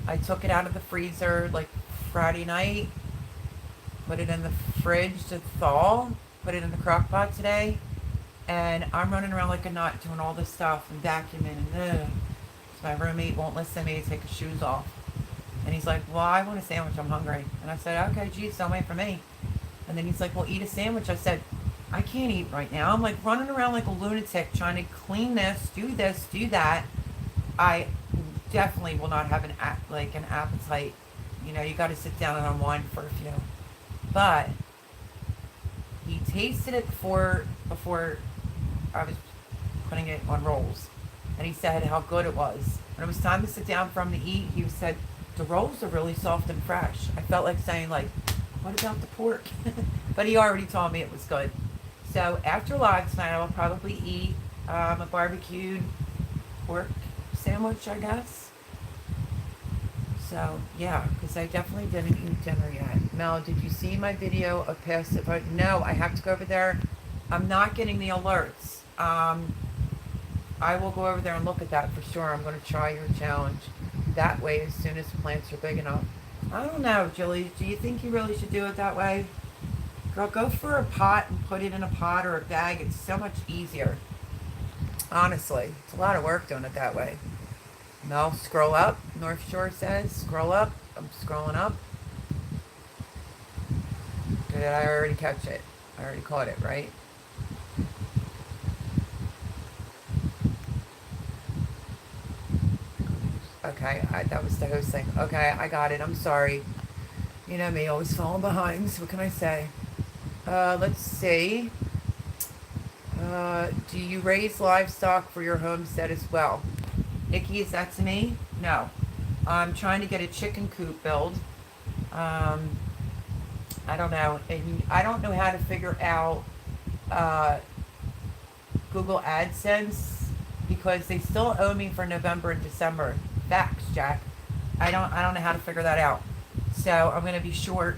I took it out of the freezer like Friday night, put it in the fridge to thaw, put it in the crock pot today, and I'm running around like a nut doing all this stuff and vacuuming and my roommate won't listen to me to take his shoes off. And he's like, well, I want a sandwich, I'm hungry. And I said, okay, geez, don't wait for me. And then he's like, well, eat a sandwich. I said, I can't eat right now. I'm like running around like a lunatic trying to clean this, do that. I definitely will not have an appetite. You know, you got to sit down and unwind for a few. But he tasted it before I was putting it on rolls. And he said how good it was. When it was time to sit down for him to eat, he said, the rolls are really soft and fresh. I felt like saying, like, what about the pork? But he already told me it was good. So after live tonight, I will probably eat a barbecued pork sandwich, I guess. So, yeah, because I definitely didn't eat dinner yet. Mel, did you see my video of past it? But no, I have to go over there. I'm not getting the alerts. I will go over there and look at that for sure. I'm going to try your challenge that way as soon as plants are big enough. I don't know, Julie. Do you think you really should do it that way? Girl, go for a pot and put it in a pot or a bag. It's so much easier. Honestly, it's a lot of work doing it that way. Mel, scroll up. North Shore says, scroll up. I'm scrolling up. Did I already catch it? I already caught it, right? Okay, that was the host thing. Okay, I got it. I'm sorry. You know me, always falling behind. So what can I say? Let's see. Do you raise livestock for your homestead as well? Nikki, is that to me? No. I'm trying to get a chicken coop build. I don't know. And I don't know how to figure out Google AdSense because they still owe me for November and December. Facts, Jack. I don't know how to figure that out. So I'm going to be short,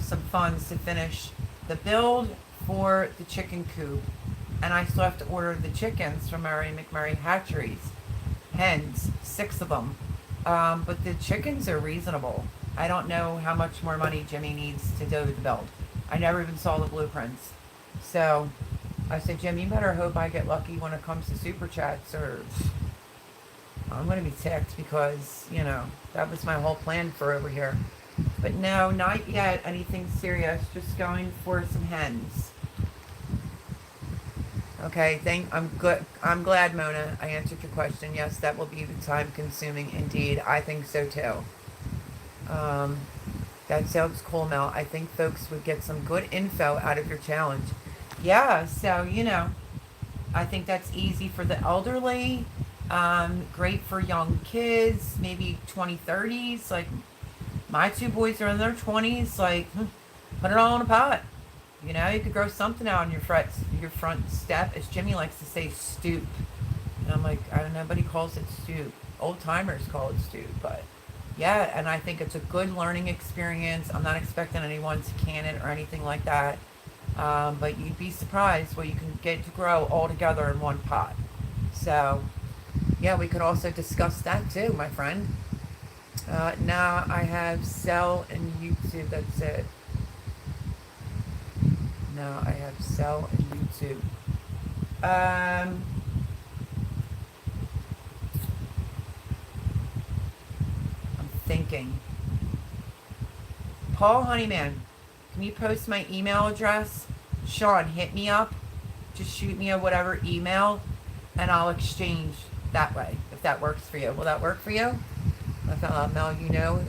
some funds to finish the build for the chicken coop. And I still have to order the chickens from Murray McMurray Hatcheries. Hens, 6 of them. But the chickens are reasonable. I don't know how much more money Jimmy needs to do the build. I never even saw the blueprints. So I said, Jim, you better hope I get lucky when it comes to super chats or I'm going to be ticked because, that was my whole plan for over here. But no, not yet anything serious. Just going for some hens. Okay, I'm good. I'm glad, Mona, I answered your question. Yes, that will be time consuming indeed. I think so too. That sounds cool, Mel. I think folks would get some good info out of your challenge. Yeah, so, I think that's easy for the elderly. Great for young kids, maybe 20, 30s. Like, my 2 boys are in their 20s. Like, put it all in a pot. You could grow something out on your front step. As Jimmy likes to say, stoop. And I'm like, I don't know, nobody calls it stoop. Old timers call it stoop, but yeah, and I think it's a good learning experience. I'm not expecting anyone to can it or anything like that. But you'd be surprised what you can get to grow all together in one pot. So, yeah, we could also discuss that too, my friend. Now I have Cell and YouTube. That's it. Now I have Cell and YouTube. I'm thinking. Paul Honeyman, can you post my email address? Sean, hit me up. Just shoot me a whatever email, and I'll exchange that way, if that works for you. Will that work for you? Mel,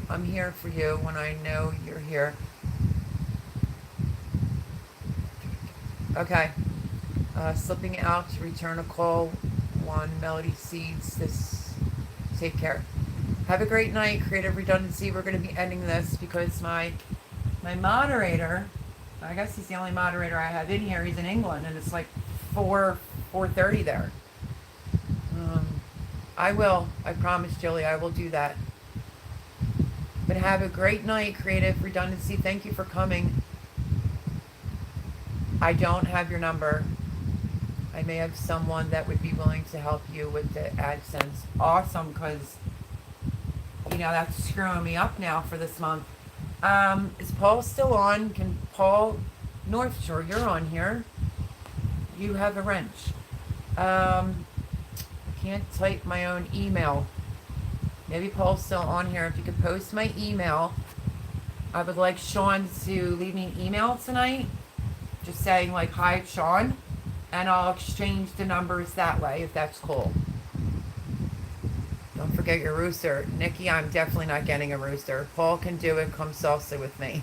I'm here for you when I know you're here. Okay. Slipping out to return a call. One Melody Seeds. Take care. Have a great night. Creative redundancy. We're going to be ending this because my moderator I guess he's the only moderator I have in here. He's in England, and it's like 4:30 there. I will. I promise, Julie, I will do that. But have a great night, Creative Redundancy. Thank you for coming. I don't have your number. I may have someone that would be willing to help you with the AdSense. Awesome, because, that's screwing me up now for this month. Is Paul still on? Can Paul North Shore, you're on here. You have a wrench. I can't type my own email. Maybe Paul's still on here. If you could post my email. I would like Sean to leave me an email tonight. Just saying like, hi, it's Sean. And I'll exchange the numbers that way, if that's cool. Don't forget your rooster. Nikki, I'm definitely not getting a rooster. Paul can do it. Come salsa with me.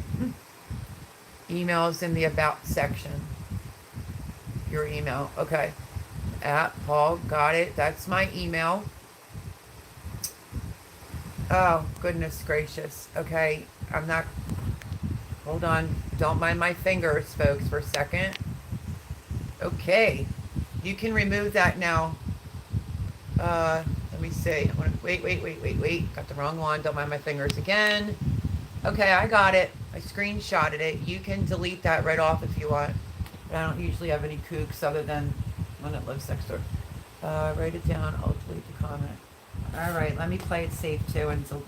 Emails in the about section. Your email. Okay. At Paul. Got it. That's my email. Oh, goodness gracious. Okay. I'm not... Hold on. Don't mind my fingers, folks, for a second. Okay. You can remove that now. Let me see. Wait. Got the wrong one. Don't mind my fingers again. Okay, I got it. I screenshotted it. You can delete that right off if you want. But I don't usually have any kooks other than one that lives next door. Write it down. I'll delete the comment. All right, let me play it safe too. And so,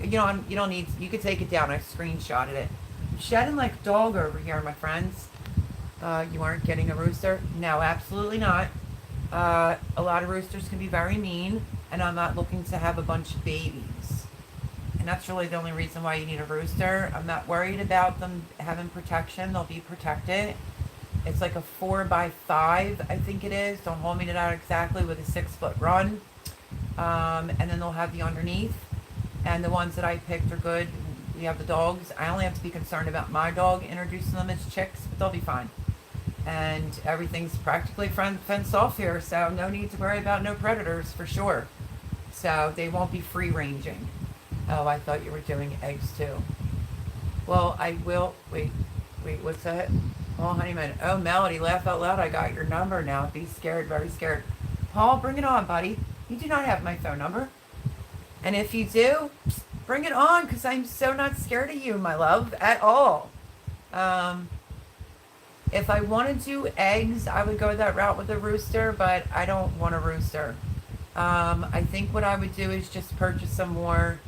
you don't need. You could take it down. I screenshotted it. I'm shedding like a dog over here, my friends. You aren't getting a rooster? No, absolutely not. A lot of roosters can be very mean, and I'm not looking to have a bunch of babies. And that's really the only reason why you need a rooster. I'm not worried about them having protection. They'll be protected. It's like a 4x5, I think it is. Don't hold me to that exactly, with a 6-foot run. And then they'll have the underneath. And the ones that I picked are good. We have the dogs. I only have to be concerned about my dog, introducing them as chicks, but they'll be fine. And everything's practically fenced off here, so no need to worry about no predators for sure. So they won't be free ranging. Oh, I thought you were doing eggs too. Well, I will. Wait, what's that? Oh, honeyman. Oh, Melody, laugh out loud. I got your number now. Be scared, very scared. Paul, bring it on, buddy. You do not have my phone number. And if you do, bring it on, because I'm so not scared of you, my love, at all. If I want to do eggs, I would go that route with a rooster, but I don't want a rooster. I think what I would do is just purchase some more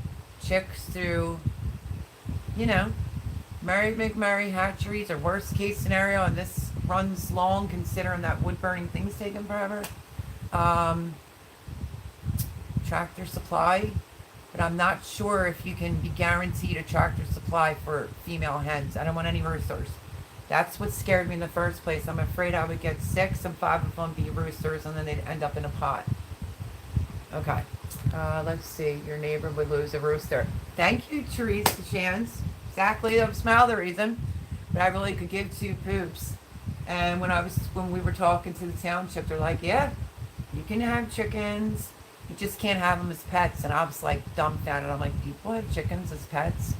chicks through, Mary McMurray hatcheries, or worst case scenario, and this runs long considering that wood burning thing's taking forever. Tractor Supply, but I'm not sure if you can be guaranteed a Tractor Supply for female hens. I don't want any roosters. That's what scared me in the first place. I'm afraid I would get 6 and 5 of them be roosters, and then they'd end up in a pot. Okay. Let's see. Your neighbor would lose a rooster. Thank you, Teresa Chance. Exactly. That was my other reason. But I really could give 2 poops. And when we were talking to the township, they're like, yeah, you can have chickens. You just can't have them as pets. And I was like dumbfounded. I'm like, people have chickens as pets?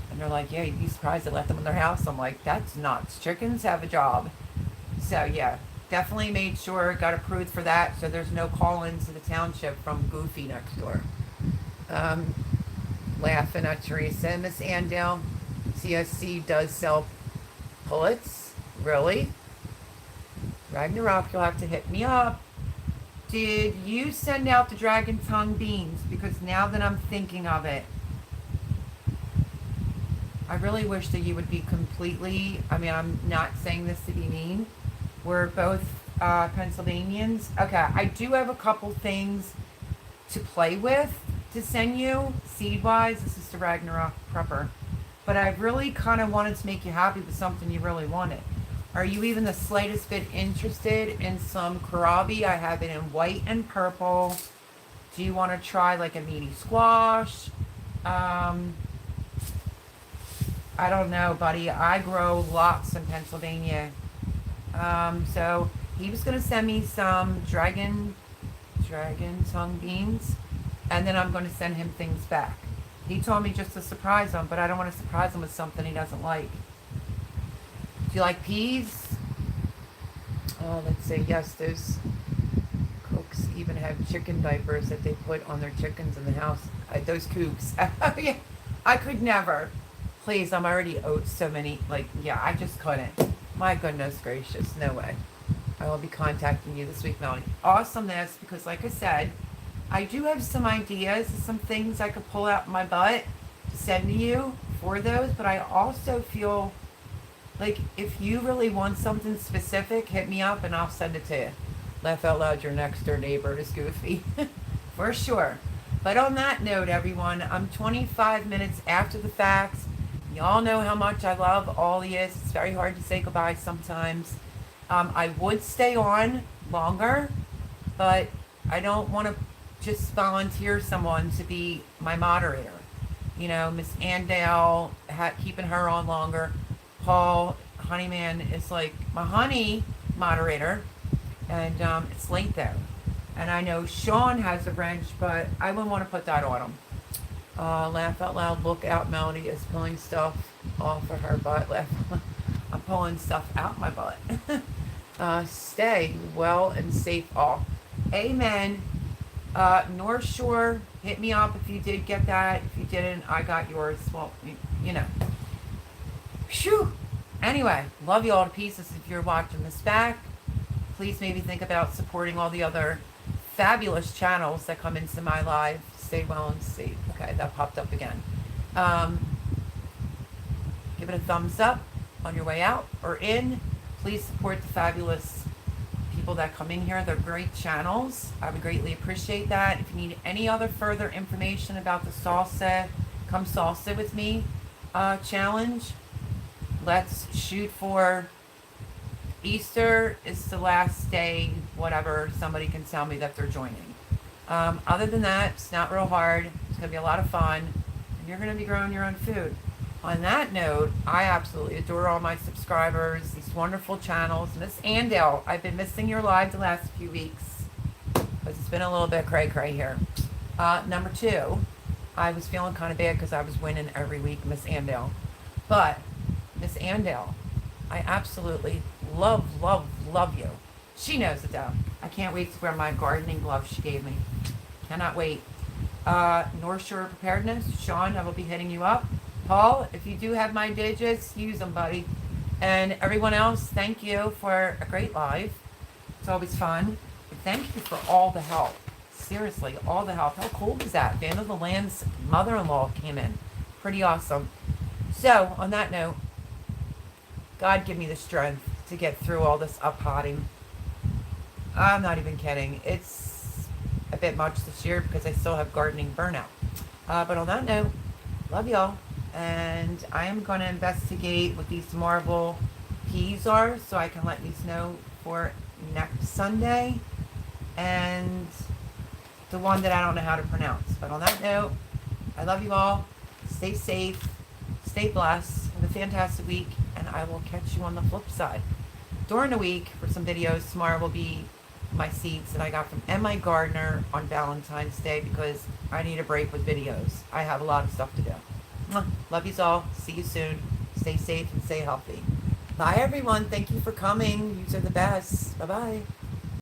And they're like, yeah, you'd be surprised they let them in their house. I'm like, that's nuts. Chickens have a job. So, yeah, definitely made sure, got approved for that, so there's no call-ins to the township from Goofy next door. Laughing at Teresa. Miss Andale, CSC does sell pullets. Really? Ragnarok, you'll have to hit me up. Did you send out the dragon tongue beans? Because now that I'm thinking of it, I really wish that you would be completely, I'm not saying this to be mean. We're both Pennsylvanians. Okay, I do have a couple things to play with to send you, seed-wise. This is the Ragnarok Prepper. But I really kind of wanted to make you happy with something you really wanted. Are you even the slightest bit interested in some kohlrabi? I have it in white and purple. Do you want to try like a meaty squash? I don't know, buddy. I grow lots in Pennsylvania. So he was going to send me some dragon tongue beans, and then I'm going to send him things back. He told me just to surprise him, but I don't want to surprise him with something he doesn't like. Do you like peas? Oh, let's say yes. Those cooks even have chicken diapers that they put on their chickens in the house. Those coops. Yeah, I could never. Please, I'm already owed so many. Like, yeah, I just couldn't. My goodness gracious, no way. I will be contacting you this week, Melanie. Awesomeness, because like I said, I do have some ideas, some things I could pull out my butt to send to you for those, but I also feel like if you really want something specific, hit me up and I'll send it to you. Laugh out loud, your next door neighbor is Goofy. For sure. But on that note, everyone, I'm 25 minutes after the facts. Y'all know how much I love all of you. It's very hard to say goodbye sometimes. I would stay on longer, but I don't want to just volunteer someone to be my moderator. You know, Miss Andale, keeping her on longer. Paul, Honeyman, is like my honey moderator, and it's late there. And I know Sean has a wrench, but I wouldn't want to put that on him. Laugh out loud, look out, Melody is pulling stuff off of her butt. I'm pulling stuff out my butt. Stay well and safe all. Amen. North Shore, hit me up if you did get that. If you didn't, I got yours. Well, you know. Phew. Anyway, love you all to pieces. If you're watching this back, please maybe think about supporting all the other fabulous channels that come into my live. Stay well and safe. Okay, that popped up again. Give it a thumbs up on your way out or in. Please support the fabulous people that come in here. They're great channels. I would greatly appreciate that. If you need any other further information about the salsa, come salsa with me challenge. Let's shoot for Easter is the last day, whatever, somebody can tell me that they're joining. Other than that, it's not real hard. It's going to be a lot of fun. And you're going to be growing your own food. On that note, I absolutely adore all my subscribers, these wonderful channels. Miss Andale, I've been missing your live the last few weeks because it's been a little bit cray-cray here. Number 2, I was feeling kind of bad because I was winning every week, Miss Andale. But, Miss Andale, I absolutely love you. She knows it though. I can't wait to wear my gardening gloves she gave me. Cannot wait. North Shore Preparedness, Sean, I will be hitting you up. Paul, if you do have my digits, use them, buddy. And everyone else, thank you for a great live. It's always fun. But thank you for all the help. Seriously, all the help. How cool was that? Van of the Land's mother-in-law came in. Pretty awesome. So, on that note, God give me the strength to get through all this up-potting. I'm not even kidding. It's a bit much this year because I still have gardening burnout. But on that note, love y'all. And I am going to investigate what these marble peas are so I can let you know for next Sunday. And the one that I don't know how to pronounce. But on that note, I love you all. Stay safe. Stay blessed. Have a fantastic week. And I will catch you on the flip side. During the week, for some videos, tomorrow will be my seeds that I got from M.I. Gardner on Valentine's Day because I need a break with videos. I have a lot of stuff to do. Love yous all. See you soon. Stay safe and stay healthy. Bye, everyone. Thank you for coming. Yous are the best. Bye-bye.